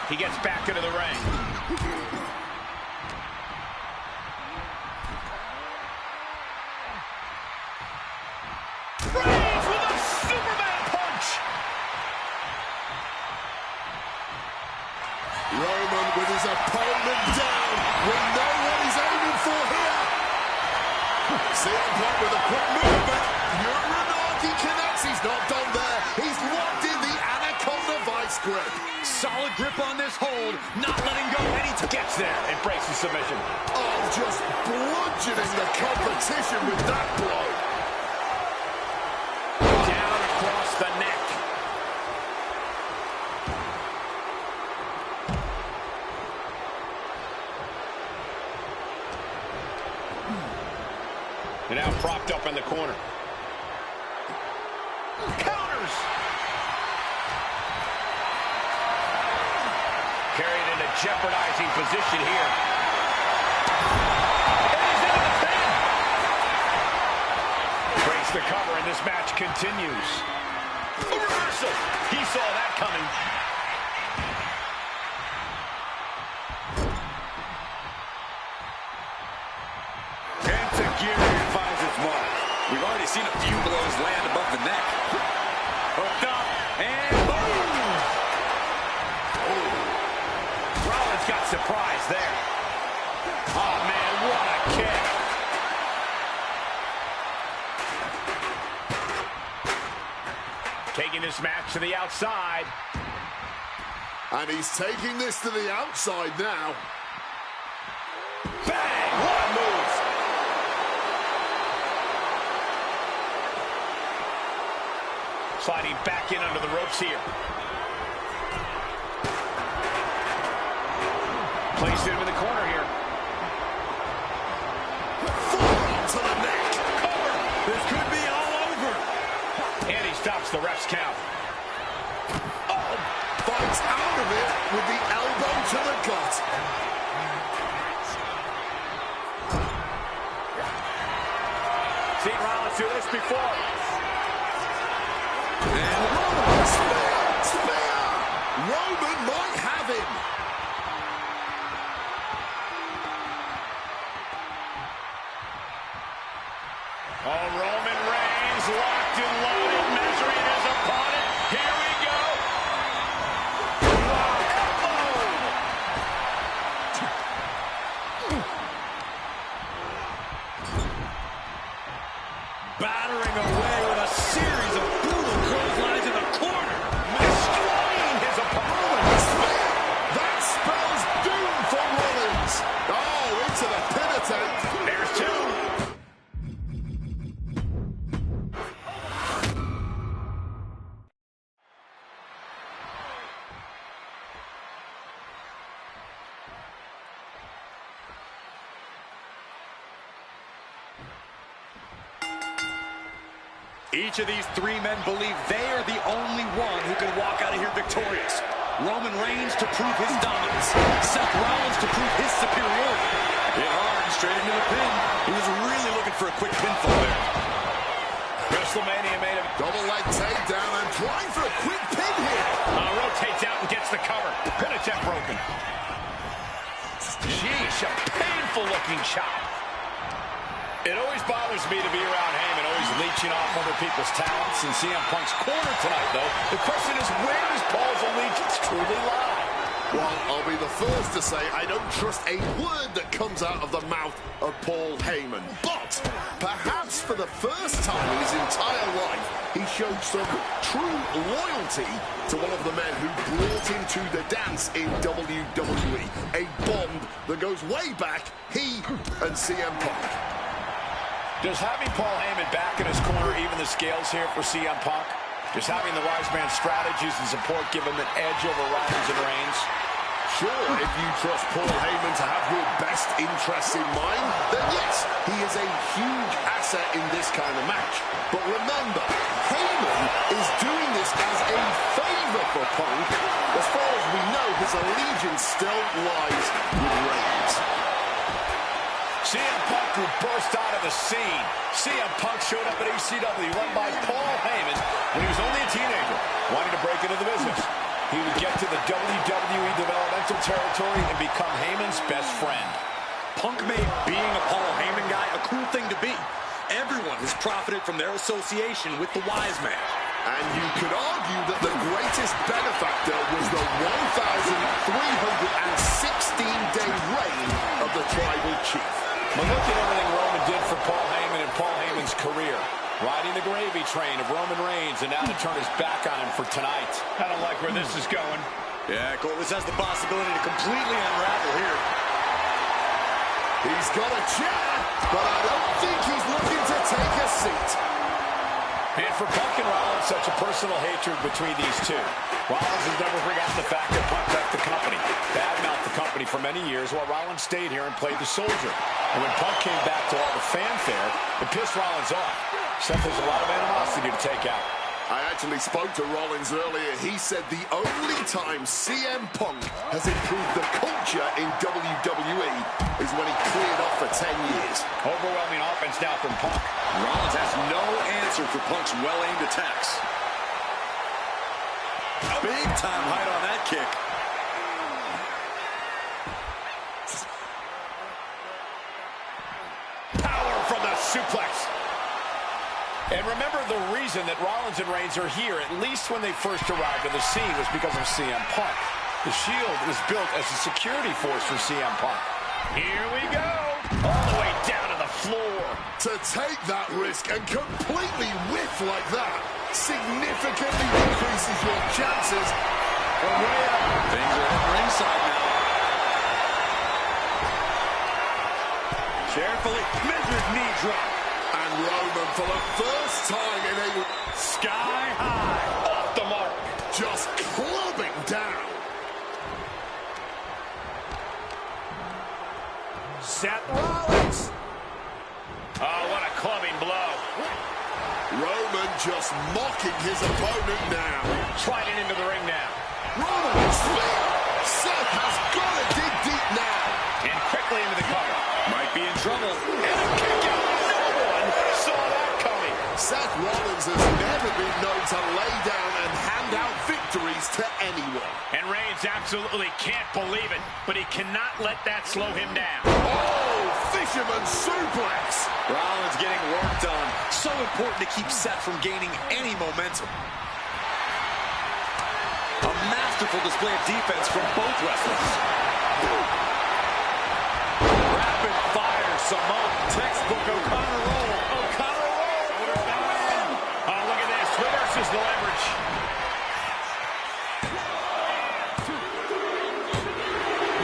[SPEAKER 1] He gets back into the ring. Reigns with a Superman punch!
[SPEAKER 3] Roman with his opponent down. We know what he's aiming for here. CM Punk with a quick movement. Uranagi connects. He's not done there. He's locked in the Anaconda Vice grip.
[SPEAKER 2] solid grip on this hold, not letting go anytime.
[SPEAKER 1] Gets there and breaks the submission.
[SPEAKER 3] Oh, just bludgeoning the competition with that blow.
[SPEAKER 1] Down across the neck. And now propped up in the corner. Counters! Carried in a jeopardizing position here. And he's into the pin! Breaks the cover and this match continues. A reversal! He saw that coming.
[SPEAKER 2] We've already seen a few blows land above the neck. Hooked up, and boom!
[SPEAKER 1] Oh. Rollins got surprised there. Oh, man, what a kick. Taking this match to the outside.
[SPEAKER 3] And he's taking this to the outside now.
[SPEAKER 1] Bang! What a move! Sliding back in under the ropes here. Placed him in the corner here.
[SPEAKER 3] Forearm to the neck.
[SPEAKER 1] Cover.
[SPEAKER 2] This could be all over.
[SPEAKER 1] And he stops the ref's count.
[SPEAKER 3] Oh, fights out of it with the elbow to the gut.
[SPEAKER 1] Seen Rollins do this before.
[SPEAKER 3] Spear! Roman might have him.
[SPEAKER 1] Oh, Roman Reigns locked and loaded, measuring his opponent. Here we go.
[SPEAKER 2] Battering away with a series of brutal clotheslines in the corner.
[SPEAKER 1] Destroying his opponent.
[SPEAKER 3] That spells doom for Rollins. Oh, into the pin attempt.
[SPEAKER 1] There's two.
[SPEAKER 2] Each of these three men believe they are the only one who can walk out of here victorious. Roman Reigns to prove his dominance. Seth Rollins to prove his superiority. Hit hard and straight into the pin. He was really looking for a quick pinfall there.
[SPEAKER 1] WrestleMania made him.
[SPEAKER 3] Double leg takedown and trying for a quick pin here.
[SPEAKER 1] Rotates out and gets the cover. Pin attempt broken. Sheesh, a painful looking chop. It always bothers me to be around Heyman, always leeching off other people's talents. In CM Punk's corner tonight, though, the question is, where does Paul's allegiance truly lie?
[SPEAKER 3] Well, I'll be the first to say I don't trust a word that comes out of the mouth of Paul Heyman. But perhaps for the first time in his entire life, he showed some true loyalty to one of the men who brought him to the dance in WWE. A bond that goes way back, he and CM Punk.
[SPEAKER 1] Does having Paul Heyman back in his corner even the scales here for CM Punk? Does having the wise man's strategies and support give him an edge over Rollins and Reigns?
[SPEAKER 3] Sure, if you trust Paul Heyman to have your best interests in mind, then yes, he is a huge asset in this kind of match. But remember, Heyman is doing this as a favor for Punk. As far as we know, his allegiance still lies with Reigns.
[SPEAKER 1] CM Punk will burst out of the scene. CM Punk showed up at ECW run by Paul Heyman when he was only a teenager, wanting to break into the business. He would get to the WWE developmental territory and become Heyman's best friend.
[SPEAKER 2] Punk made being a Paul Heyman guy a cool thing to be. Everyone has profited from their association with the wise man.
[SPEAKER 3] And you could argue that the greatest benefactor was the 1,316-day reign of the Tribal Chief.
[SPEAKER 1] But look at everything Roman did for Paul Heyman and Paul Heyman's career. Riding the gravy train of Roman Reigns, and now to turn his back on him for tonight. I don't like where this is going.
[SPEAKER 2] Yeah, Cole, this has the possibility to completely unravel here.
[SPEAKER 3] He's got a chair, but I don't think he's looking to take a seat.
[SPEAKER 1] And for Punk and Rollins, such a personal hatred between these two. Rollins has never forgotten the fact that Punk left the company, badmouthed the company for many years, while Rollins stayed here and played the soldier. And when Punk came back to all the fanfare, it pissed Rollins off. Except there's a lot of animosity to take out.
[SPEAKER 3] I actually spoke to Rollins earlier. He said the only time CM Punk has improved the culture in WWE is when he cleared off for 10 years.
[SPEAKER 1] Overwhelming offense now from Punk.
[SPEAKER 2] Rollins has no answer for Punk's well-aimed attacks. Big time height on that kick.
[SPEAKER 1] Power from the suplex. And remember, the reason that Rollins and Reigns are here, at least when they first arrived on the scene, was because of CM Punk. The Shield was built as a security force for CM Punk. Here we go. All the way down to the floor.
[SPEAKER 3] To take that risk and completely whiff like that significantly increases your chances.
[SPEAKER 2] From way up. Things are at ringside now. Carefully, measured knee drop.
[SPEAKER 3] And Roman, for the first time in a
[SPEAKER 1] Sky high. Off the mark.
[SPEAKER 3] just clubbing down.
[SPEAKER 1] Seth Rollins. Oh, what a clubbing blow.
[SPEAKER 3] Roman just mocking his opponent now.
[SPEAKER 1] Sliding into the ring now.
[SPEAKER 3] Roman is clear. Seth has got to dig deep now.
[SPEAKER 1] And quickly into the cover.
[SPEAKER 2] Might be in trouble.
[SPEAKER 1] And a kick out. No one saw that coming.
[SPEAKER 3] Seth Rollins has never been known to lay down and hand out victories to anyone.
[SPEAKER 1] And Reigns absolutely can't believe it, but he cannot let that slow him down.
[SPEAKER 3] Oh, fisherman suplex.
[SPEAKER 2] Rollins getting worked on. So important to keep Seth from gaining any momentum. A masterful display of defense from both wrestlers. Rapid fire, Samoa. Textbook O'Connor roll. O'Connor roll.
[SPEAKER 1] Oh, look at this. Reverses the leverage.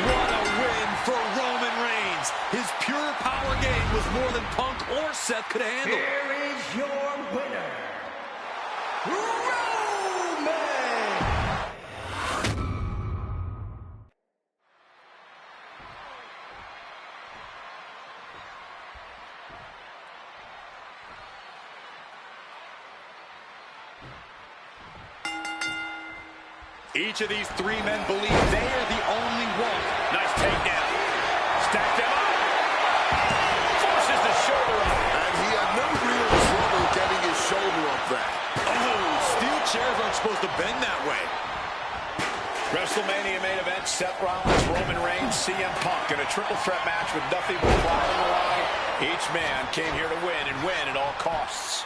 [SPEAKER 2] What a win for Roman Reigns. His pure power game was more than Punk or Seth could handle.
[SPEAKER 5] Here is your winner, Roman.
[SPEAKER 2] Each of these three men believe they are the only one.
[SPEAKER 1] Nice takedown. Stacked him up. Forces the shoulder up.
[SPEAKER 3] And he had no real trouble getting his shoulder up there.
[SPEAKER 2] Oh, steel chairs aren't supposed to bend that way.
[SPEAKER 1] WrestleMania main event, Seth Rollins, Roman Reigns, CM Punk in a triple threat match with nothing but pride on the line. Each man came here to win and win at all costs.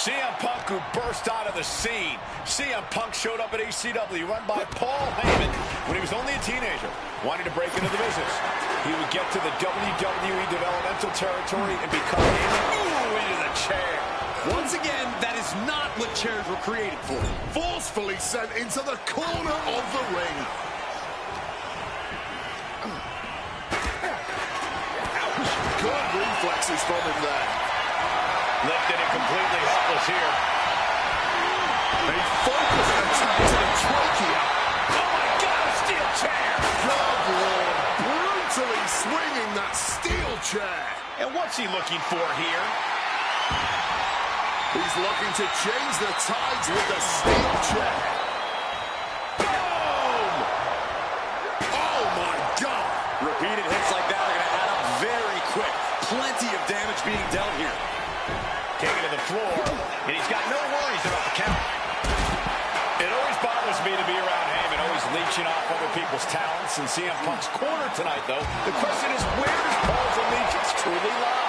[SPEAKER 1] CM Punk, who burst out of the scene. CM Punk showed up at ECW, run by Paul Heyman, when he was only a teenager, wanting to break into the business. He would get to the WWE developmental territory and become into the chair.
[SPEAKER 2] Once again, that is not what chairs were created for.
[SPEAKER 3] Forcefully sent into the corner of the ring. Ouch. Good reflexes from him there.
[SPEAKER 1] Lifted and completely helpless here.
[SPEAKER 3] A focused attack to the trachea.
[SPEAKER 1] Oh my God, a steel chair!
[SPEAKER 3] Good Lord, brutally swinging that steel chair.
[SPEAKER 1] And what's he looking for here?
[SPEAKER 3] He's looking to change the tides with the steel chair. Boom! Oh my God!
[SPEAKER 2] Repeated hits like that are going to add up very quick. Plenty of damage being dealt here.
[SPEAKER 1] Taken to the floor, and he's got no worries about the count. It always bothers me to be around Heyman, always leeching off other people's talents. And CM Punk's corner tonight, though, the question is, where does Paul's allegiance truly lie?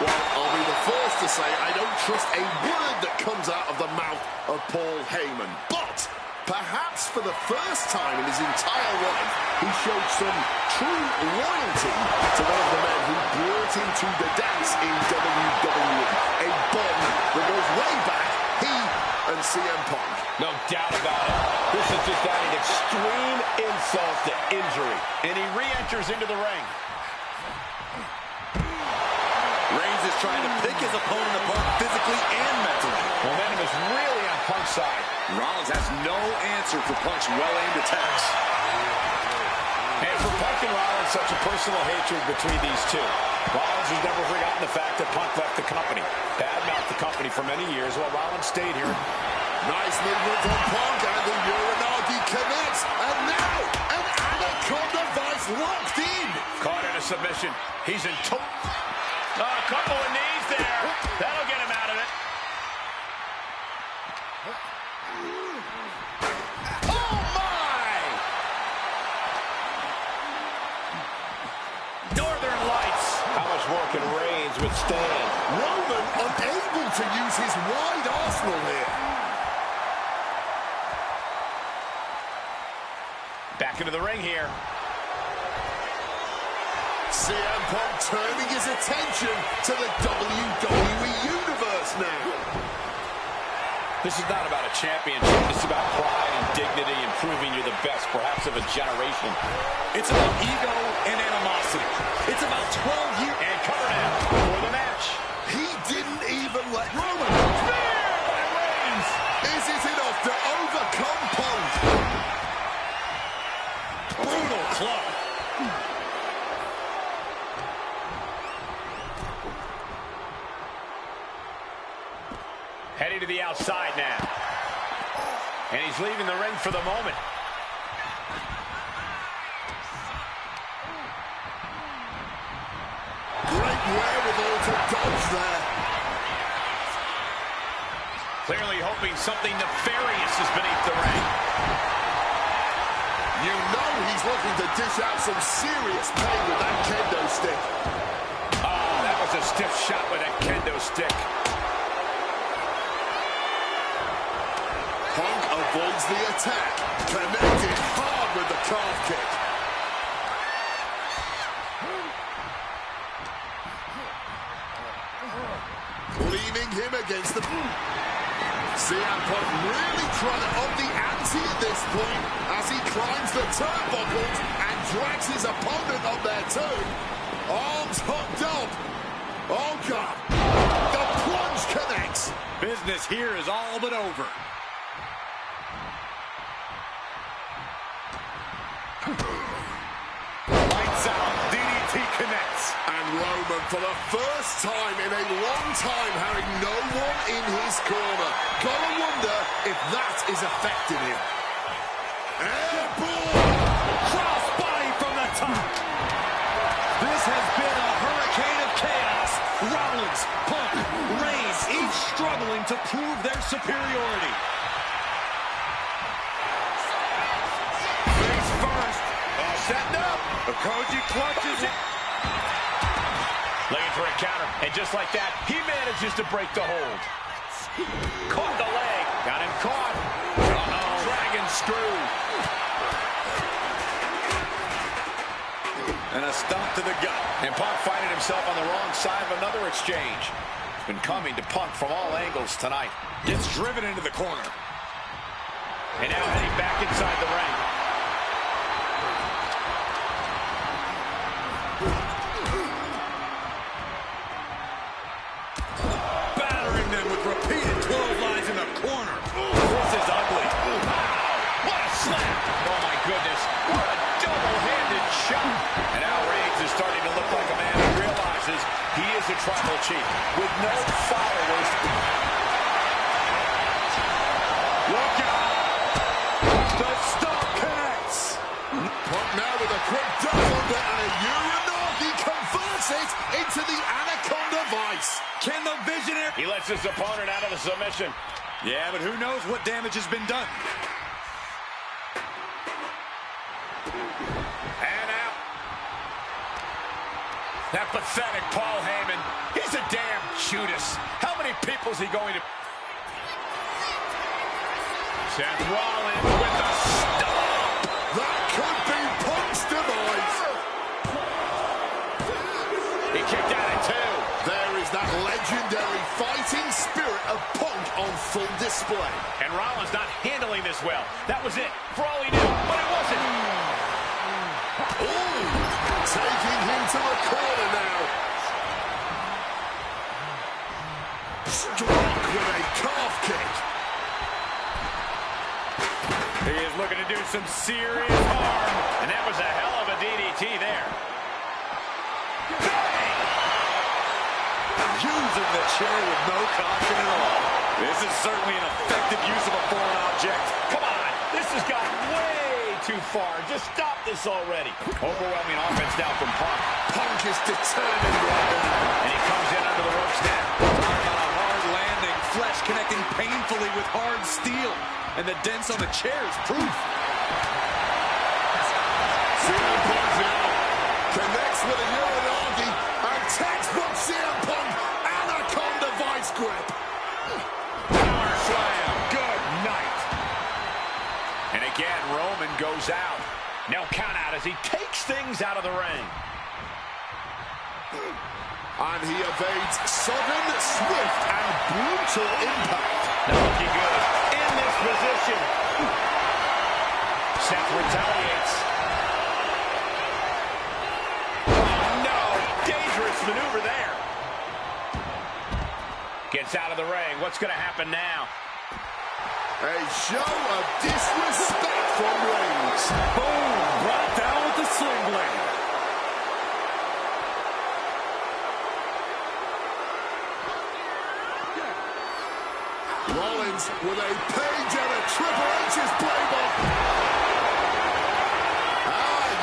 [SPEAKER 3] Well, I'll be the first to say I don't trust a word that comes out of the mouth of Paul Heyman. But perhaps for the first time in his entire life, he showed some true loyalty to one of the men who brought him to the dance in WWE. A bond that goes way back and CM Punk.
[SPEAKER 1] No doubt about it. This is just adding extreme insult to injury. And he re-enters into the ring.
[SPEAKER 2] Reigns is trying to pick his opponent apart physically and mentally.
[SPEAKER 1] Momentum is really on Punk's side.
[SPEAKER 2] Rollins has no answer for Punk's well-aimed attacks.
[SPEAKER 1] And for Punk and Rollins, such a personal hatred between these two. Rollins has never forgotten the fact that Punk left the company. Badmouthed the company for many years while Rollins stayed here.
[SPEAKER 3] Nice movement from Punk, and the Uranagi connects. And now, an Anaconda Vice locked in.
[SPEAKER 1] Caught in a submission. He's in a couple of knees there. That'll get him out of it. Oh, my! Northern Lights. How much more can Reigns withstand?
[SPEAKER 3] Roman unable to use his wide arsenal here.
[SPEAKER 1] Back into the ring here.
[SPEAKER 3] CM Punk turning his attention to the WWE Universe now.
[SPEAKER 1] This is not about a championship. This is about pride and dignity and proving you're the best, perhaps of a generation.
[SPEAKER 2] It's about ego and animosity. It's about 12 years.
[SPEAKER 1] And covered in for the match.
[SPEAKER 3] He didn't even let Roman.
[SPEAKER 1] Spear by Reigns.
[SPEAKER 3] Is it enough to overcome Punk?
[SPEAKER 2] Brutal club.
[SPEAKER 1] Heading to the outside now. And he's leaving the ring for the moment.
[SPEAKER 3] Great wherewithal to dodge there.
[SPEAKER 1] Clearly hoping something nefarious is beneath the ring.
[SPEAKER 3] You know he's looking to dish out some serious pain with that kendo stick.
[SPEAKER 1] Oh, that was a stiff shot with that kendo stick.
[SPEAKER 3] Punk avoids the attack, connected hard with the calf kick. Leaning him against the... CM Punk really trying to up the ante at this point as he climbs the turnbuckles and drags his opponent up there too. Arms hooked up. Oh, God. The plunge connects.
[SPEAKER 2] Business here is all but over. Lights out. DDT connects.
[SPEAKER 3] And Roman, for the first time in a long time, having no one in his corner. Gotta wonder if that is affecting him. Airborne!
[SPEAKER 2] Crossbody from the top. This has been a hurricane of chaos. Rollins, Punk, Reigns, each struggling to prove their superiority.
[SPEAKER 1] Face first. Setting up.
[SPEAKER 2] Okoji clutches it.
[SPEAKER 1] Looking for a counter. And just like that, he manages to break the hold. Caught the leg. Got him caught. Uh-oh. Dragon screw.
[SPEAKER 2] And a stomp to the gut.
[SPEAKER 1] And Punk finding himself on the wrong side of another exchange. It's been coming to Punk from all angles tonight.
[SPEAKER 2] Gets driven into the corner.
[SPEAKER 1] And now heading back inside the ring.
[SPEAKER 2] Battering them with repeated clotheslines in the corner. This is ugly.
[SPEAKER 1] Wow, what a slap. Oh, my goodness. What a double-handed shot. And now Reigns is starting to look like a man who realizes he is a tribal chief with no followers.
[SPEAKER 2] Look out. The stomp connects.
[SPEAKER 3] Punk now with a quick duck under and a Uranagi converts it into the Anaconda Vice.
[SPEAKER 2] Can the Visionary...
[SPEAKER 1] He lets his opponent out of the submission.
[SPEAKER 2] Yeah, but who knows what damage has been done.
[SPEAKER 1] And out. That pathetic Paul Heyman. He's a damn Judas. How many people is he going to... Seth Rollins with the stomp.
[SPEAKER 3] That could be Punk's demise.
[SPEAKER 1] He kicked out at two.
[SPEAKER 3] There is that legendary fighting spirit of Punk on full display.
[SPEAKER 1] And Rollins not handling this well. That was it, for all he knew, but it wasn't.
[SPEAKER 3] Ooh, taking him to the corner now. Struck with a calf kick.
[SPEAKER 1] He is looking to do some serious harm, and that was a hell of a DDT there. Bang!
[SPEAKER 2] Using the chair with no caution at all. This is certainly an effective use of a foreign object.
[SPEAKER 1] Come on, this has gone way too far. Just stop this already. Overwhelming offense now from Punk.
[SPEAKER 3] Punk is determined right now.
[SPEAKER 1] And he comes in under the ropes now.
[SPEAKER 2] Talking about a hard landing, flesh connecting painfully with hard steel. And the dents on the chair is proof.
[SPEAKER 3] CM Punk now connects with a Uranagi and textbook CM Punk Anaconda vice grip.
[SPEAKER 1] Power slam. Good night. And again, Roman goes out. No count out as he takes things out of the ring.
[SPEAKER 3] And he evades sudden, swift, and brutal impact.
[SPEAKER 1] Not looking good in this position. Seth retaliates. Oh, no. Dangerous maneuver there. Gets out of the ring. What's going to happen now?
[SPEAKER 3] A show of disrespect from Reigns.
[SPEAKER 2] Boom! Brought down with the sling blade.
[SPEAKER 3] Rollins with a page out of Triple H's playbook.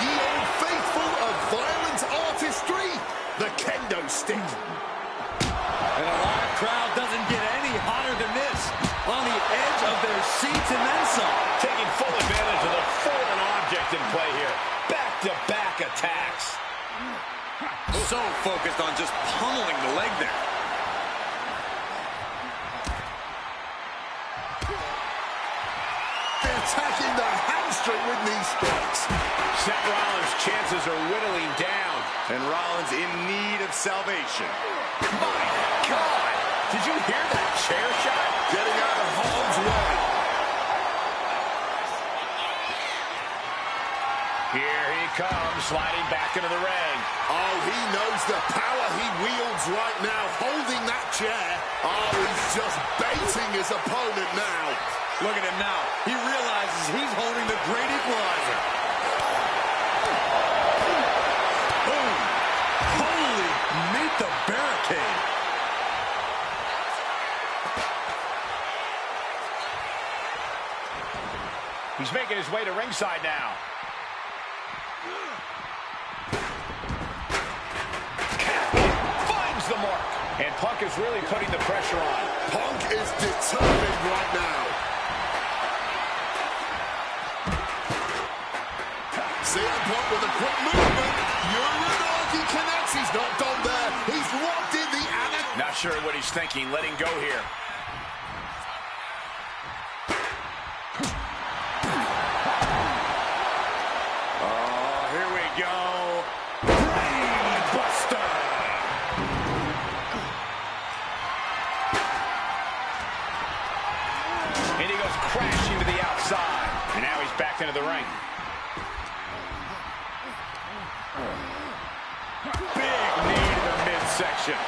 [SPEAKER 3] Ye old faithful of violent artistry, the kendo stick.
[SPEAKER 2] And a live crowd doesn't get any hotter than this. On the edge of their seats and then some.
[SPEAKER 1] Taking full advantage of the foreign object in play here. Back-to-back attacks.
[SPEAKER 2] So focused on just pummeling the leg there.
[SPEAKER 3] Attacking the hamstring with knee strikes.
[SPEAKER 1] Seth Rollins' chances are whittling down.
[SPEAKER 2] And Rollins in need of salvation.
[SPEAKER 1] My God! Did you hear that chair shot?
[SPEAKER 3] Getting out of harm's way.
[SPEAKER 1] Here he comes, sliding back into the ring.
[SPEAKER 3] Oh, he knows the power he wields right now, holding that chair. Oh, he's just baiting his opponent now.
[SPEAKER 2] Look at him now. He realizes he's holding the great equalizer. Boom. Holy, meet the barricade.
[SPEAKER 1] He's making his way to ringside now. Finds the mark. And Punk is really putting the pressure on.
[SPEAKER 3] Punk is determined right now. CM Punk with a quick movement. Uranagi connects. He's not done there. He's locked in the Anaconda.
[SPEAKER 1] Not sure what he's thinking. Letting go here.
[SPEAKER 2] Oh, here we go. Brainbuster.
[SPEAKER 1] And he goes crashing to the outside. And now he's back into the ring. Big knee to the midsection.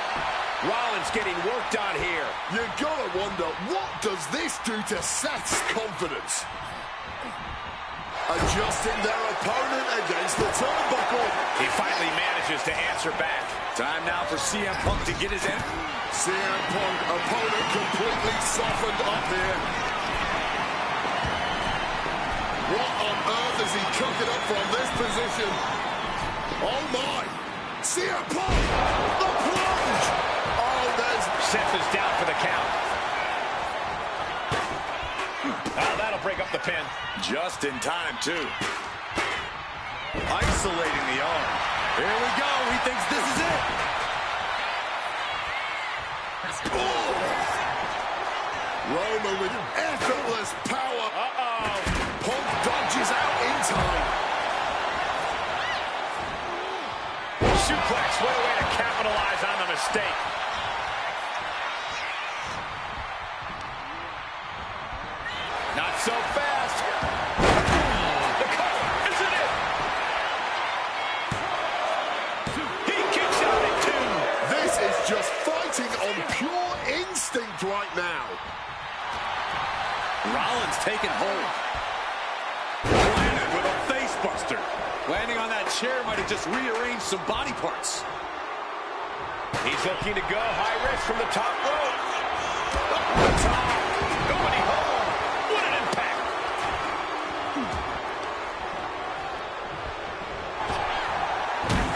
[SPEAKER 1] Rollins getting worked on here.
[SPEAKER 3] You gotta wonder, what does this do to Seth's confidence? Adjusting their opponent against the turnbuckle.
[SPEAKER 1] He finally manages to answer back.
[SPEAKER 2] Time now for CM Punk to get his end.
[SPEAKER 3] CM Punk, opponent completely softened up here. What on earth is he cooking up from this position? Oh my! CM Punk! The plunge! Oh, there's...
[SPEAKER 1] Seth is down for the count. Oh, that'll break up the pin.
[SPEAKER 2] Just in time, too. Isolating the arm. Here we go. He thinks this is it.
[SPEAKER 3] Oh! Roman with effortless power.
[SPEAKER 1] Uh-oh.
[SPEAKER 3] Punk dodges out in time.
[SPEAKER 1] Suplex, what a way to capitalize on the mistake. so fast. The cover, is it it? He kicks out at 2.
[SPEAKER 3] This is just fighting on pure instinct right now.
[SPEAKER 2] Rollins taking hold. Landed with a face buster. Landing on that chair might have just rearranged some body parts.
[SPEAKER 1] He's looking to go high risk from the top rope. Up the top. Nobody home. What an impact.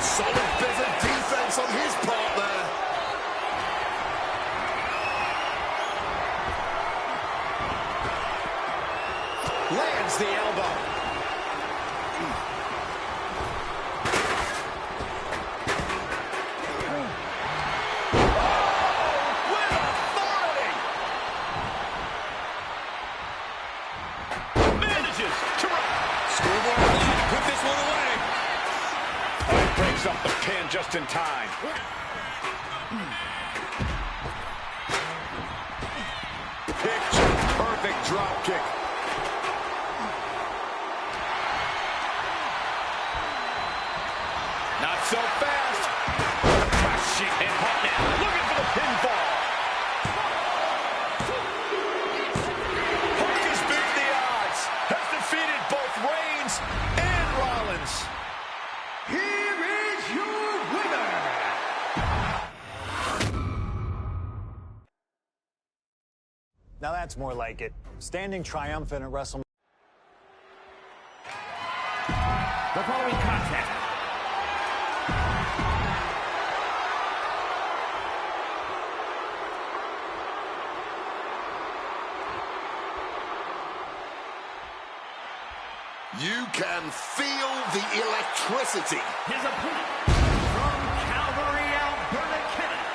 [SPEAKER 3] Solid bit of defense on his part there.
[SPEAKER 1] Lands the elbow. Up the pin just in time.
[SPEAKER 3] Picture perfect drop kick.
[SPEAKER 1] Not so fast. Crushing him up now. Looking for the pinfall. Punk has beat the odds. Has defeated both Reigns and Rollins.
[SPEAKER 5] Here is your winner.
[SPEAKER 4] Now that's more like it. Standing triumphant at WrestleMania.
[SPEAKER 5] The following contest.
[SPEAKER 3] You can feel the electricity.
[SPEAKER 5] His opponent from Calgary, Alberta, Canada,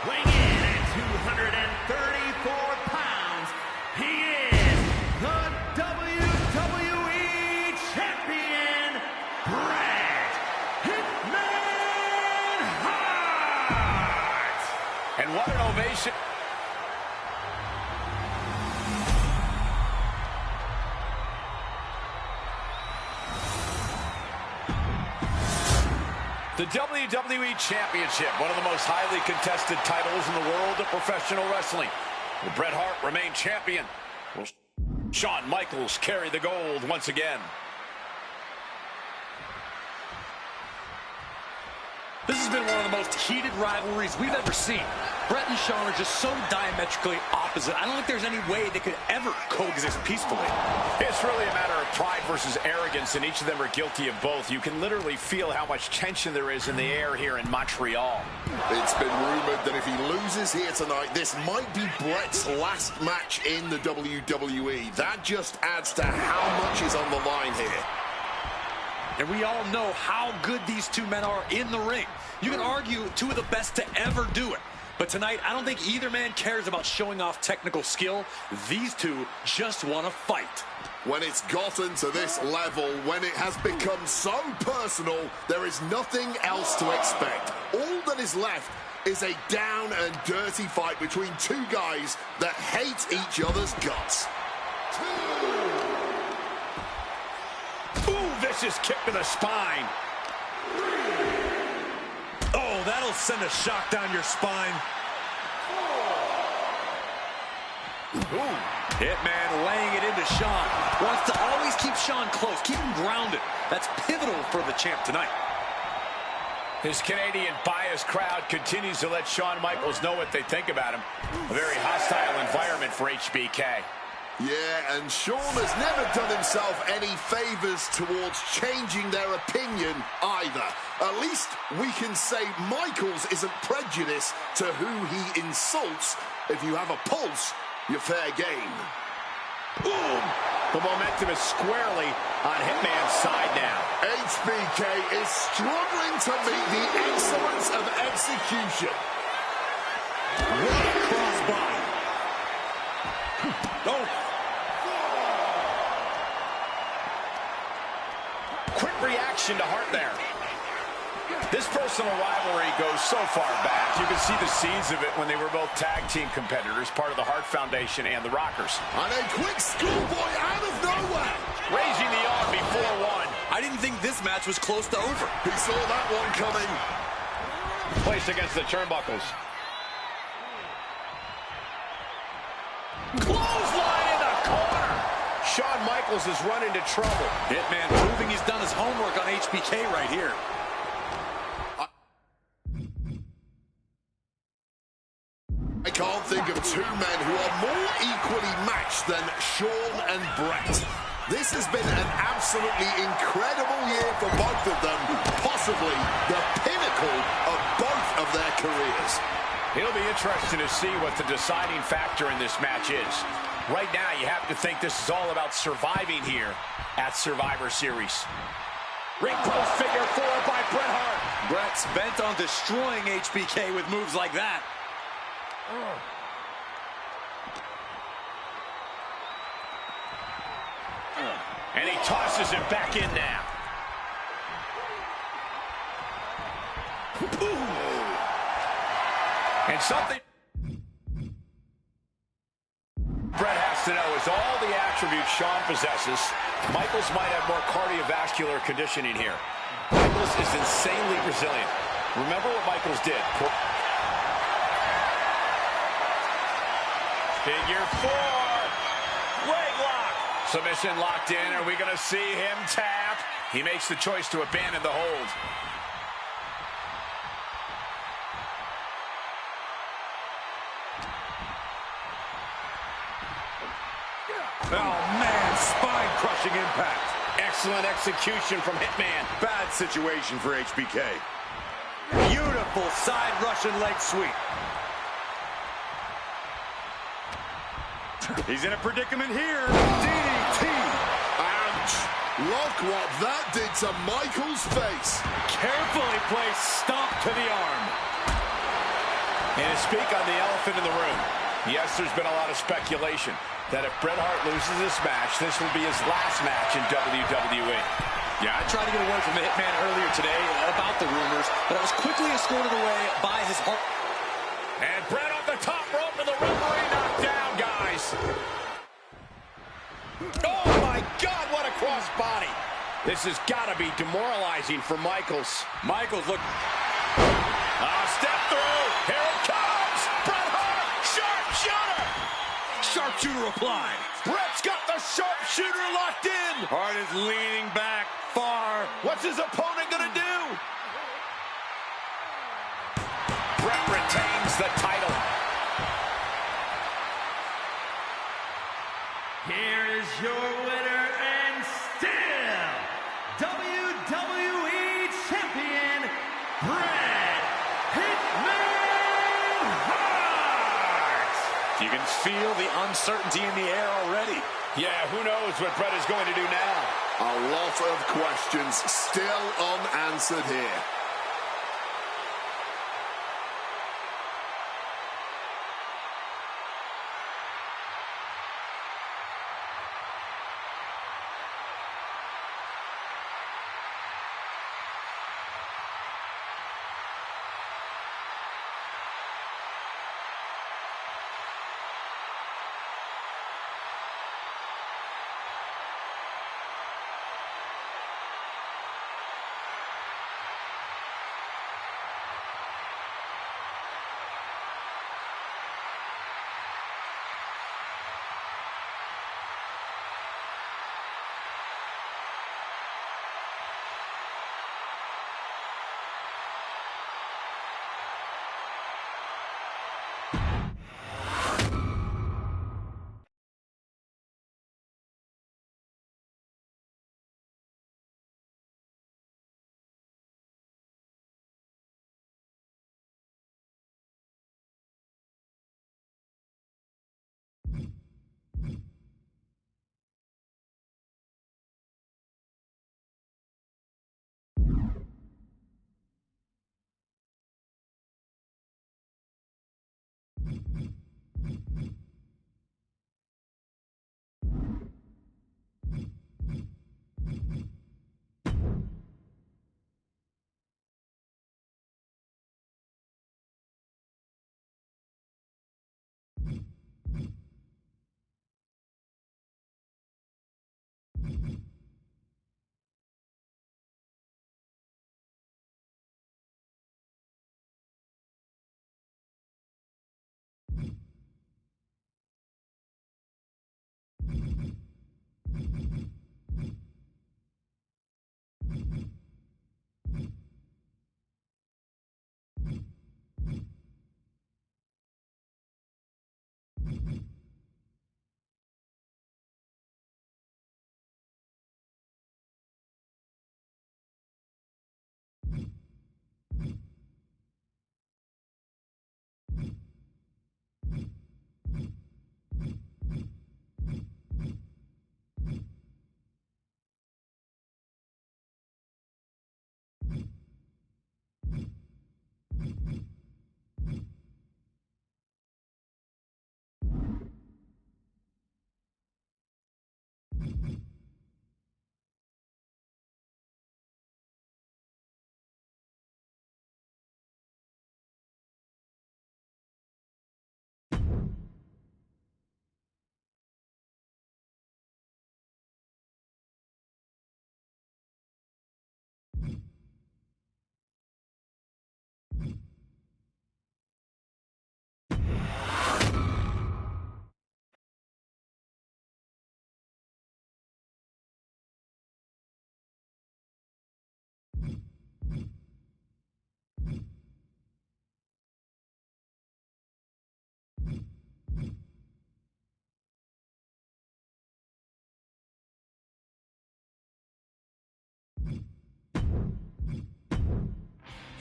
[SPEAKER 5] weighing in at 234 pounds, he is the WWE Champion, Bret Hitman Hart!
[SPEAKER 1] And what an ovation. The WWE Championship, one of the most highly contested titles in the world of professional wrestling. Will Bret Hart remain champion? Will Shawn Michaels carry the gold once again?
[SPEAKER 2] This has been one of the most heated rivalries we've ever seen. Bret and Shawn are just so diametrically opposite. I don't think there's any way they could ever coexist peacefully.
[SPEAKER 1] It's really a matter of pride versus arrogance, and each of them are guilty of both. You can literally feel how much tension there is in the air here in Montreal.
[SPEAKER 3] It's been rumored that if he loses here tonight, this might be Bret's last match in the WWE. That just adds to how much is on the line here.
[SPEAKER 2] And we all know how good these two men are in the ring. You can argue two of the best to ever do it. But tonight, I don't think either man cares about showing off technical skill. These two just want to fight.
[SPEAKER 3] When it's gotten to this level, when it has become so personal, there is nothing else to expect. All that is left is a down and dirty fight between two guys that hate each other's guts.
[SPEAKER 1] Ooh, vicious kick to the spine.
[SPEAKER 2] Oh, that'll send a shock down your spine.
[SPEAKER 1] Ooh.
[SPEAKER 2] Hitman laying it into Shawn. Wants to always keep Shawn close, keep him grounded. That's pivotal for the champ tonight.
[SPEAKER 1] His Canadian biased crowd continues to let Shawn Michaels know what they think about him. A very hostile environment for HBK.
[SPEAKER 3] Yeah, and Shawn has never done himself any favors towards changing their opinion either. At least we can say Michaels isn't prejudiced to who he insults. If you have a pulse, you're fair game.
[SPEAKER 1] Boom! The momentum is squarely on Hitman's side now.
[SPEAKER 3] HBK is struggling to meet the excellence of execution.
[SPEAKER 2] What a crossbody. Oh.
[SPEAKER 1] Quick reaction to Hart there. This personal rivalry goes so far back. You can see the seeds of it when they were both tag team competitors, part of the Hart Foundation and the Rockers.
[SPEAKER 3] And a quick schoolboy out of nowhere.
[SPEAKER 1] Raising the arm before one.
[SPEAKER 2] I didn't think this match was close to over.
[SPEAKER 3] He saw that one coming.
[SPEAKER 1] Placed against the turnbuckles. Clothesline in the corner. Shawn Michaels has run into trouble.
[SPEAKER 2] Hitman proving he's done his homework on HBK right here.
[SPEAKER 3] I can't think of two men who are more equally matched than Shawn and Bret. This has been an absolutely incredible year for both of them, possibly the pinnacle of both of their careers.
[SPEAKER 1] It'll be interesting to see what the deciding factor in this match is. Right now, you have to think this is all about surviving here at Survivor Series. Ring post figure 4 by Bret Hart.
[SPEAKER 2] Bret's bent on destroying HBK with moves like that.
[SPEAKER 1] And he tosses it back in now. And something Bret has to know is all the attributes Shawn possesses, Michaels might have more cardiovascular conditioning here. Michaels is insanely resilient. Remember what Michaels did. Figure 4. Leg lock. Submission locked in. Are we going to see him tap? He makes the choice to abandon the hold.
[SPEAKER 2] Oh, man, spine-crushing impact.
[SPEAKER 1] Excellent execution from Hitman.
[SPEAKER 2] Bad situation for HBK. Beautiful side Russian leg sweep. He's in a predicament here. DDT.
[SPEAKER 3] Ouch. Look what that did to Michaels' face.
[SPEAKER 2] Carefully placed stomp to the arm.
[SPEAKER 1] And to speak on the elephant in the room, yes, there's been a lot of speculation that if Bret Hart loses this match, this will be his last match in WWE.
[SPEAKER 2] Yeah, I tried to get a word from the Hitman earlier today about the rumors, but I was quickly escorted away by his heart.
[SPEAKER 1] And Bret off the top rope and the referee knocked down, guys. Oh, my God, what a crossbody. This has got to be demoralizing for Michaels.
[SPEAKER 2] Michaels, look.
[SPEAKER 1] Step through. Here it comes. Bret Hart, sharpshooter.
[SPEAKER 2] Sharpshooter applied.
[SPEAKER 1] Bret's got the sharpshooter locked in.
[SPEAKER 2] Hart is leaning back far.
[SPEAKER 1] What's his opponent going to do? Bret retains the title.
[SPEAKER 5] Here is your winner and still WWE Champion, Bret Hitman Hart.
[SPEAKER 2] You can feel the uncertainty in the air already.
[SPEAKER 1] Yeah, who knows what Bret is going to do now?
[SPEAKER 3] A lot of questions still unanswered here.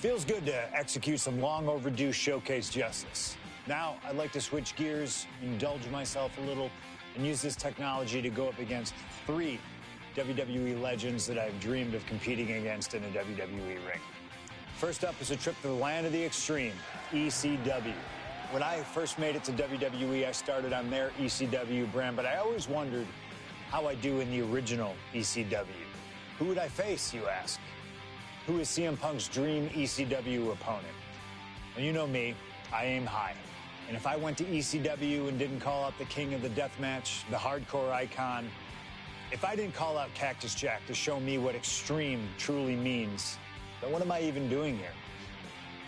[SPEAKER 4] Feels good to execute some long overdue showcase justice. Now, I'd like to switch gears, indulge myself a little, and use this technology to go up against 3 WWE legends that I've dreamed of competing against in a WWE ring. First up is a trip to the land of the extreme, ECW. When I first made it to WWE, I started on their ECW brand, but I always wondered how I do in the original ECW. Who would I face, you ask? Who is CM Punk's dream ECW opponent? Well, you know me, I aim high. And if I went to ECW and didn't call out the king of the deathmatch, the hardcore icon, if I didn't call out Cactus Jack to show me what extreme truly means, then what am I even doing here?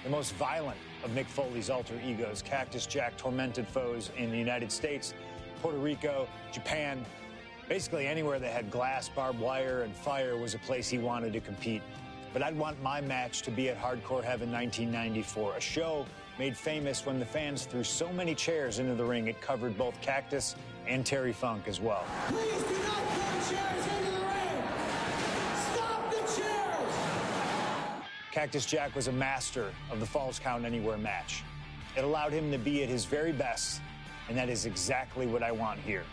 [SPEAKER 4] The most violent of Mick Foley's alter egos, Cactus Jack tormented foes in the United States, Puerto Rico, Japan, basically anywhere that had glass, barbed wire, and fire was a place he wanted to compete. But I'd want my match to be at Hardcore Heaven 1994, a show made famous when the fans threw so many chairs into the ring it covered both Cactus and Terry Funk as well.
[SPEAKER 6] Please do not throw chairs into the ring! Stop the chairs!
[SPEAKER 4] Cactus Jack was a master of the Falls Count Anywhere match. It allowed him to be at his very best, and that is exactly what I want here.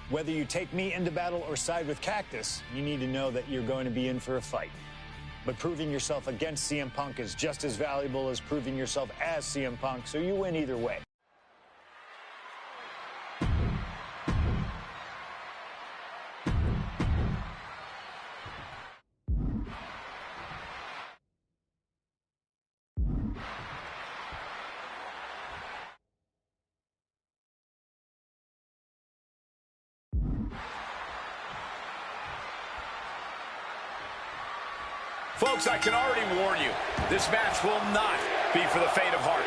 [SPEAKER 4] Whether you take me into battle or side with Cactus, you need to know that you're going to be in for a fight. But proving yourself against CM Punk is just as valuable as proving yourself as CM Punk, so you win either way.
[SPEAKER 1] Folks, I can already warn you, this match will not be for the faint of heart.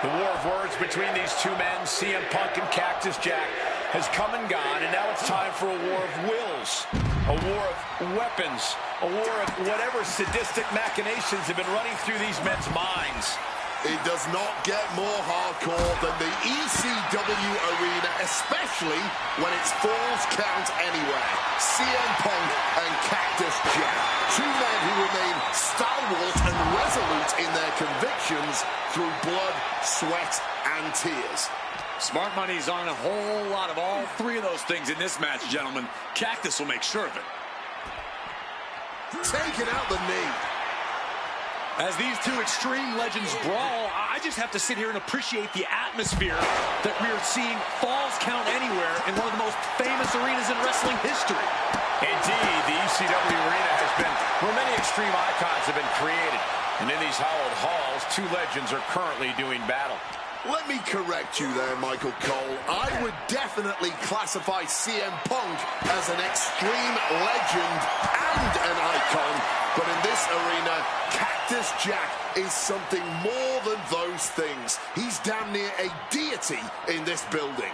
[SPEAKER 1] The war of words between these two men, CM Punk and Cactus Jack, has come and gone, and now it's time for a war of wills, a war of weapons, a war of whatever sadistic machinations have been running through these men's minds.
[SPEAKER 3] It does not get more hardcore than the ECW arena, especially when it's Falls Count Anywhere. CM Punk and Cactus Jack, two men who remain stalwart and resolute in their convictions through blood, sweat, and tears.
[SPEAKER 2] Smart money's on a whole lot of all 3 of those things in this match, gentlemen. Cactus will make sure of it.
[SPEAKER 3] Taking out the knee.
[SPEAKER 2] As these two extreme legends brawl, I just have to sit here and appreciate the atmosphere that we are seeing Falls Count Anywhere in one of the most famous arenas in wrestling history.
[SPEAKER 1] Indeed, the ECW arena has been where many extreme icons have been created. And in these hallowed halls, 2 legends are currently doing battle.
[SPEAKER 3] Let me correct you there, Michael Cole. I would definitely classify CM Punk as an extreme legend and an icon. But in this arena, Cactus Jack is something more than those things. He's damn near a deity in this building.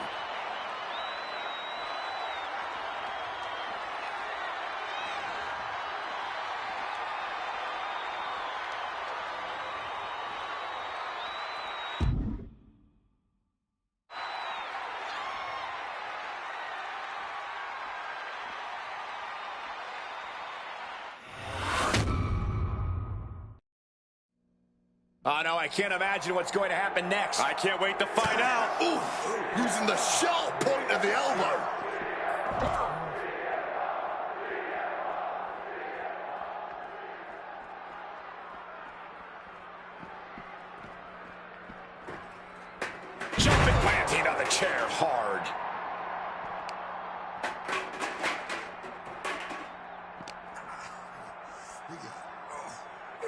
[SPEAKER 1] Oh, no, I can't imagine what's going to happen next.
[SPEAKER 2] I can't wait to find out.
[SPEAKER 3] Ooh, using the sharp point of the elbow.
[SPEAKER 1] Jumping planting on the chair hard.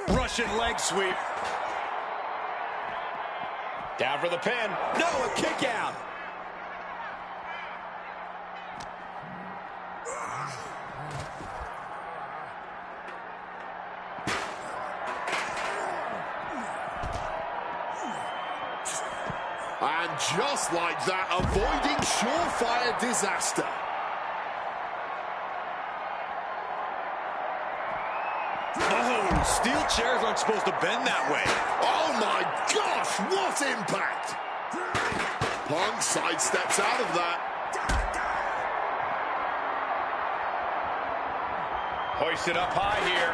[SPEAKER 2] Russian leg sweep.
[SPEAKER 1] Down for the pin.
[SPEAKER 2] No, a kick out.
[SPEAKER 3] And just like that, avoiding surefire disaster.
[SPEAKER 2] Oh, steel chairs aren't supposed to bend that way.
[SPEAKER 3] Oh my gosh, what impact! Punk sidesteps out of that.
[SPEAKER 1] Hoisted up high here.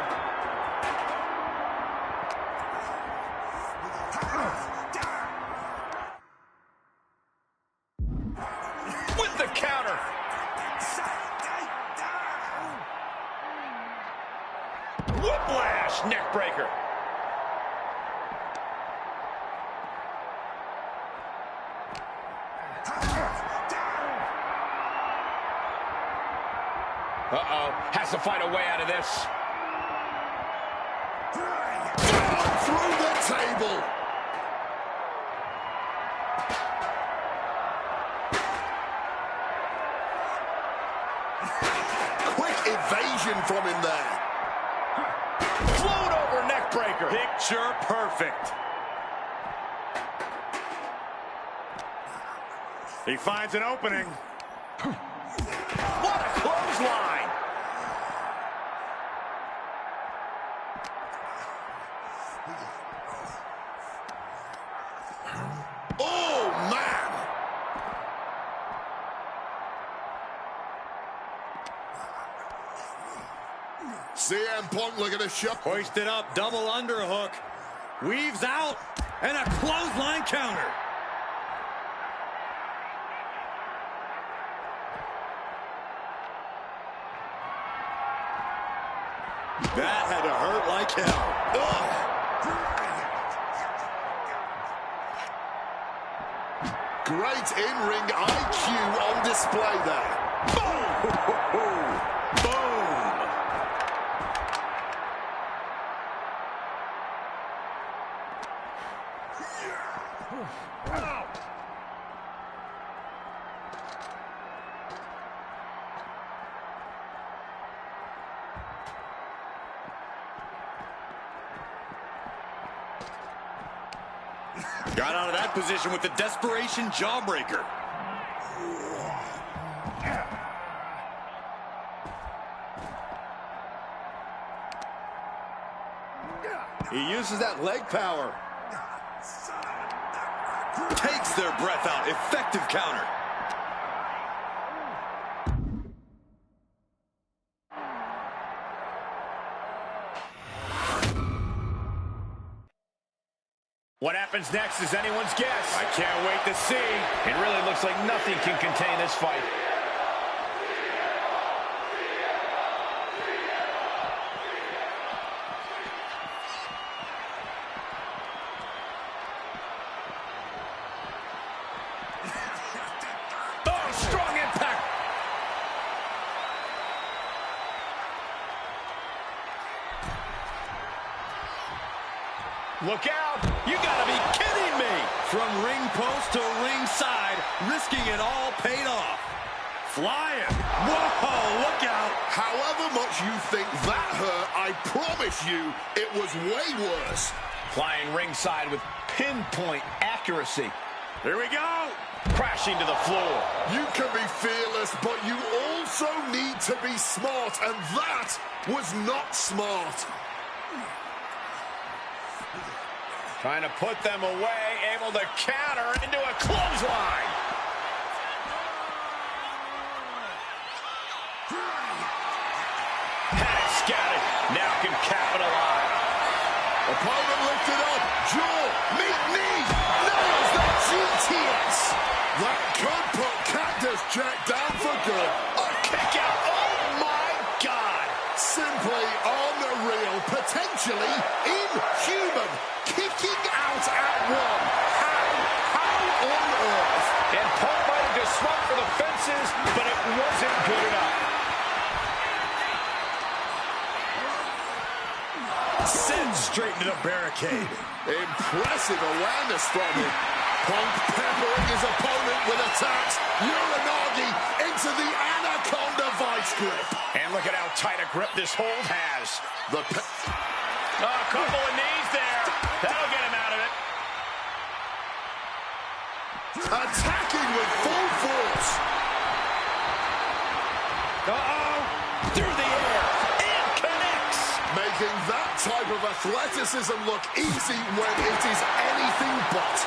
[SPEAKER 1] Uh-oh, has to find a way out of this.
[SPEAKER 3] Down through the table. Quick evasion from him there.
[SPEAKER 1] Float over neck breaker.
[SPEAKER 2] Picture perfect. He finds an opening.
[SPEAKER 1] What a clothesline.
[SPEAKER 3] Oh, man. CM Punk looking to shut.
[SPEAKER 2] Hoisted up, double underhook. Weaves out, and a clothesline counter. That had to hurt like hell.
[SPEAKER 3] Great in-ring IQ on display there.
[SPEAKER 2] Boom! Boom! Got out of that position with the desperation jawbreaker. He uses that leg power. Takes their breath out. Effective counter.
[SPEAKER 1] What happens next is anyone's guess.
[SPEAKER 2] I can't wait to see.
[SPEAKER 1] It really looks like nothing can contain this fight. Oh, strong impact. Look out. You gotta be kidding me.
[SPEAKER 2] From ring post to ringside, risking it all paid off. Flying. Whoa, look out.
[SPEAKER 3] However much you think that hurt, I promise you it was way worse.
[SPEAKER 1] Flying ringside with pinpoint accuracy.
[SPEAKER 2] Here we go.
[SPEAKER 1] Crashing to the floor.
[SPEAKER 3] You can be fearless, but you also need to be smart, and that was not smart.
[SPEAKER 1] Trying to put them away, able to counter into a clothesline. Had it scouted, now can capitalize.
[SPEAKER 3] Opponent lifted up, jaw, meet knee, nails the GTS. That could put Cactus Jack down for good.
[SPEAKER 1] A kick out, oh my God.
[SPEAKER 3] Simply unreal, potentially inhuman. Kicking out at one. How on earth?
[SPEAKER 1] And Paul might have just swung for the fences, but it wasn't good enough.
[SPEAKER 2] Sent straight into the barricade.
[SPEAKER 3] Impressive awareness from him. Punk peppering his opponent with attacks. Uranagi into the Anaconda vice grip.
[SPEAKER 1] And look at how tight a grip this hold has. A couple of knees there. That'll get him out of it.
[SPEAKER 3] Attacking with full force.
[SPEAKER 1] Uh-oh. Through the air. It connects.
[SPEAKER 3] Making that type of athleticism look easy when it is anything but.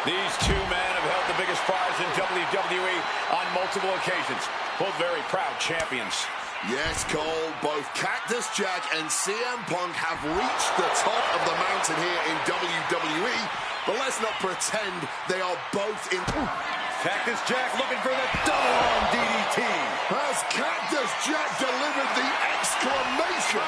[SPEAKER 1] These two men have held the biggest prize in WWE on multiple occasions. Both very proud champions.
[SPEAKER 3] Yes, Cole, both Cactus Jack and CM Punk have reached the top of the mountain here in WWE, but let's not pretend they are both in...
[SPEAKER 2] Cactus Jack looking for the double-arm DDT.
[SPEAKER 3] Has Cactus Jack delivered the exclamation?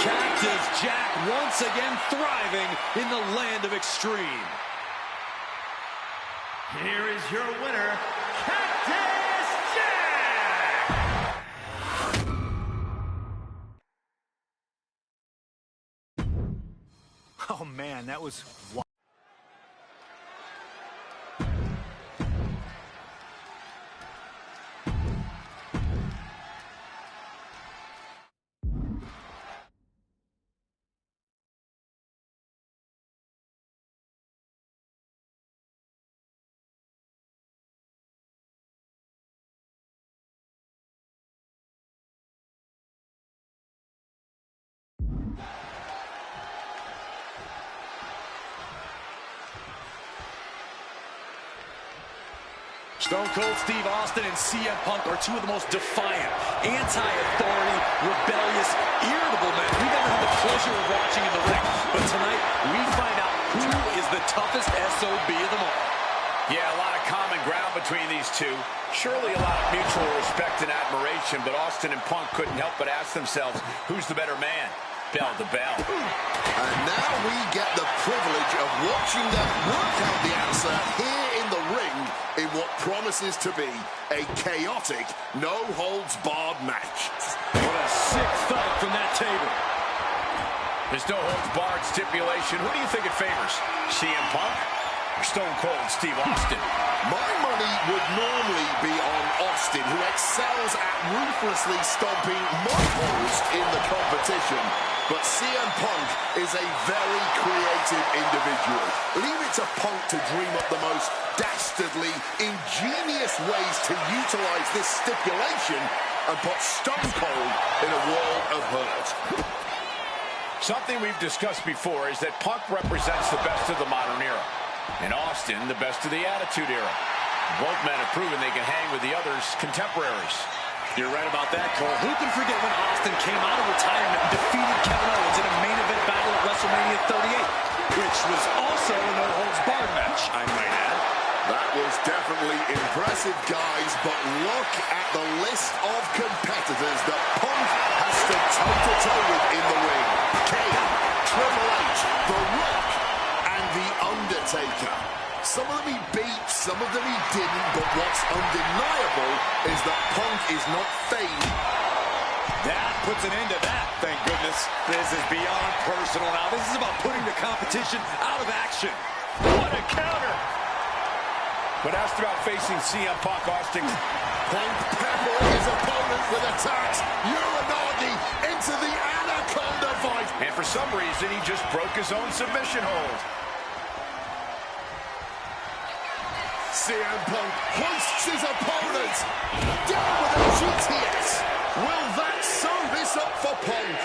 [SPEAKER 2] Cactus Jack once again thriving in the land of extreme.
[SPEAKER 5] Here is your winner,
[SPEAKER 4] Oh, man, that was wild.
[SPEAKER 2] Stone Cold Steve Austin and CM Punk are two of the most defiant, anti-authority, rebellious, irritable men we've ever had the pleasure of watching in the ring. But tonight, we find out who is the toughest SOB of them all.
[SPEAKER 1] Yeah, a lot of common ground between these two. Surely a lot of mutual respect and admiration, but Austin and Punk couldn't help but ask themselves, who's the better man? Bell to bell.
[SPEAKER 3] And now we get the privilege of watching them work out the answer here in the ring in what promises to be a chaotic, no-holds-barred match.
[SPEAKER 2] What a sick thud from that table.
[SPEAKER 1] There's no-holds-barred stipulation. Who do you think it favors? CM Punk or Stone Cold Steve Austin?
[SPEAKER 3] My money would normally be on Austin, who excels at ruthlessly stomping most in the competition. But CM Punk is a very creative individual. Leave it to Punk to dream up the most dastardly, ingenious ways to utilize this stipulation and put Stone Cold in a world of hurt.
[SPEAKER 1] Something we've discussed before is that Punk represents the best of the modern era, and Austin the best of the Attitude Era. Both men have proven they can hang with the others' contemporaries.
[SPEAKER 2] You're right about that, Cole. Who can forget when Austin came out of retirement and defeated Kevin Owens in a main event battle at WrestleMania 38, which was also a no-holds-barred match, I might add.
[SPEAKER 3] That was definitely impressive, guys, but look at the list of competitors that Punk has stood toe-to-toe with in the ring. Kane, Triple H, The Rock, and The Undertaker. Some of them he beat, some of them he didn't, but what's undeniable is that Punk is not famed.
[SPEAKER 2] That puts an end to that, thank goodness. This is beyond personal now. This is about putting the competition out of action.
[SPEAKER 1] What a counter! When asked about facing CM Punk, Austin...
[SPEAKER 3] Punk peppering his opponent with attacks. Uranagi into the Anaconda Vice.
[SPEAKER 1] And for some reason, he just broke his own submission hold.
[SPEAKER 3] CM Punk hoists his opponent down with a GTS. Will that sew this up for Punk?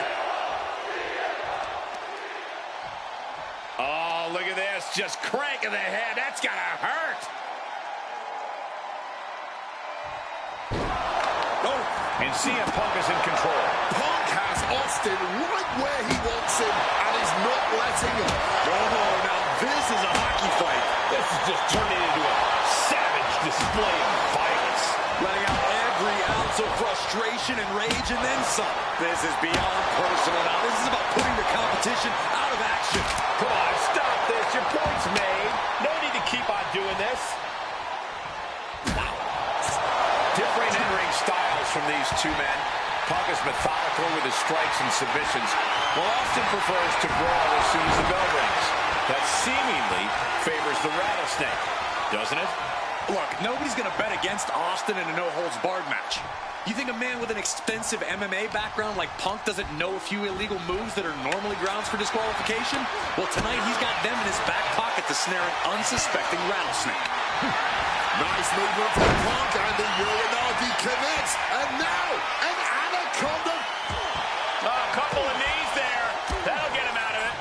[SPEAKER 1] Oh, look at this. Just cranking the head. That's gotta hurt. Oh, and CM Punk is in control.
[SPEAKER 3] Punk has Austin right where he wants him and is not letting him.
[SPEAKER 2] Oh, now this is a hockey fight.
[SPEAKER 1] This is just turning into a savage display of violence.
[SPEAKER 2] Letting out every ounce of frustration and rage and then some. This is beyond personal now. This is about putting the competition out of action.
[SPEAKER 1] Come on, stop this. Your point's made. No need to keep on doing this. Differing in-ring styles from these two men. Punk is methodical with his strikes and submissions, while Austin prefers to brawl as soon as the bell rings. That seemingly favors the rattlesnake, doesn't it?
[SPEAKER 2] Look, nobody's going to bet against Austin in a no-holds-barred match. You think a man with an extensive MMA background like Punk doesn't know a few illegal moves that are normally grounds for disqualification? Well, tonight he's got them in his back pocket to snare an unsuspecting rattlesnake.
[SPEAKER 3] Nice movement from Punk, and the Uranagi connects, and now an Anaconda.
[SPEAKER 1] Oh, a couple of knees there. That'll get him out of it.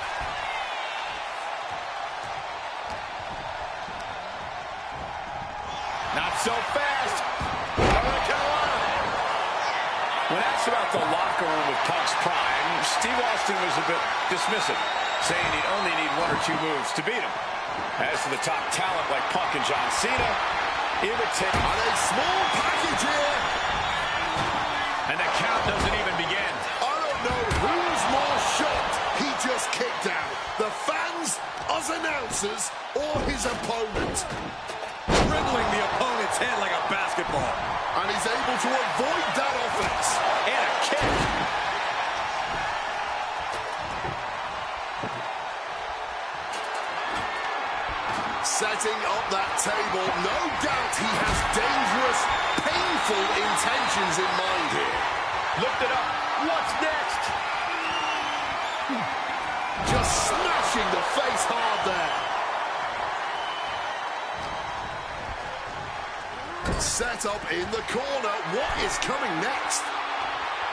[SPEAKER 1] Not so fast. When asked about the locker room of Punk's prime, Steve Austin was a bit dismissive, saying he'd only need one or two moves to beat him. As for the top talent like Punk and John Cena, it would take...
[SPEAKER 3] And a small package here.
[SPEAKER 1] And the count doesn't even begin.
[SPEAKER 3] I don't know who's more shocked he just kicked out. The fans, us announcers, or his opponent.
[SPEAKER 2] Dribbling the opponent's head like a basketball.
[SPEAKER 3] And he's able to avoid that offense.
[SPEAKER 1] And a kick.
[SPEAKER 3] setting up that table. No doubt he has dangerous, painful intentions in mind here.
[SPEAKER 1] Lift it up. What's next?
[SPEAKER 3] Just smashing the face hard there. Set up in the corner. What is coming next?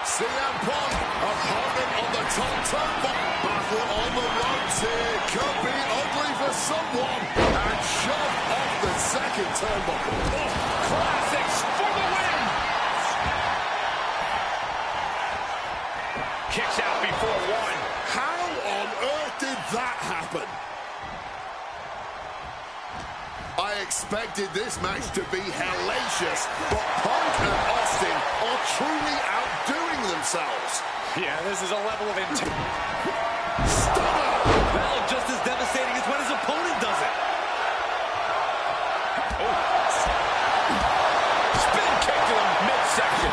[SPEAKER 3] CM Punk, opponent on the top turnbuckle. Battle on the ropes here. Could be ugly for someone. And shove off the second turnbuckle. Oh,
[SPEAKER 1] Classics for the win. Kicks out before one.
[SPEAKER 3] how on earth did that happen? I expected this match to be hellacious, but Punk and Austin are truly outdoing themselves.
[SPEAKER 2] Yeah, this is a level of intent.
[SPEAKER 3] Stunner!
[SPEAKER 2] That looked just as devastating as when his opponent does it.
[SPEAKER 1] Spin kick to the midsection.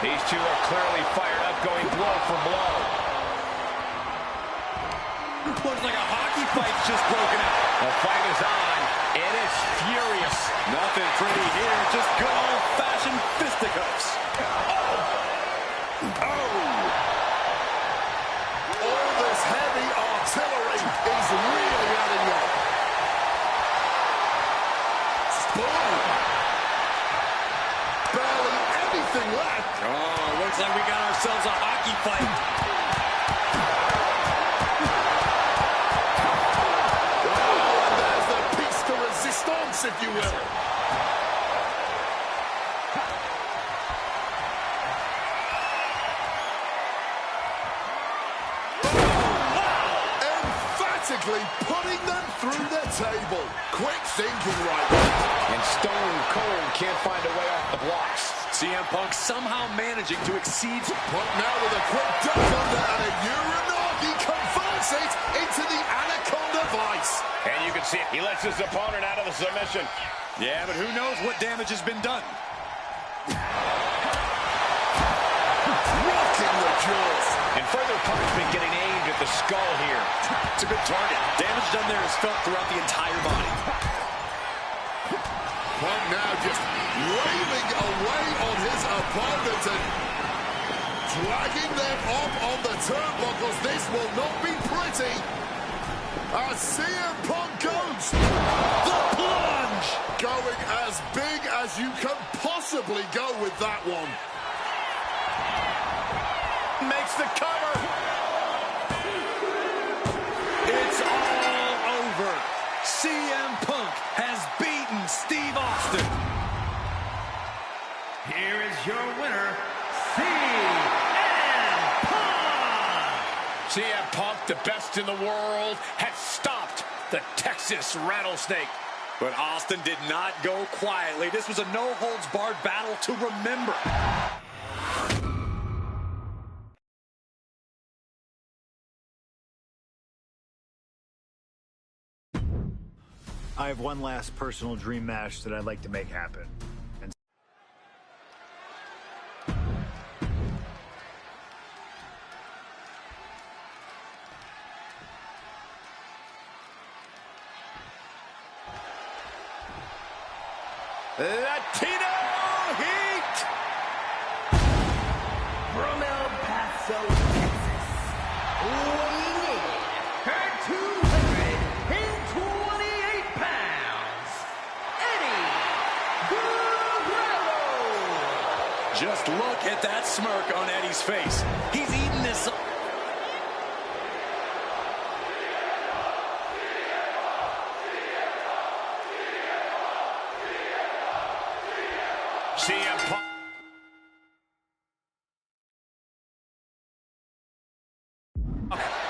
[SPEAKER 1] These two are clearly fired up, going blow for blow.
[SPEAKER 2] Looks like a hockey fight's just broken out.
[SPEAKER 1] The fight is on. It is furious.
[SPEAKER 2] Nothing pretty here, just good old-fashioned fisticuffs.
[SPEAKER 3] All this heavy artillery is really adding up. Boom! Barely anything left.
[SPEAKER 2] Oh, looks like we got ourselves a hockey fight.
[SPEAKER 3] If you will. Emphatically putting them through the table. Quick thinking right now.
[SPEAKER 1] And Stone Cold can't find a way off the blocks.
[SPEAKER 2] CM Punk somehow managing to exceed.
[SPEAKER 3] Punk now with a quick duck under and a Uranagi converts it into the Anaconda Vice.
[SPEAKER 1] And you can see it. He lets his opponent out of the submission.
[SPEAKER 2] Yeah, but who knows what damage has been done.
[SPEAKER 3] Rocking the jaws.
[SPEAKER 1] And further punishment getting aimed at the skull here.
[SPEAKER 2] It's a good target. Damage done there is felt throughout the entire body.
[SPEAKER 3] Punk now just waving away on his opponent and dragging them up on the turnbuckles. This will not be pretty. As CM Punk goes, the plunge! Going as big as you can possibly go with that one.
[SPEAKER 1] Makes the cover.
[SPEAKER 2] It's all over. CM Punk has beaten Steve Austin.
[SPEAKER 5] Here is your winner, CM Punk.
[SPEAKER 1] CM Punk, the best in the world, has stopped the Texas Rattlesnake.
[SPEAKER 2] But Austin did not go quietly. This was a no-holds-barred battle to remember.
[SPEAKER 4] I have one last personal dream match that I'd like to make happen.
[SPEAKER 1] Latino Heat!
[SPEAKER 5] From El Paso, Texas, weighing in at 228 pounds, Eddie Guerrero!
[SPEAKER 2] Just look at that smirk on Eddie's face. He's eating this.
[SPEAKER 1] CM Punk.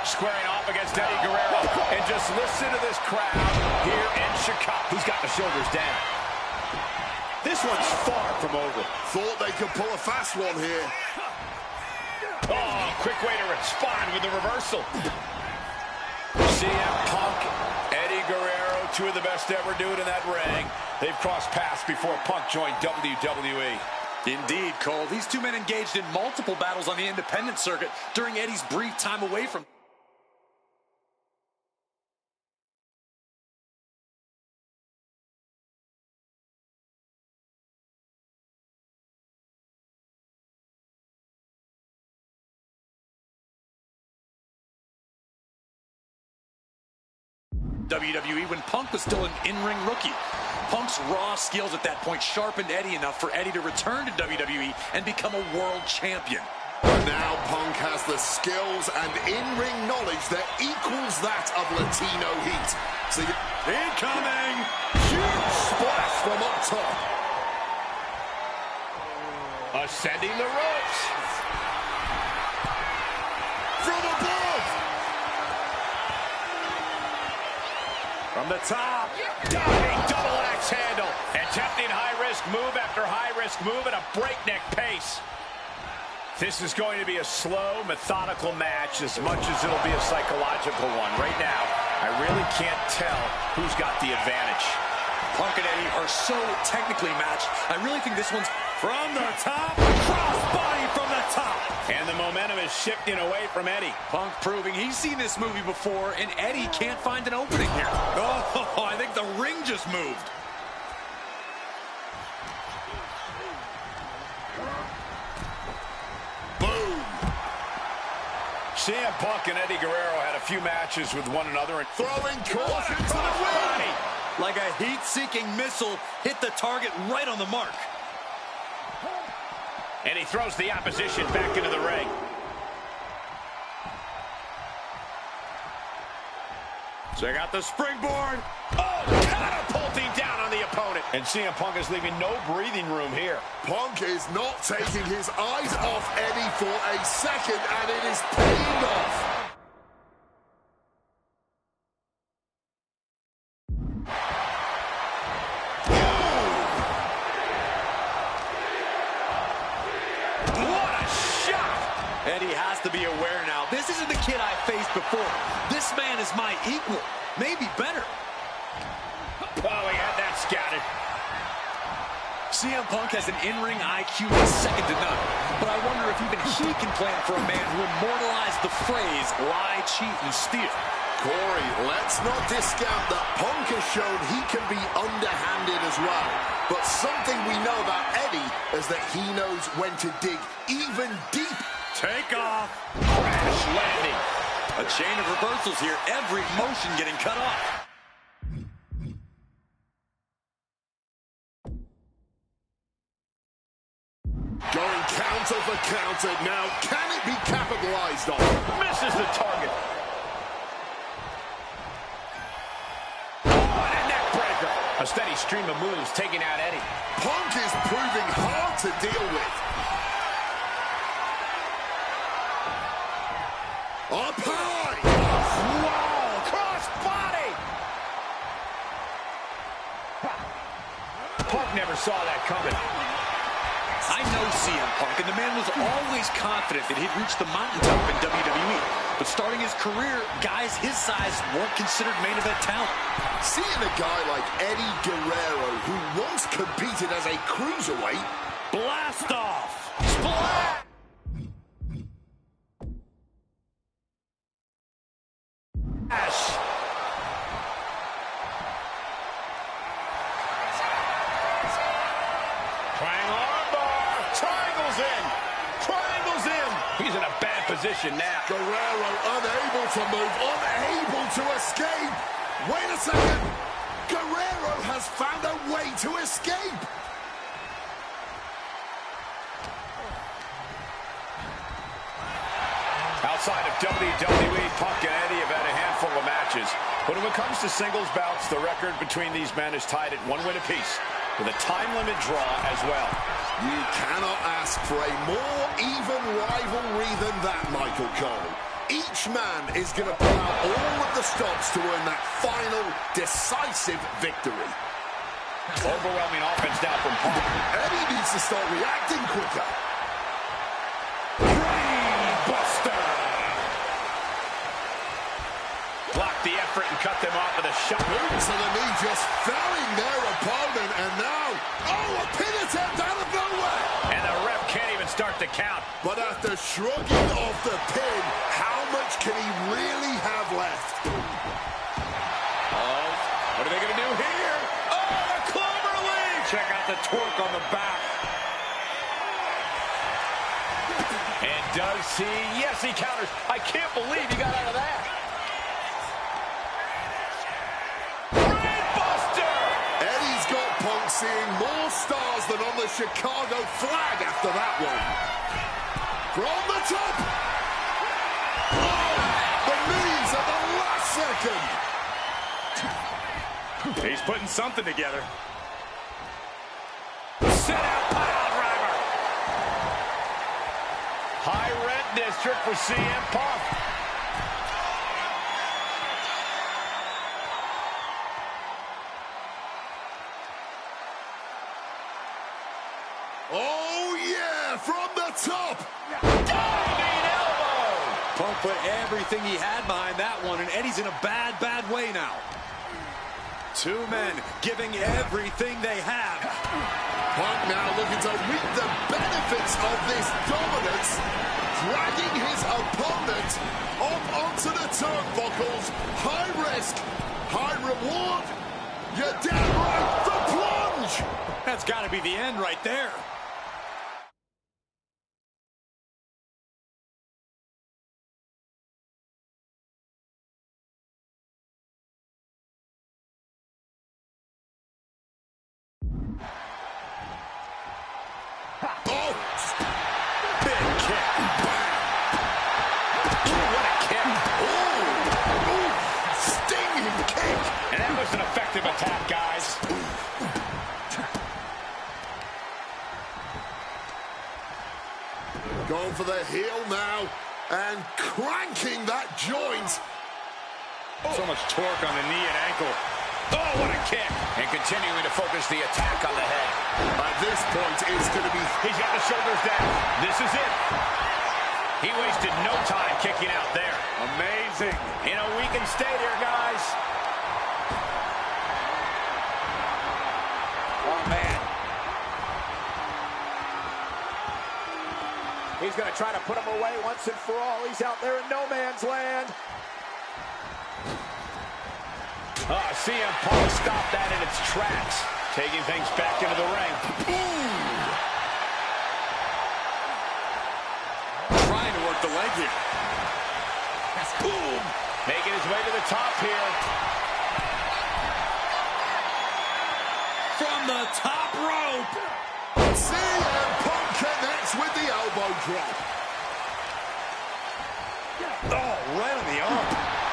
[SPEAKER 1] Squaring off against Eddie Guerrero. And just listen to this crowd here in Chicago. He's got the shoulders down. This one's far from over.
[SPEAKER 3] Thought they could pull a fast one here.
[SPEAKER 1] Oh, quick way to respond with the reversal. CM Punk, Eddie Guerrero, two of the best to ever do it in that ring. They've crossed paths before Punk joined WWE.
[SPEAKER 2] Indeed, Cole. These two men engaged in multiple battles on the independent circuit during Eddie's brief time away from WWE when Punk was still an in-ring rookie. Punk's raw skills at that point sharpened Eddie enough for Eddie to return to WWE and become a world champion.
[SPEAKER 3] Now Punk has the skills and in-ring knowledge that equals that of Latino Heat. So incoming! Huge splash from up top.
[SPEAKER 1] Ascending the ropes.
[SPEAKER 3] From above.
[SPEAKER 1] From the top. Diving double axe handle. Attempting high-risk move after high-risk move at a breakneck pace. This is going to be a slow, methodical match as much as it'll be a psychological one. Right now, I really can't tell who's got the advantage.
[SPEAKER 2] Punk and Eddie are so technically matched. I really think this one's from the top. Crossbody from the top.
[SPEAKER 1] And the momentum is shifting away from Eddie.
[SPEAKER 2] Punk proving he's seen this movie before, and Eddie can't find an opening here. Oh, I think the ring just moved.
[SPEAKER 3] Boom.
[SPEAKER 1] CM Punk and Eddie Guerrero had a few matches with one another. And
[SPEAKER 3] Throwing caution to the wind.
[SPEAKER 2] Like a heat-seeking missile, hit the target right on the mark.
[SPEAKER 1] And he throws the opposition back into the ring.
[SPEAKER 2] Check out the springboard.
[SPEAKER 1] Oh, catapulting down on the opponent. And CM Punk is leaving no breathing room here.
[SPEAKER 3] Punk is not taking his eyes off Eddie for a second, and it is paying off.
[SPEAKER 2] Eddie has to be aware now. This isn't the kid I faced before. This man is my equal. Maybe better.
[SPEAKER 1] Oh, he had that scouted.
[SPEAKER 2] CM Punk has an in-ring IQ that's second to none. But I wonder if even he can plan for a man who immortalized the phrase, lie, cheat, and steal.
[SPEAKER 3] Corey, let's not discount that Punk has shown he can be underhanded as well. But something we know about Eddie is that he knows when to dig even deeper.
[SPEAKER 2] Take off. Crash landing. A chain of reversals here. Every motion getting cut off.
[SPEAKER 3] Going counter for counter now. Can it be capitalized on?
[SPEAKER 1] Misses the target. Oh, and a neck breaker. A steady stream of moves taking out Eddie.
[SPEAKER 3] Punk is proving hard to deal with. Up high!
[SPEAKER 1] Whoa! Cross body! Punk never saw that coming.
[SPEAKER 2] I know CM Punk, and the man was always confident that he'd reach the mountaintop in WWE. But starting his career, guys his size weren't considered main event talent.
[SPEAKER 3] Seeing a guy like Eddie Guerrero, who once competed as a cruiserweight,
[SPEAKER 2] Blast off!
[SPEAKER 1] Splash! Position now.
[SPEAKER 3] Guerrero unable to move, unable to escape. Wait a second. Guerrero has found a way to escape.
[SPEAKER 1] Outside of WWE, Punk and Eddie have had a handful of matches. But when it comes to singles bouts, the record between these men is tied at 1 win apiece, with a time limit draw as well.
[SPEAKER 3] You cannot ask for a more even rivalry than that, Michael Cole. Each man is going to pull out all of the stops to earn that final, decisive victory.
[SPEAKER 1] Overwhelming offense now from Punk.
[SPEAKER 3] Eddie needs to start reacting quicker.
[SPEAKER 1] Brainbuster! Blocked the effort and cut them off with a shot.
[SPEAKER 3] Boot to the knee, just felling their opponent, and now, oh, a pin attempt out of nowhere!
[SPEAKER 1] And the ref can't even start to count.
[SPEAKER 3] But after shrugging off the pin, how much can he really have left?
[SPEAKER 1] Oh, what are they going to do here? Oh, the clover leaf! Check out the torque on the back. And does he? Yes, he counters. I can't believe he got out of that.
[SPEAKER 3] seeing more stars than on the Chicago flag after that one. From the top. Oh, the knees at the last second.
[SPEAKER 2] He's putting something together.
[SPEAKER 1] Set out pile driver. High red district for CM Punk.
[SPEAKER 3] Oh, yeah, from the top.
[SPEAKER 1] Diving elbow.
[SPEAKER 2] Punk put everything he had behind that one, and Eddie's in a bad, bad way now. Two men giving everything they have.
[SPEAKER 3] Punk now looking to reap the benefits of this dominance, dragging his opponent up onto the turnbuckles. High risk, high reward. You're damn right, the plunge.
[SPEAKER 2] That's got to be the end right there.
[SPEAKER 3] Oh,
[SPEAKER 2] Big kick.
[SPEAKER 1] Ooh, what a kick.
[SPEAKER 3] ooh, stinging kick.
[SPEAKER 1] And that was an effective attack, guys.
[SPEAKER 3] Going for the heel now and cranking that joint.
[SPEAKER 2] So much torque on the knee and ankle.
[SPEAKER 1] Oh, what a kick. And continuing to focus the attack on the head.
[SPEAKER 3] At this point, it's going to be...
[SPEAKER 1] He's got the shoulders down. This is it. He wasted no time kicking out there.
[SPEAKER 2] Amazing.
[SPEAKER 1] In a weakened state here, guys. Oh, man. He's going to try to put him away once and for all. He's out there in no man's land. CM Punk stopped that in its tracks. Taking things back into the ring.
[SPEAKER 2] Trying to work the leg here.
[SPEAKER 1] Boom. Making his way to the top here.
[SPEAKER 2] From the top rope.
[SPEAKER 3] CM Punk connects with the elbow drop.
[SPEAKER 2] Oh, right on the arm.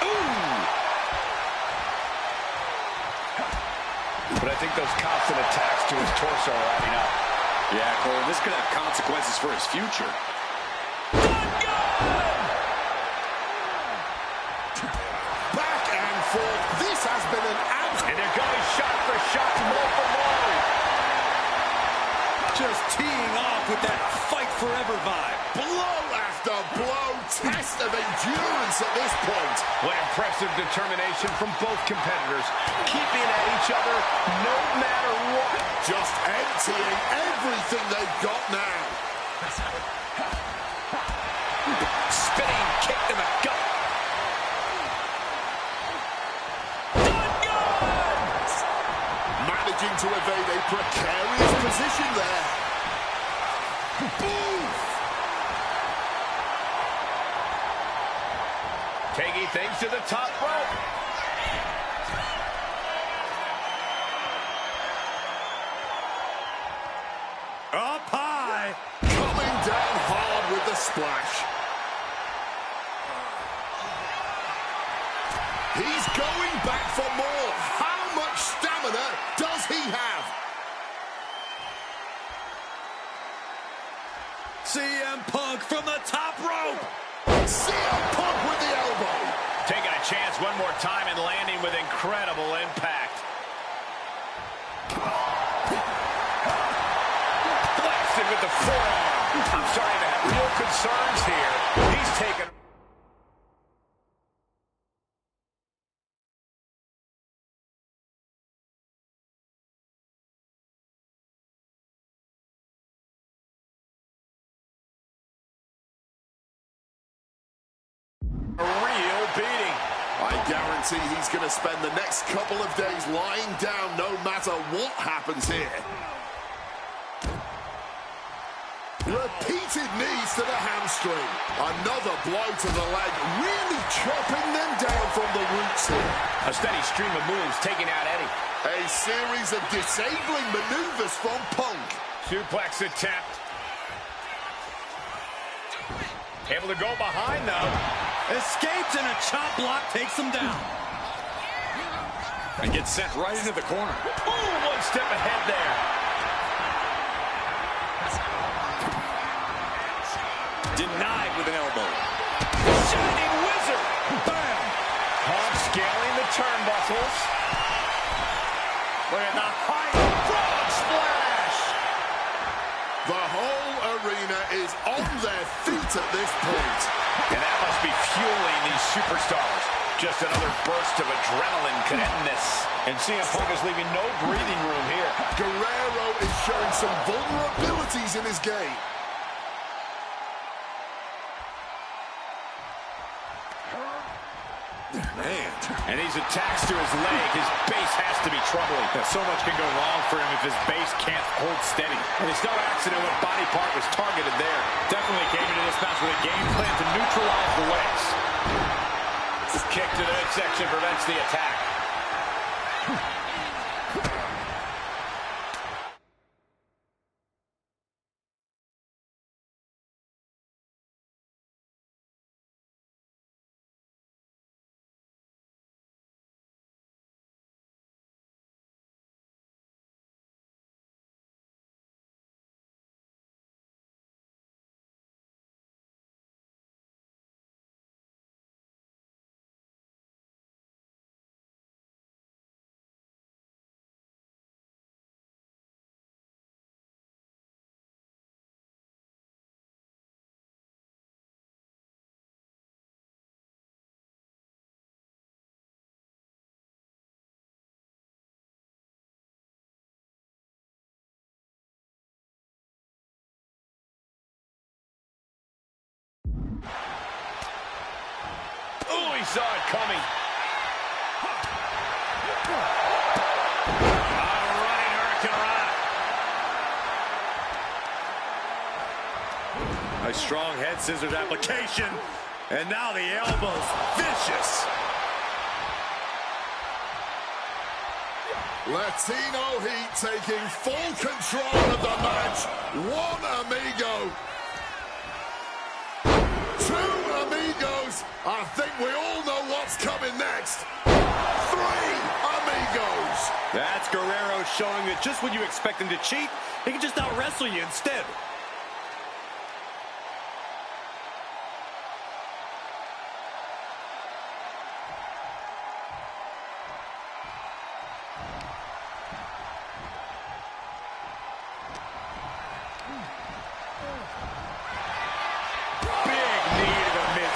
[SPEAKER 2] Ooh.
[SPEAKER 1] But I think those constant attacks to his torso are adding up.
[SPEAKER 2] Yeah, Cole, this could have consequences for his future.
[SPEAKER 3] Back and forth. This has been an out.
[SPEAKER 1] And they're going shot for shot, blow for blow.
[SPEAKER 2] Just teeing off with that fight forever vibe.
[SPEAKER 3] Blow after blow. Test of endurance at this point.
[SPEAKER 1] What impressive determination from both competitors. Keeping at each other no matter what.
[SPEAKER 3] Just emptying everything they've got now.
[SPEAKER 1] Spinning kick to the gut.
[SPEAKER 3] Managing to evade a precarious position there. Boom!
[SPEAKER 1] Taking things to the top rope.
[SPEAKER 2] Up high.
[SPEAKER 3] Coming down hard with the splash. He's going back for more. How much stamina does he have?
[SPEAKER 2] CM Punk from the top rope.
[SPEAKER 3] CM Punk with the elbow.
[SPEAKER 1] Taking a chance one more time and landing with incredible impact. Blasted with the forearm. I'm starting to have real concerns here. He's taken... a real beating.
[SPEAKER 3] I guarantee he's going to spend the next couple of days lying down no matter what happens here. Repeated knees to the hamstring. Another blow to the leg, really chopping them down from the roots here.
[SPEAKER 1] A steady stream of moves taking out Eddie.
[SPEAKER 3] A series of disabling maneuvers from Punk.
[SPEAKER 1] Suplex attempt. Able to go behind, though.
[SPEAKER 2] Escapes, and a chop block takes him down. And gets sent right into the corner.
[SPEAKER 1] Ooh, one step ahead there.
[SPEAKER 2] Denied with an elbow. Shining wizard. Bam.
[SPEAKER 1] Punk scaling the turnbuckles. Look at the high frog splash.
[SPEAKER 3] The whole arena is on their feet at this point.
[SPEAKER 1] And that must be fueling these superstars. Just another burst of adrenaline could end this. And CM Punk is leaving no breathing room here.
[SPEAKER 3] Guerrero is showing some vulnerabilities in his game.
[SPEAKER 2] Man.
[SPEAKER 1] And these attacks to his leg, his base has to be troubling.
[SPEAKER 2] Yeah, so much can go wrong for him if his base can't hold steady.
[SPEAKER 1] And it's no accident what body part was targeted there.
[SPEAKER 2] Definitely came into this match with a game plan to neutralize the legs.
[SPEAKER 1] Kick to the midsection prevents the attack. Oh, he saw it coming. Running Hurricane Rana.
[SPEAKER 2] A strong head scissors application. And now the elbows. Vicious.
[SPEAKER 3] Latino Heat taking full control of the match. One amigo. Two amigos. I think we all know what's coming next. Three amigos.
[SPEAKER 2] That's Guerrero showing that just when you expect him to cheat, he can just out-wrestle you instead.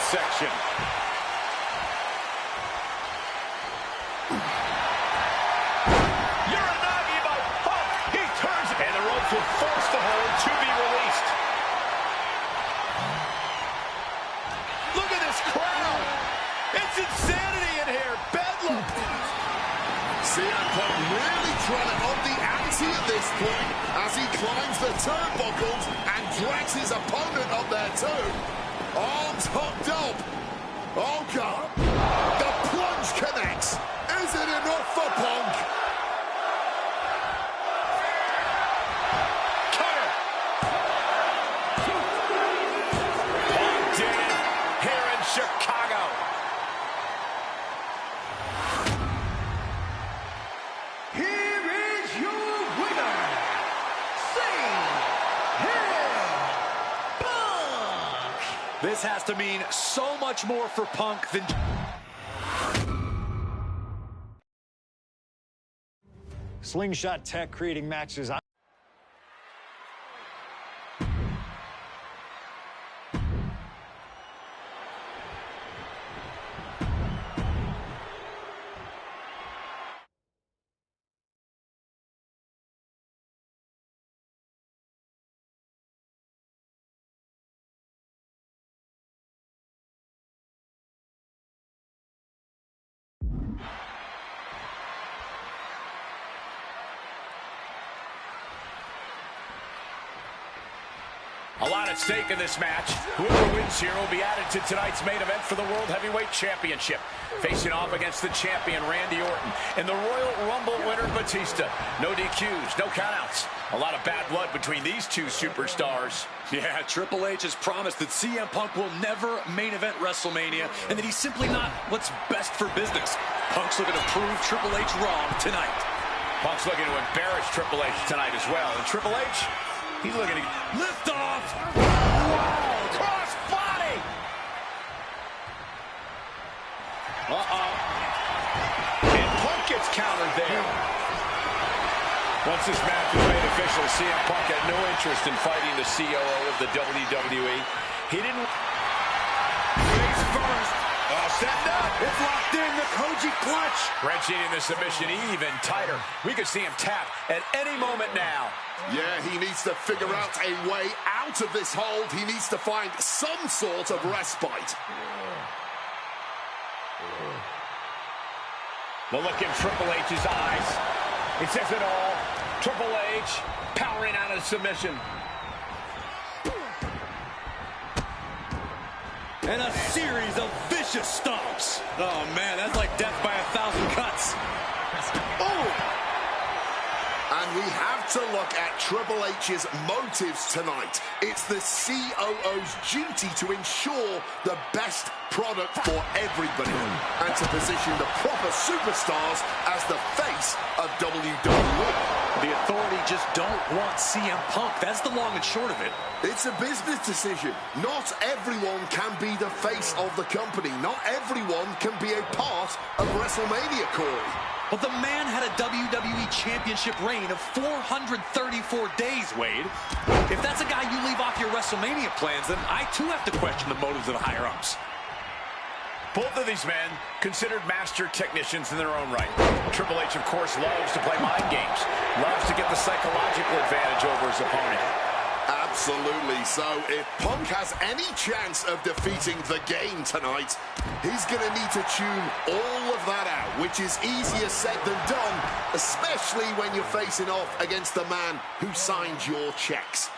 [SPEAKER 1] Section. Uranagi by Punk. He turns and the ropes will force the hold to be released. Look at this crowd. It's insanity in here. Bedlam.
[SPEAKER 3] CM Punk really trying to up the ante at this point as he climbs the turnbuckles and drags his opponent up there too. Arms hooked up. Oh, God. The plunge connects. Is it enough for Punk?
[SPEAKER 1] Cutter. Punk did it here in Chicago.
[SPEAKER 5] Here is your winner, CM Punk.
[SPEAKER 2] This has to mean so much more for Punk than...
[SPEAKER 4] Slingshot tech creating matches.
[SPEAKER 1] A lot at stake in this match. Whoever wins here will be added to tonight's main event for the World Heavyweight Championship. Facing off against the champion, Randy Orton, and the Royal Rumble winner, Batista. No DQs, no countouts. A lot of bad blood between these two superstars.
[SPEAKER 2] Yeah, Triple H has promised that CM Punk will never main event WrestleMania, and that he's simply not what's best for business. Punk's looking to prove Triple H wrong tonight.
[SPEAKER 1] Punk's looking to embarrass Triple H tonight as well. And Triple H, he's looking to
[SPEAKER 2] Lift off!
[SPEAKER 1] Wow! Cross body! Uh-oh. And Punk gets countered there. Once this match was made official, CM Punk had no interest in fighting the COO of the WWE. He didn't... Face first. Setting up.
[SPEAKER 2] It's locked in, the Koji clutch.
[SPEAKER 1] Wrenching in the submission even tighter. We could see him tap at any moment now.
[SPEAKER 3] Yeah, he needs to figure out a way out of this hold. He needs to find some sort of respite.
[SPEAKER 1] The look in Triple H's eyes. It says it all. Triple H powering out of submission.
[SPEAKER 2] And a series of vicious stomps. Oh, man, that's like death by 1,000 cuts.
[SPEAKER 3] Oh! And we have to look at Triple H's motives tonight. It's the COO's duty to ensure the best product for everybody and to position the proper superstars as the face of WWE.
[SPEAKER 2] The authority just don't want CM Punk. That's the long and short of it.
[SPEAKER 3] It's a business decision. Not everyone can be the face of the company. Not everyone can be a part of WrestleMania, Corey.
[SPEAKER 2] But the man had a WWE Championship reign of 434 days, Wade. If that's a guy you leave off your WrestleMania plans, then I too have to question the motives of the higher-ups.
[SPEAKER 1] Both of these men considered master technicians in their own right. Triple H, of course, loves to play mind games. Loves to get the psychological advantage over his opponent.
[SPEAKER 3] Absolutely. So if Punk has any chance of defeating the game tonight, he's going to need to tune all of that out, which is easier said than done, especially when you're facing off against the man who signed your checks.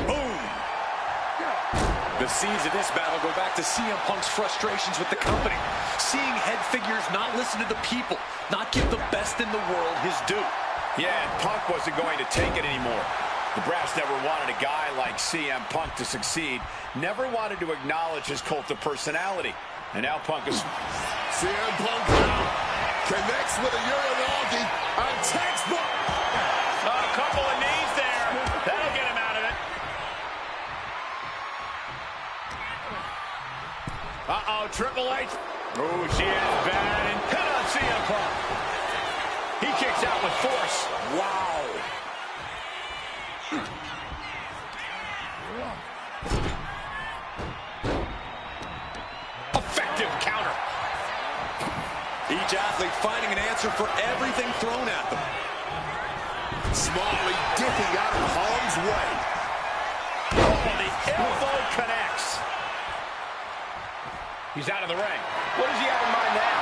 [SPEAKER 2] Boom! The seeds of this battle go back to CM Punk's frustrations with the company. Seeing head figures not listen to the people, not give the best in the world his due.
[SPEAKER 1] Yeah, and Punk wasn't going to take it anymore. The brass never wanted a guy like CM Punk to succeed, never wanted to acknowledge his cult of personality. And now Punk is...
[SPEAKER 3] CM Punk now connects with a Uranagi and textbook.
[SPEAKER 1] A couple of knees there. That'll get him out of it. Uh-oh, Triple H. Oh, she is bad. And hit on CM Punk. He kicks out with force. Wow. Effective counter.
[SPEAKER 2] Each athlete finding an answer for everything thrown at them.
[SPEAKER 3] Smartly dipping out of harm's way.
[SPEAKER 1] Oh, the elbow connects. He's out of the ring. What does he have in mind now?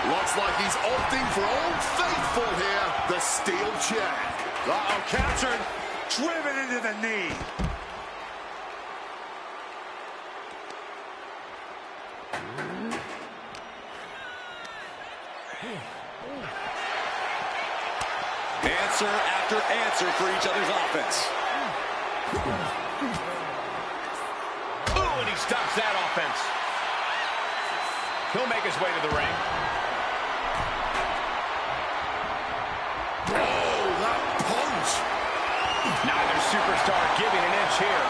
[SPEAKER 3] Looks like he's opting for Old Faithful here, the steel chair.
[SPEAKER 2] Uh-oh, captured, driven into the knee. Answer after answer for each other's offense.
[SPEAKER 1] Ooh, and he stops that offense. He'll make his way to the ring.
[SPEAKER 3] Oh, that punch.
[SPEAKER 1] Neither superstar giving an inch here.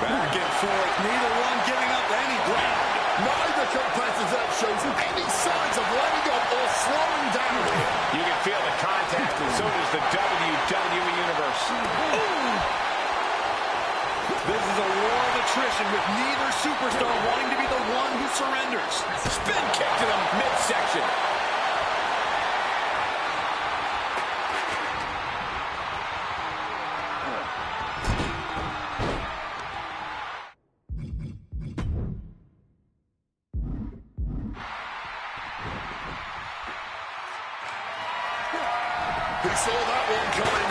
[SPEAKER 2] Back and forth, neither one giving up any ground.
[SPEAKER 3] Neither competitor shows any signs of letting up or slowing down here.
[SPEAKER 1] You can feel the contact, and so does the WWE Universe.
[SPEAKER 2] This is a war of attrition with neither superstar wanting to be the one who surrenders.
[SPEAKER 1] Spin kick to the midsection.
[SPEAKER 3] He saw that one coming.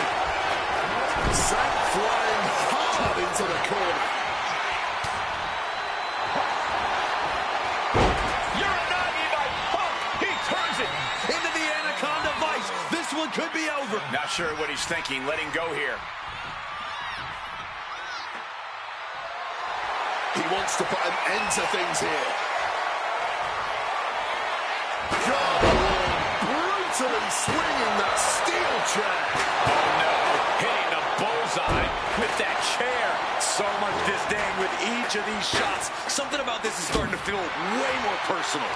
[SPEAKER 3] Sent flying hard into the corner.
[SPEAKER 1] Beanomainia by Punk. He turns it
[SPEAKER 2] Into the Anaconda Vice. This one could be over.
[SPEAKER 1] Not sure what he's thinking, letting go here.
[SPEAKER 3] He wants to put an end to things here. Jawbone brutally swinging that steel chair.
[SPEAKER 1] Oh no, hitting the bullseye with that chair.
[SPEAKER 2] So much disdain with each of these shots. Something about this is starting to feel way more personal.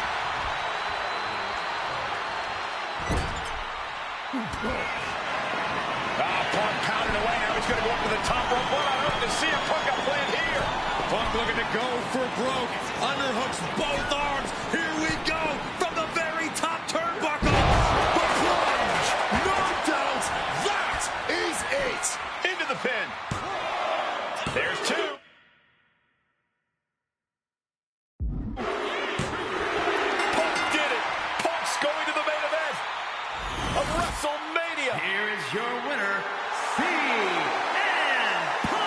[SPEAKER 1] Punk pounding away. Now he's going to go up to the top rope. What on earth does CM Punk got planned here?
[SPEAKER 2] Punk looking to go for broke. Underhooks both arms. Here we go from the very top turnbuckle.
[SPEAKER 3] The plunge. No doubt. That is it.
[SPEAKER 1] Into the pin. There's two. Punk did it. Punk's going to the main event of WrestleMania.
[SPEAKER 5] Here is your winner, CM Punk.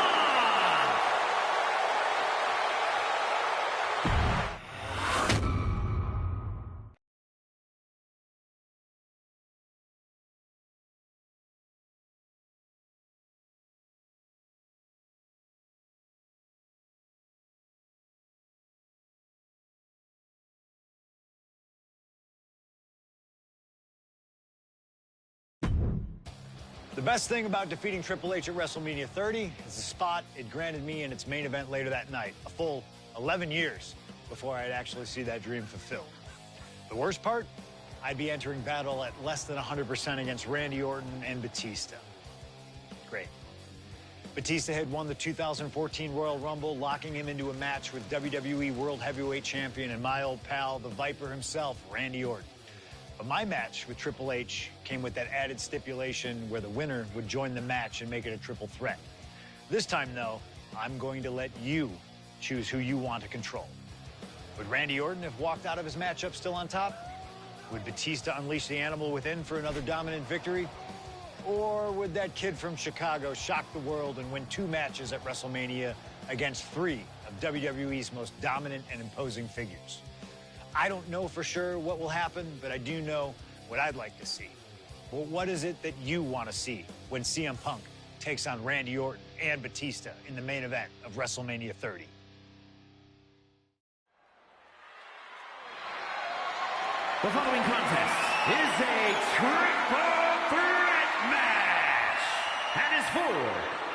[SPEAKER 4] The best thing about defeating Triple H at WrestleMania 30 is the spot it granted me in its main event later that night. A full 11 years before I'd actually see that dream fulfilled. The worst part? I'd be entering battle at less than 100% against Randy Orton and Batista. Great. Batista had won the 2014 Royal Rumble, locking him into a match with WWE World Heavyweight Champion and my old pal, the Viper himself, Randy Orton. But my match with Triple H came with that added stipulation where the winner would join the match and make it a triple threat. This time, though, I'm going to let you choose who you want to control. Would Randy Orton have walked out of his matchup still on top? Would Batista unleash the animal within for another dominant victory? Or would that kid from Chicago shock the world and win 2 matches at WrestleMania against 3 of WWE's most dominant and imposing figures? I don't know for sure what will happen, but I do know what I'd like to see. Well, what is it that you want to see when CM Punk takes on Randy Orton and Batista in the main event of WrestleMania 30?
[SPEAKER 5] The following contest is a triple threat match and is for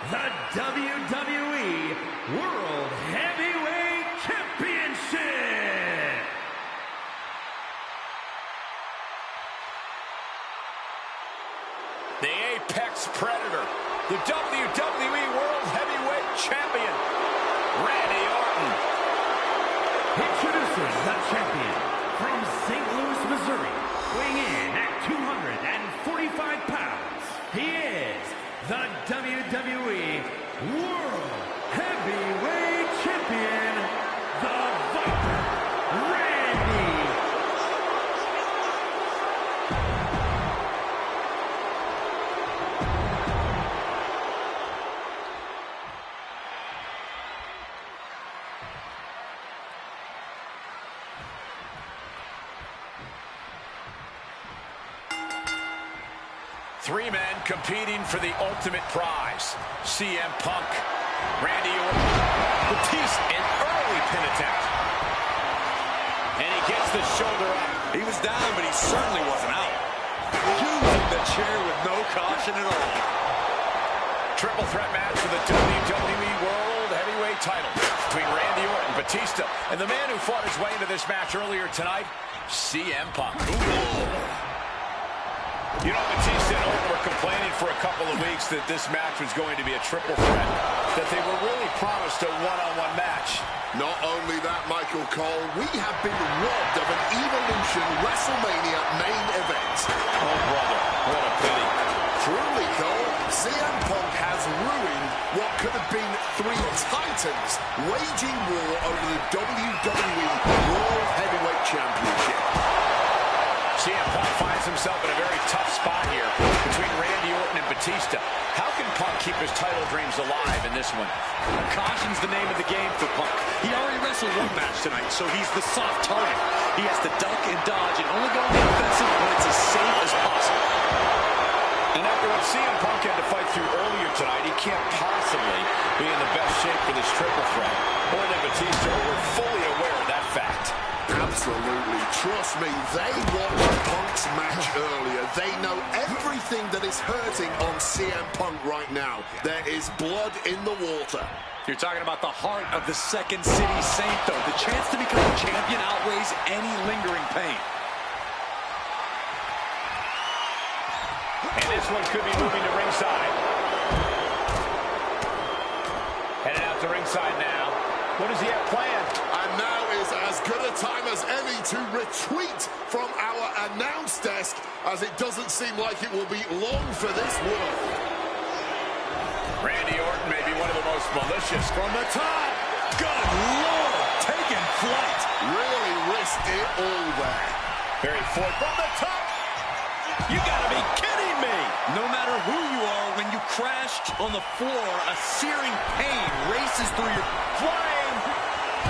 [SPEAKER 5] the WWE World Heavyweight Championship.
[SPEAKER 1] The Apex Predator, the WWE World Heavyweight Champion, Randy Orton.
[SPEAKER 5] Introducing the champion from St. Louis, Missouri, weighing in at 245 pounds. He is the WWE World Heavyweight Champion, the Viper, Randy.
[SPEAKER 1] Three men competing for the ultimate prize. CM Punk, Randy Orton, Batista, an early pin attempt. And he gets the shoulder up.
[SPEAKER 2] He was down, but he certainly wasn't out. Using the chair with no caution at all.
[SPEAKER 1] Triple threat match for the WWE World Heavyweight title between Randy Orton, Batista, and the man who fought his way into this match earlier tonight, CM Punk. You know, Batista and Orton were complaining for a couple of weeks that this match was going to be a triple threat, that they were really promised a one-on-one match.
[SPEAKER 3] Not only that, Michael Cole, we have been robbed of an Evolution WrestleMania main event.
[SPEAKER 1] Oh, brother, what a pity.
[SPEAKER 3] Truly, Cole, CM Punk has ruined what could have been 3 titans waging war over the WWE World Heavyweight Championship.
[SPEAKER 1] CM Punk finds himself in a very tough spot here between Randy Orton and Batista. How can Punk keep his title dreams alive in this one?
[SPEAKER 2] Caution's the name of the game for Punk. He already wrestled one match tonight, so he's the soft target. He has to duck and dodge and only go on the offensive when it's as safe as possible.
[SPEAKER 1] And after what CM Punk had to fight through earlier tonight, he can't possibly be in the best shape for this triple threat. Orton and Batista were fully aware of that fact.
[SPEAKER 3] Absolutely. Trust me, they watched Punk's match earlier. They know everything that is hurting on CM Punk right now. There is blood in the water.
[SPEAKER 2] You're talking about the heart of the Second City Saint, though. The chance to become a champion outweighs any lingering pain.
[SPEAKER 1] And this one could be moving to ringside. Headed out to ringside now. What does he have planned?
[SPEAKER 3] And now is as good a time as any to retreat from our announce desk, as it doesn't seem like it will be long for this world.
[SPEAKER 1] Randy Orton may be one of the most malicious.
[SPEAKER 2] From the top. Good Lord. Taking flight.
[SPEAKER 3] Really risked it all there.
[SPEAKER 1] Barry Ford from the top.
[SPEAKER 2] You gotta be kidding me! No matter who you are, when you crash on the floor, a searing pain races through your flying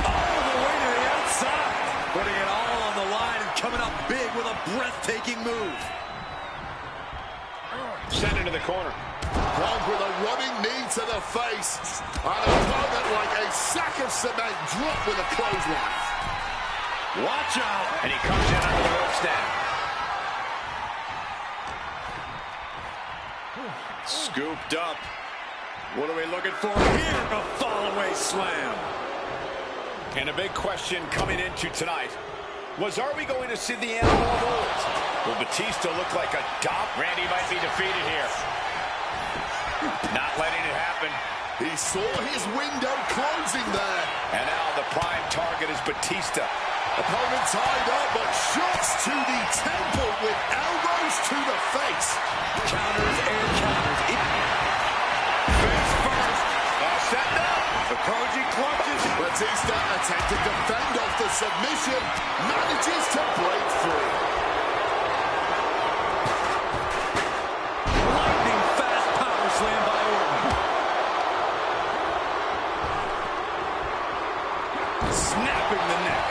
[SPEAKER 2] all the way to the outside. Putting it all on the line and coming up big with a breathtaking move.
[SPEAKER 1] Sent into the corner.
[SPEAKER 3] Punk with a running knee to the face. And a opponent like a sack of cement dropped with a clothesline.
[SPEAKER 2] Watch out!
[SPEAKER 1] And he comes in under the ropes now.
[SPEAKER 2] Scooped up. What are we looking for here? A fall-away slam.
[SPEAKER 1] And a big question coming into tonight was, are we going to see the animal of old? Will Batista look like a dop? Randy might be defeated here. Not letting it happen.
[SPEAKER 3] He saw his window closing there.
[SPEAKER 1] And now the prime target is Batista.
[SPEAKER 3] Opponent tied up, but shots to the temple with elbows to the face.
[SPEAKER 2] Counters and counters.
[SPEAKER 1] Face first. Set up.
[SPEAKER 2] The Koji clutches.
[SPEAKER 3] Batista attempting to fend off the submission. Manages to break free.
[SPEAKER 2] Lightning fast power slam by Orton. Snapping the neck.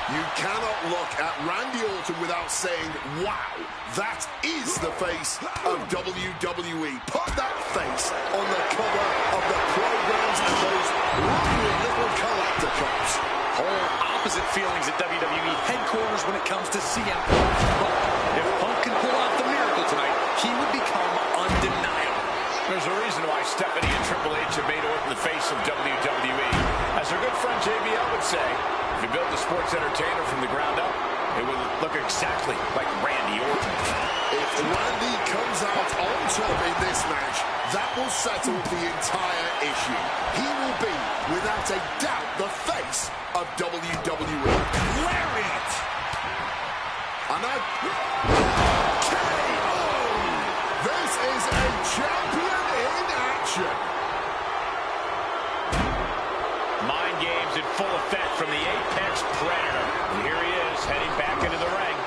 [SPEAKER 3] You cannot look at Randy Orton without saying, wow, that is the face of WWE. Put that face on the cover of the programs and those lovely little collector cups.
[SPEAKER 2] Whole opposite feelings at WWE headquarters when it comes to CM Punk. But if Punk can pull off the miracle tonight, he would become undeniable.
[SPEAKER 1] There's a reason why Stephanie and Triple H have made Orton the face of WWE. As our good friend JBL would say, if you build a sports entertainer from the ground up, it will look exactly like Randy Orton.
[SPEAKER 3] If Randy comes out on top in this match, that will settle the entire issue. He will be, without a doubt, the face of WWE.
[SPEAKER 2] Lariat!
[SPEAKER 3] And KO! This is a champion in action.
[SPEAKER 1] Mind games in full effect from the Apex Predator. And here he is, heading back into the ring.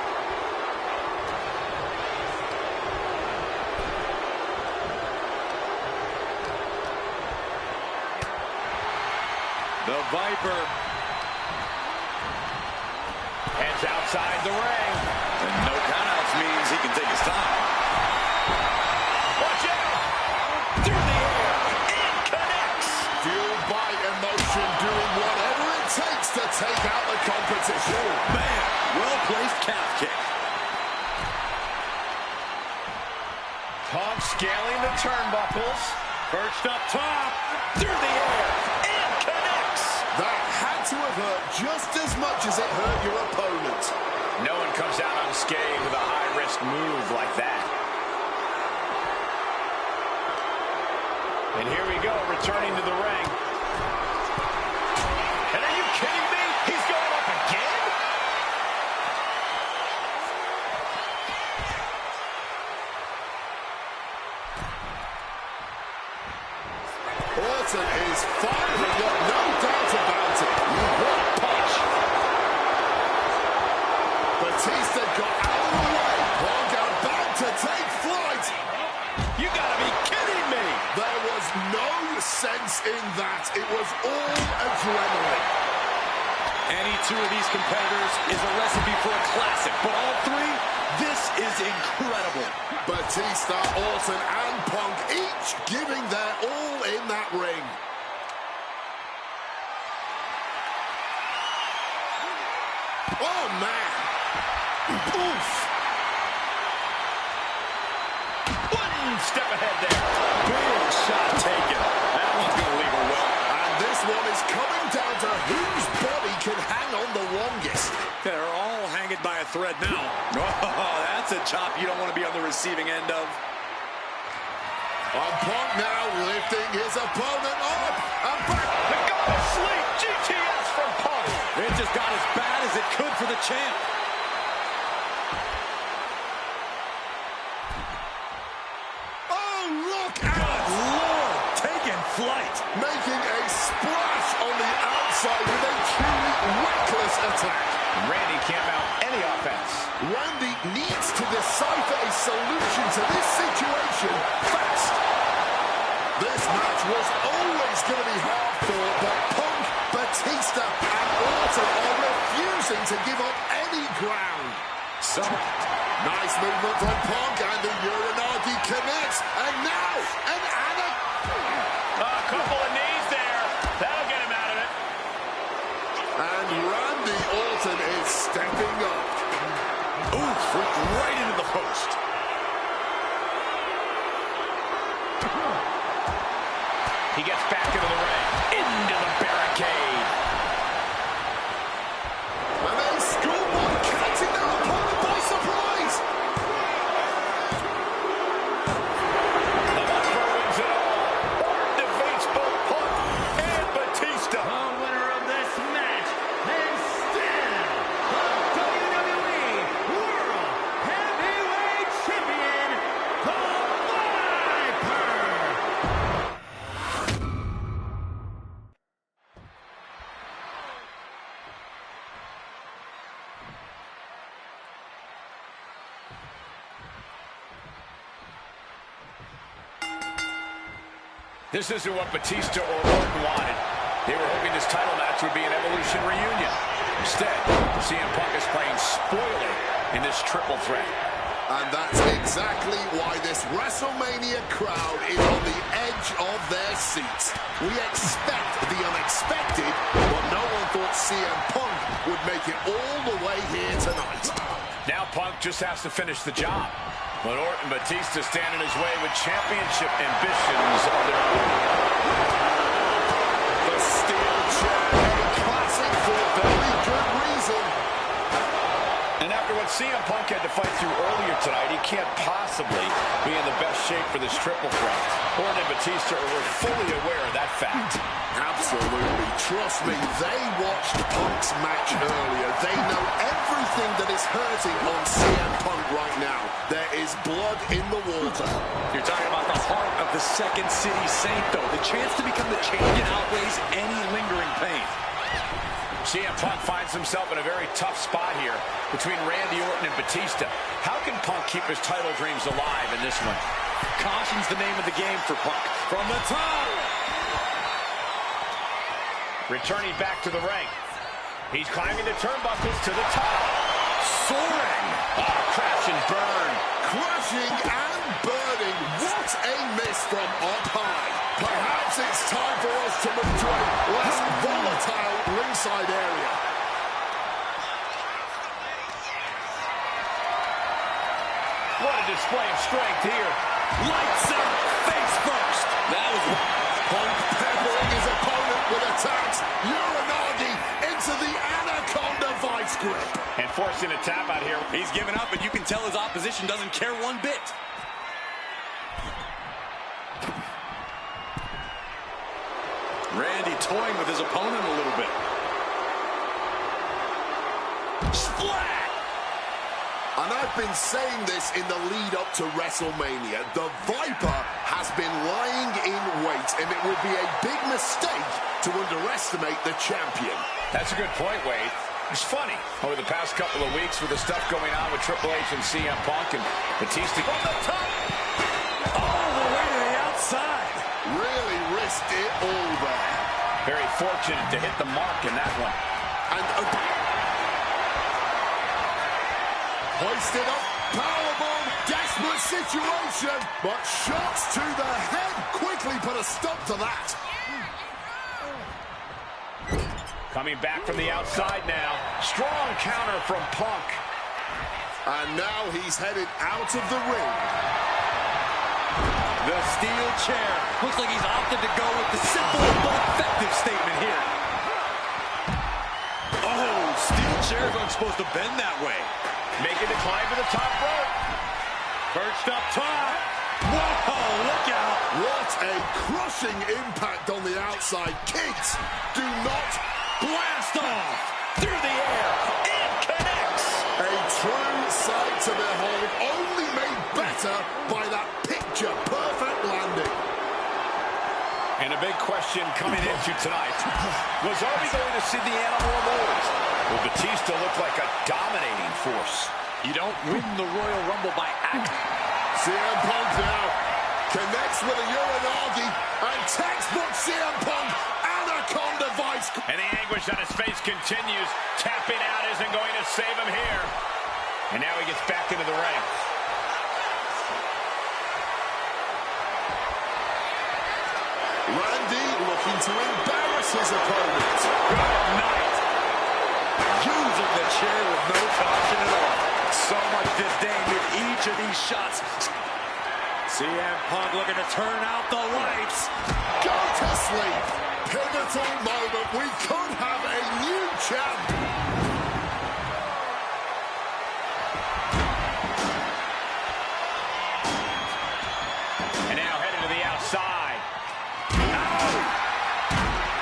[SPEAKER 2] The Viper.
[SPEAKER 1] Heads outside the ring.
[SPEAKER 2] And no countouts means he can take his time.
[SPEAKER 1] Watch out! Through the air. And connects.
[SPEAKER 3] Fueled by emotion, doing whatever it takes to take out the competition.
[SPEAKER 2] Man, well-placed calf kick.
[SPEAKER 1] Punk scaling the turnbuckles.
[SPEAKER 2] Perched up top.
[SPEAKER 1] Through the air. And connects.
[SPEAKER 3] That had to have hurt just as much as it hurt your opponent.
[SPEAKER 1] No one comes out unscathed with a high-risk move like that. And here we go, returning to the ring. And are you kidding me? He's going up again?
[SPEAKER 3] Orton is firing up, no doubt about it. What a punch. Batista adrenaline.
[SPEAKER 2] Any two of these competitors is a recipe for a classic, but all three, this is incredible.
[SPEAKER 3] Batista, Orton, and Punk each giving their all in that ring. Oh, man. Oof.
[SPEAKER 1] One step ahead there.
[SPEAKER 2] Big shot taken. That one's going to leave her well.
[SPEAKER 3] And this one is coming down to whose body can hang on the longest.
[SPEAKER 2] They're all hanging by a thread now. Oh, that's a chop you don't want to be on the receiving end of.
[SPEAKER 3] Punk now lifting his opponent up and back.
[SPEAKER 1] The god of sleep. GTS from Punk.
[SPEAKER 2] It just got as bad as it could for the champ.
[SPEAKER 3] Oh, look out!
[SPEAKER 2] Lord, taking flight.
[SPEAKER 3] Making a splash on the outside with a truly reckless attack.
[SPEAKER 1] Randy can't mount any offense.
[SPEAKER 3] Randy needs to decipher a solution to this situation fast. This match was always going to be hard fought, but Punk, Batista, and Orton are refusing to give up any ground. So, nice movement from Punk, and the Uranagi connects, and now an
[SPEAKER 1] A couple of knees there. That'll get him out of it.
[SPEAKER 3] And Randy Orton is stepping up.
[SPEAKER 2] Oof, right into the post.
[SPEAKER 1] He gets back into the ring. Into the barricade.
[SPEAKER 3] And then Schoolboy catching their opponent by surprise.
[SPEAKER 1] The Viper wins it all. Orton defeats both Punk and Batista.
[SPEAKER 5] The winner of this match is still the WWE World Heavyweight Champion, the Viper.
[SPEAKER 1] This isn't what Batista or Orton wanted. They were hoping this title match would be an Evolution reunion. Instead, CM Punk is playing spoiler in this triple threat.
[SPEAKER 3] And that's exactly why this WrestleMania crowd is on the edge of their seats. We expect the unexpected, but no one thought CM Punk would make it all the way here tonight.
[SPEAKER 1] Now Punk just has to finish the job. But Orton and Batista stand in his way with championship ambitions of their own.
[SPEAKER 3] The steel chair, a classic for very good reason.
[SPEAKER 1] And after what CM Punk had to fight through earlier tonight, he can't possibly be in the best shape for this triple threat. Orton and Batista were fully aware of that fact.
[SPEAKER 3] Absolutely. Trust me, they watched Punk's match earlier. They know everything that is hurting on CM Punk right now. There is blood in the water.
[SPEAKER 2] You're talking about the heart of the Second City Saint, though. The chance to become the champion outweighs any lingering pain.
[SPEAKER 1] CM Punk finds himself in a very tough spot here between Randy Orton and Batista. How can Punk keep his title dreams alive in this one?
[SPEAKER 2] Caution's the name of the game for Punk. From the top.
[SPEAKER 1] Returning back to the ring. He's climbing the turnbuckles to the top.
[SPEAKER 2] Soaring.
[SPEAKER 1] Crash and burn.
[SPEAKER 3] Crashing and burning. What a miss from up high. Perhaps it's time for us to move to a less volatile ringside area.
[SPEAKER 1] What a display of strength here.
[SPEAKER 2] Lights out. Face first. That was
[SPEAKER 3] Punk peppering his opponent with attacks. Uranagi into the Anaconda vice grip.
[SPEAKER 1] And forcing a tap out here.
[SPEAKER 2] He's given up, and you can tell his opposition doesn't care one bit. Randy toying with his opponent a little bit. Splat!
[SPEAKER 3] And I've been saying this in the lead up to WrestleMania. The Viper has been lying in wait, and it would be a big mistake to underestimate the champion.
[SPEAKER 1] That's a good point, Wade. It's funny, over the past couple of weeks with the stuff going on with Triple H and CM Punk and Batista on the top.
[SPEAKER 2] All the way to the outside.
[SPEAKER 3] Really risked it all there.
[SPEAKER 1] Very fortunate to hit the mark in that one.
[SPEAKER 3] And hoisted up, powerbomb, desperate situation, but shots to the head quickly put a stop to that.
[SPEAKER 1] Coming back from the outside now. Strong counter from Punk.
[SPEAKER 3] And now he's headed out of the ring.
[SPEAKER 2] The steel chair. Looks like he's opted to go with the simple but effective statement here. Oh, steel chairs aren't supposed to bend that way.
[SPEAKER 1] Making the climb to the top rope.
[SPEAKER 2] Perched up top. Whoa, look out.
[SPEAKER 3] What a crushing impact on the outside. Kids, do not
[SPEAKER 2] Blast off. Through the air. It connects.
[SPEAKER 3] A true sight to behold, only made better by that picture-perfect landing.
[SPEAKER 1] And a big question coming into tonight. Was are we going to see the animal of old? Will Batista look like a dominating force?
[SPEAKER 2] You don't win the Royal Rumble by acting.
[SPEAKER 3] CM Punk now connects with a Uranagi, and textbook CM Punk, Anaconda Vice.
[SPEAKER 1] And the anguish on his face continues. Tapping out isn't going to save him here. And now he gets back into the ring.
[SPEAKER 3] Randy looking to embarrass his opponent.
[SPEAKER 2] Good night. Using the chair with no caution at all. So much disdain with each of these shots. CM Punk looking to turn out the lights.
[SPEAKER 3] Go to sleep. Pivotal moment. We could have a new champ.
[SPEAKER 1] And now heading to the outside.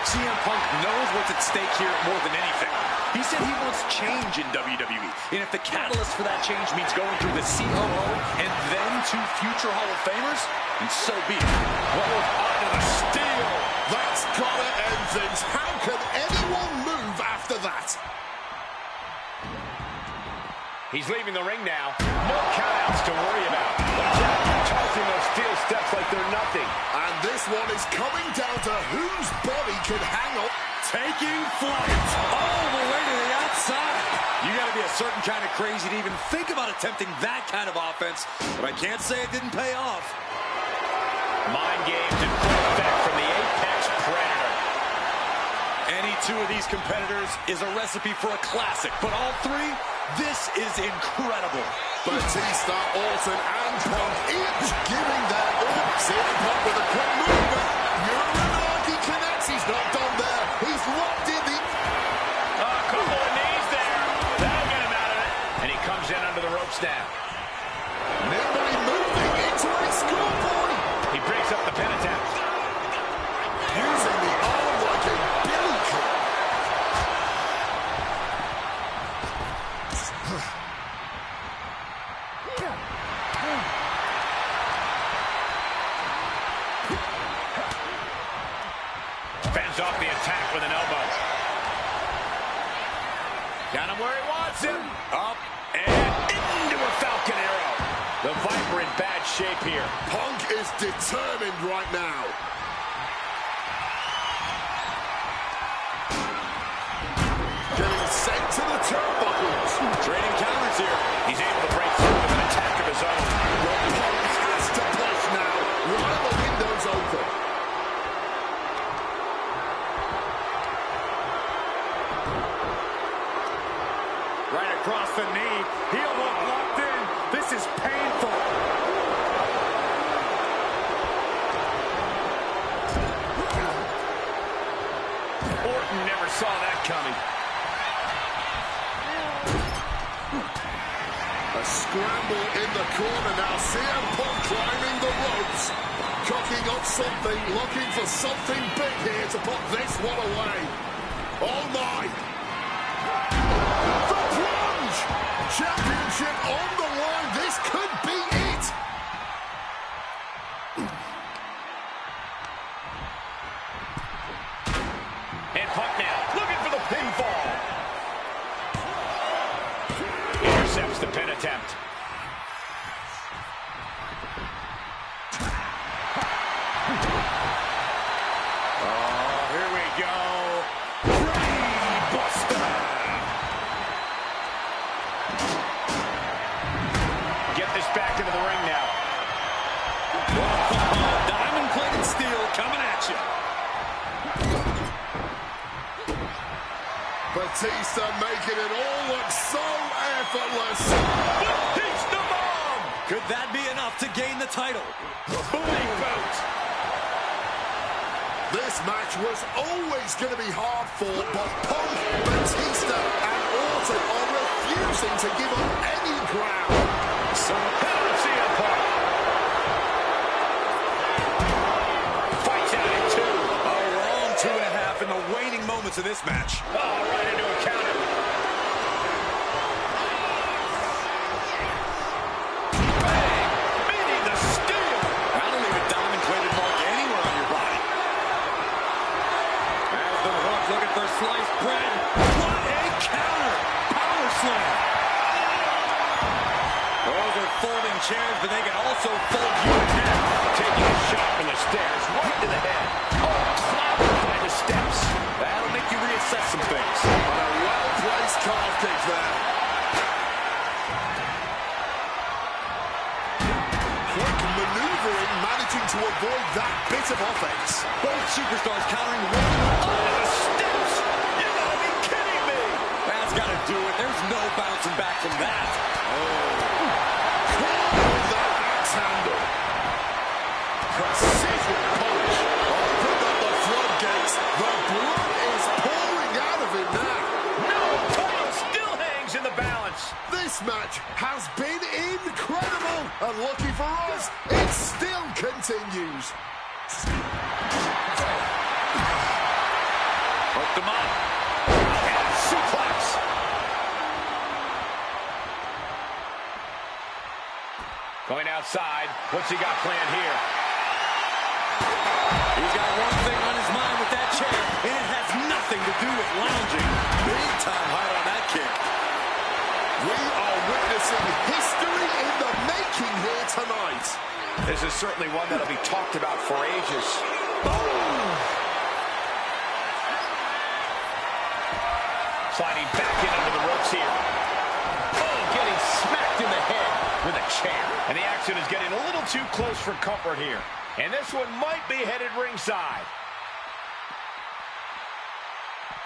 [SPEAKER 2] CM Punk knows what's at stake here more than anything. He said he wants change in WWE. And if the catalyst for that change means going through the COO and then to future Hall of Famers, and so be it.
[SPEAKER 1] What was under the steel?
[SPEAKER 3] That's gotta end things. How can anyone move after that?
[SPEAKER 1] He's leaving the ring now. No countouts to worry about. Watch out. Tossing those steel steps like they're nothing.
[SPEAKER 3] And this one is coming down to whose body can hang on.
[SPEAKER 2] Taking flight all the way to the outside. You got to be a certain kind of crazy to even think about attempting that kind of offense. But I can't say it didn't pay off.
[SPEAKER 1] Mind games in full effect from the Apex Predator.
[SPEAKER 2] Any two of these competitors is a recipe for a classic. But all three, this is incredible.
[SPEAKER 3] Batista, Orton, and Punk each giving their all. CM Punk with a quick movement. Uranagi connects. He's not done there. He's locked in the...
[SPEAKER 1] A couple of knees there. That'll get him out of it. And he comes in under the ropes now.
[SPEAKER 3] Nimbly moving into a scoreboard.
[SPEAKER 1] He breaks up the pin attempt.
[SPEAKER 3] Using the arm like a billy club.
[SPEAKER 1] Fends off the attack with an elbow. Got him where he wants him. Up and into a Falcon Arrow. The Viper in bad shape here.
[SPEAKER 3] Punk is determined right now. Getting sent to the turnbuckles.
[SPEAKER 2] Trading counters here.
[SPEAKER 1] He's able to break through with an attack of his own.
[SPEAKER 3] Well, Punk has to push now while the window's open.
[SPEAKER 2] Right across the knee. Heel hook locked in. This is painful.
[SPEAKER 1] Orton never saw that coming.
[SPEAKER 3] A scramble in the corner now. CM Punk climbing the ropes. Cocking up something, looking for something big here to put this one away. Oh my! The plunge! Championship on the line. This could be it.
[SPEAKER 1] And Punk now looking for the pinfall. Intercepts the pin attempt.
[SPEAKER 2] Oh, here we go.
[SPEAKER 1] Pushed back into the ring now.
[SPEAKER 2] Diamond-plated steel coming at you.
[SPEAKER 3] Batista making it all look so effortless.
[SPEAKER 1] Batista bomb!
[SPEAKER 2] Could that be enough to gain the title?
[SPEAKER 1] Booty boot!
[SPEAKER 3] This match was always going to be hard fought, but Punk, Batista, and Orton are refusing to give up any ground.
[SPEAKER 1] So, CM Punk. Fights out in two.
[SPEAKER 2] Oh, we're on 2.5 in the waning moments of this match.
[SPEAKER 1] Oh, right into a counter. Bang! Meeting the steel.
[SPEAKER 2] That'll leave a diamond-plated mark anywhere on your body. As the Hook looking for sliced bread. What a counter! Power slam. Those are folding chairs, but they can also fold you in half.
[SPEAKER 1] Taking a shot from the stairs right to the head. Oh, clobbered by the steps. That'll make you reassess some things.
[SPEAKER 3] And a well-placed calf kick there. Quick maneuvering, managing to avoid that bit of offense.
[SPEAKER 2] Both superstars countering one.
[SPEAKER 1] Oh, the steps! You gotta be kidding me!
[SPEAKER 2] That's got to do it. There's no bouncing back from that.
[SPEAKER 3] With that axe handle. Precision punch. Open up the floodgates. The blood is pouring out of him now.
[SPEAKER 1] No, title still hangs in the balance.
[SPEAKER 3] This match has been incredible. And lucky for us, it still continues.
[SPEAKER 1] Hooked him up. And suplex. Going outside. What's he got planned here?
[SPEAKER 2] He's got one thing on his mind with that chair, and it has nothing to do with lounging. Big time height on that kick.
[SPEAKER 3] We are witnessing history in the making here tonight.
[SPEAKER 1] This is certainly one that'll be talked about for ages. Boom! Sliding back in under the ropes here. Oh, getting smacked in the head with a chair. And the action is getting a little too close for comfort here. And this one might be headed ringside.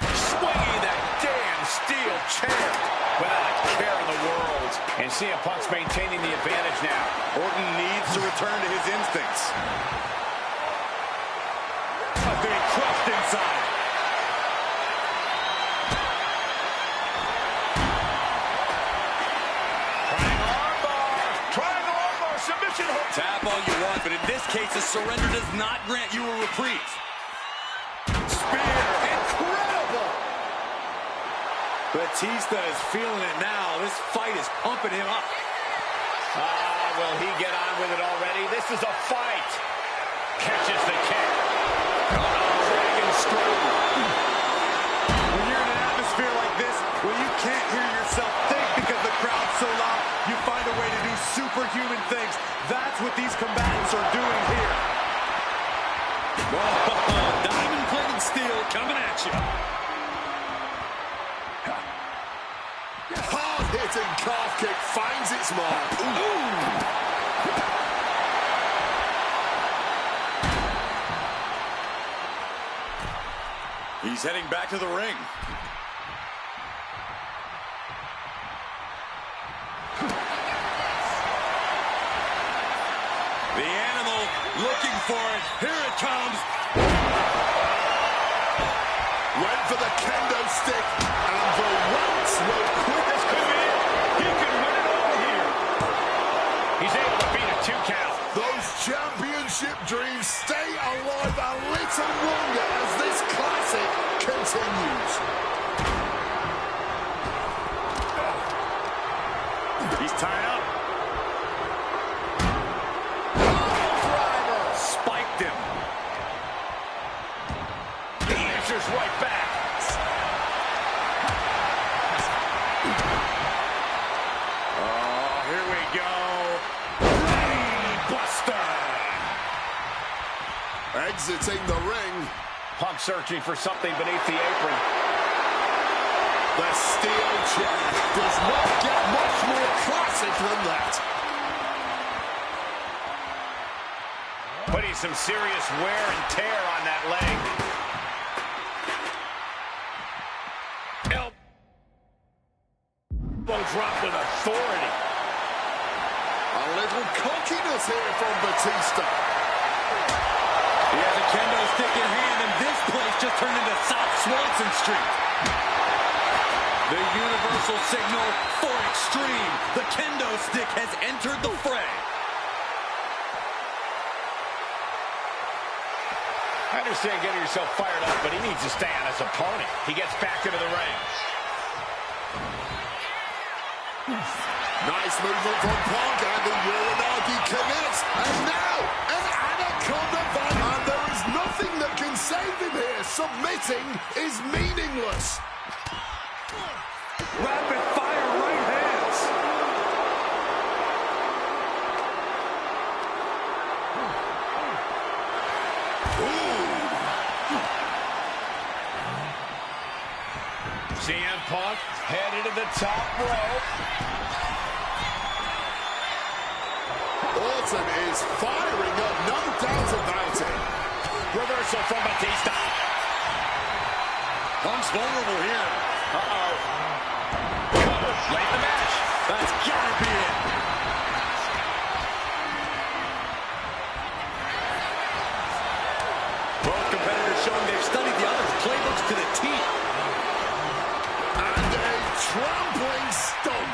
[SPEAKER 1] Swinging that damn steel chair without a care in the world. And CM Punk's maintaining the advantage now.
[SPEAKER 2] Orton needs to return to his instincts. Being crushed inside.
[SPEAKER 1] Triangle armbar, submission hook.
[SPEAKER 2] Tap all you want, but in this case, a surrender does not grant you a reprieve. Spear.
[SPEAKER 1] Incredible.
[SPEAKER 2] Batista is feeling it now. This fight is pumping him up.
[SPEAKER 1] Will he get on with it already? This is a fight. Catches the kick. Dragon screw.
[SPEAKER 2] When you're in an atmosphere like this, where you can't hear yourself think because the crowd's so loud, you find a way to do superhuman things. That's what these combatants are doing here. Diamond-plated steel coming at you.
[SPEAKER 3] Hard-hitting calf kick finds its mark. Ooh.
[SPEAKER 2] He's heading back to the ring. The animal looking for it. Here it comes.
[SPEAKER 3] Went for the kendo stick, and the rats will quit.
[SPEAKER 1] This could be it. He can win it all here. He's able to beat a 2 count.
[SPEAKER 3] Those championship dreams stay alive a little longer as this classic continues.
[SPEAKER 2] He's tied up.
[SPEAKER 1] Driver.
[SPEAKER 2] Spiked him.
[SPEAKER 1] He answers right back.
[SPEAKER 2] Oh, here we go. Brainbuster.
[SPEAKER 3] Exiting the ring.
[SPEAKER 1] Punk searching for something beneath the apron.
[SPEAKER 3] The steel chair does not get much more classic than that.
[SPEAKER 1] Putting some serious wear and tear on that leg. Elbow drop with authority.
[SPEAKER 3] A little cockiness here from Batista.
[SPEAKER 2] He has a kendo stick in hand, and this place just turned into South Swanson Street. The universal signal for extreme. The kendo stick has entered the fray.
[SPEAKER 1] I understand getting yourself fired up, but he needs to stay on his opponent. He gets back into the ring.
[SPEAKER 3] Nice movement from Punk, and the Uranagi commits. And now, an Anaconda Van. And there is nothing that can save him here. Submitting is meaningless.
[SPEAKER 2] Rapid fire right hands.
[SPEAKER 1] CM Punk headed to the top rope.
[SPEAKER 3] Orton is firing up, no doubt about it.
[SPEAKER 1] Reversal from Batista.
[SPEAKER 2] Punk's vulnerable here.
[SPEAKER 1] Uh-oh. Cover late in the match.
[SPEAKER 2] That's gotta be it. Both competitors showing they've studied the other's playbooks to the T.
[SPEAKER 3] And a trampling stomp.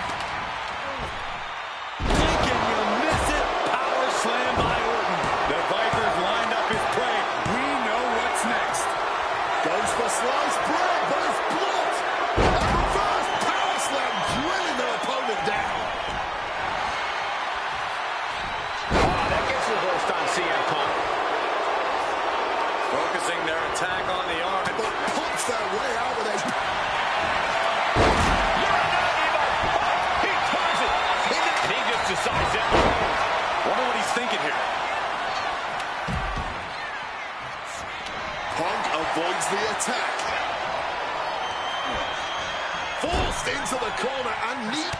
[SPEAKER 2] Blink and you miss it. Power slam by Orton. The Vipers lined up his prey. We know what's next.
[SPEAKER 3] Goes for sliced bread, but it's blocked. A reverse power slam, drilling their opponent down.
[SPEAKER 1] That gets reversed on CM Punk.
[SPEAKER 2] Focusing their attack on the arm.
[SPEAKER 3] But punch their way out with a...
[SPEAKER 1] He turns it. He just decides that.
[SPEAKER 2] Wonder what he's thinking here.
[SPEAKER 3] Punk avoids the attack. Forced into the corner and knee.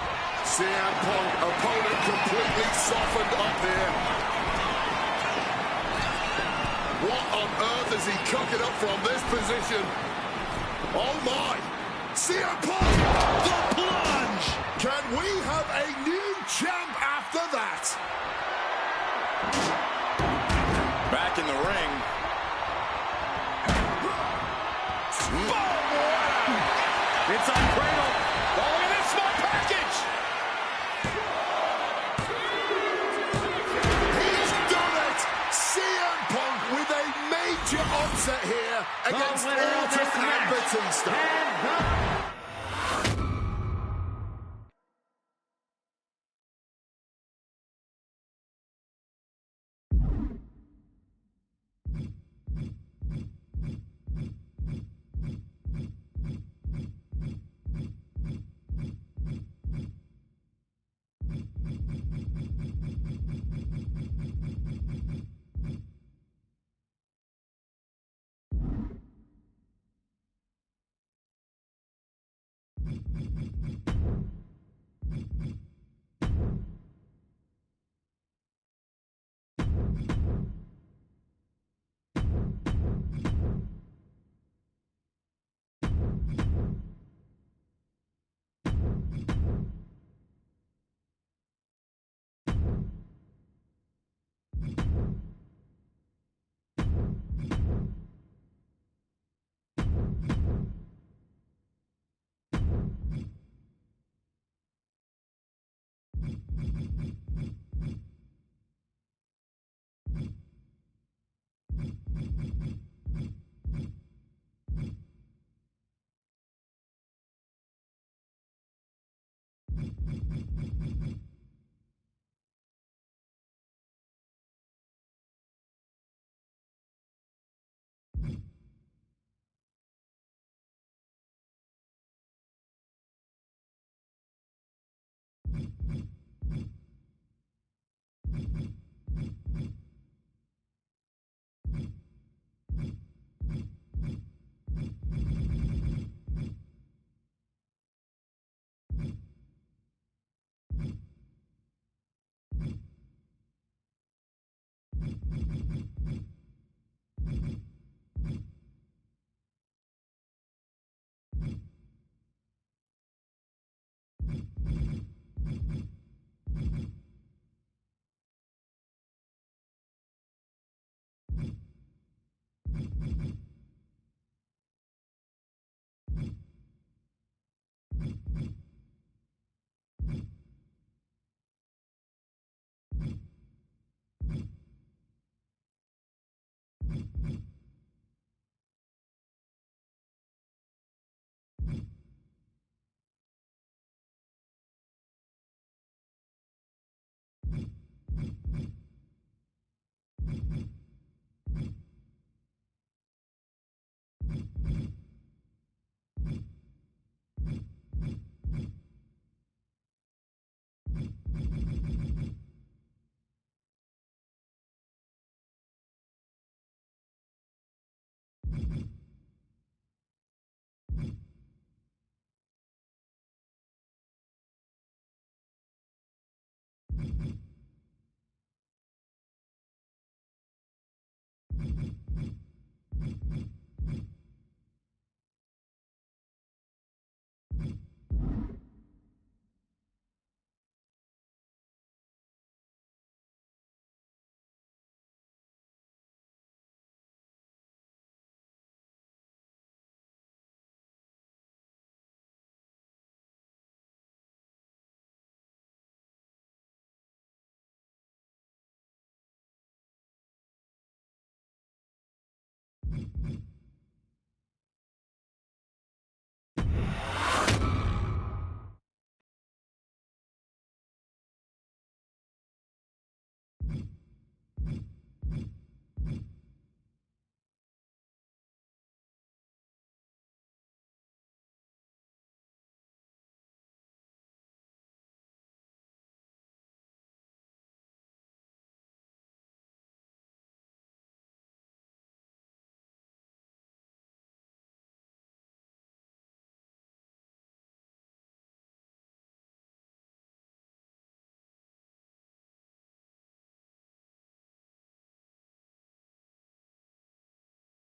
[SPEAKER 3] CM Punk, opponent completely softened up here. What on earth is he cooking up from this position? Oh my! CM Punk, the plunge! Can we have a new champ after that?
[SPEAKER 2] Back in the ring. It's on Cradle.
[SPEAKER 1] Oh, look at this small package.
[SPEAKER 3] He's done it! CM Punk with a major upset here against Orton and Batista. Undertaker.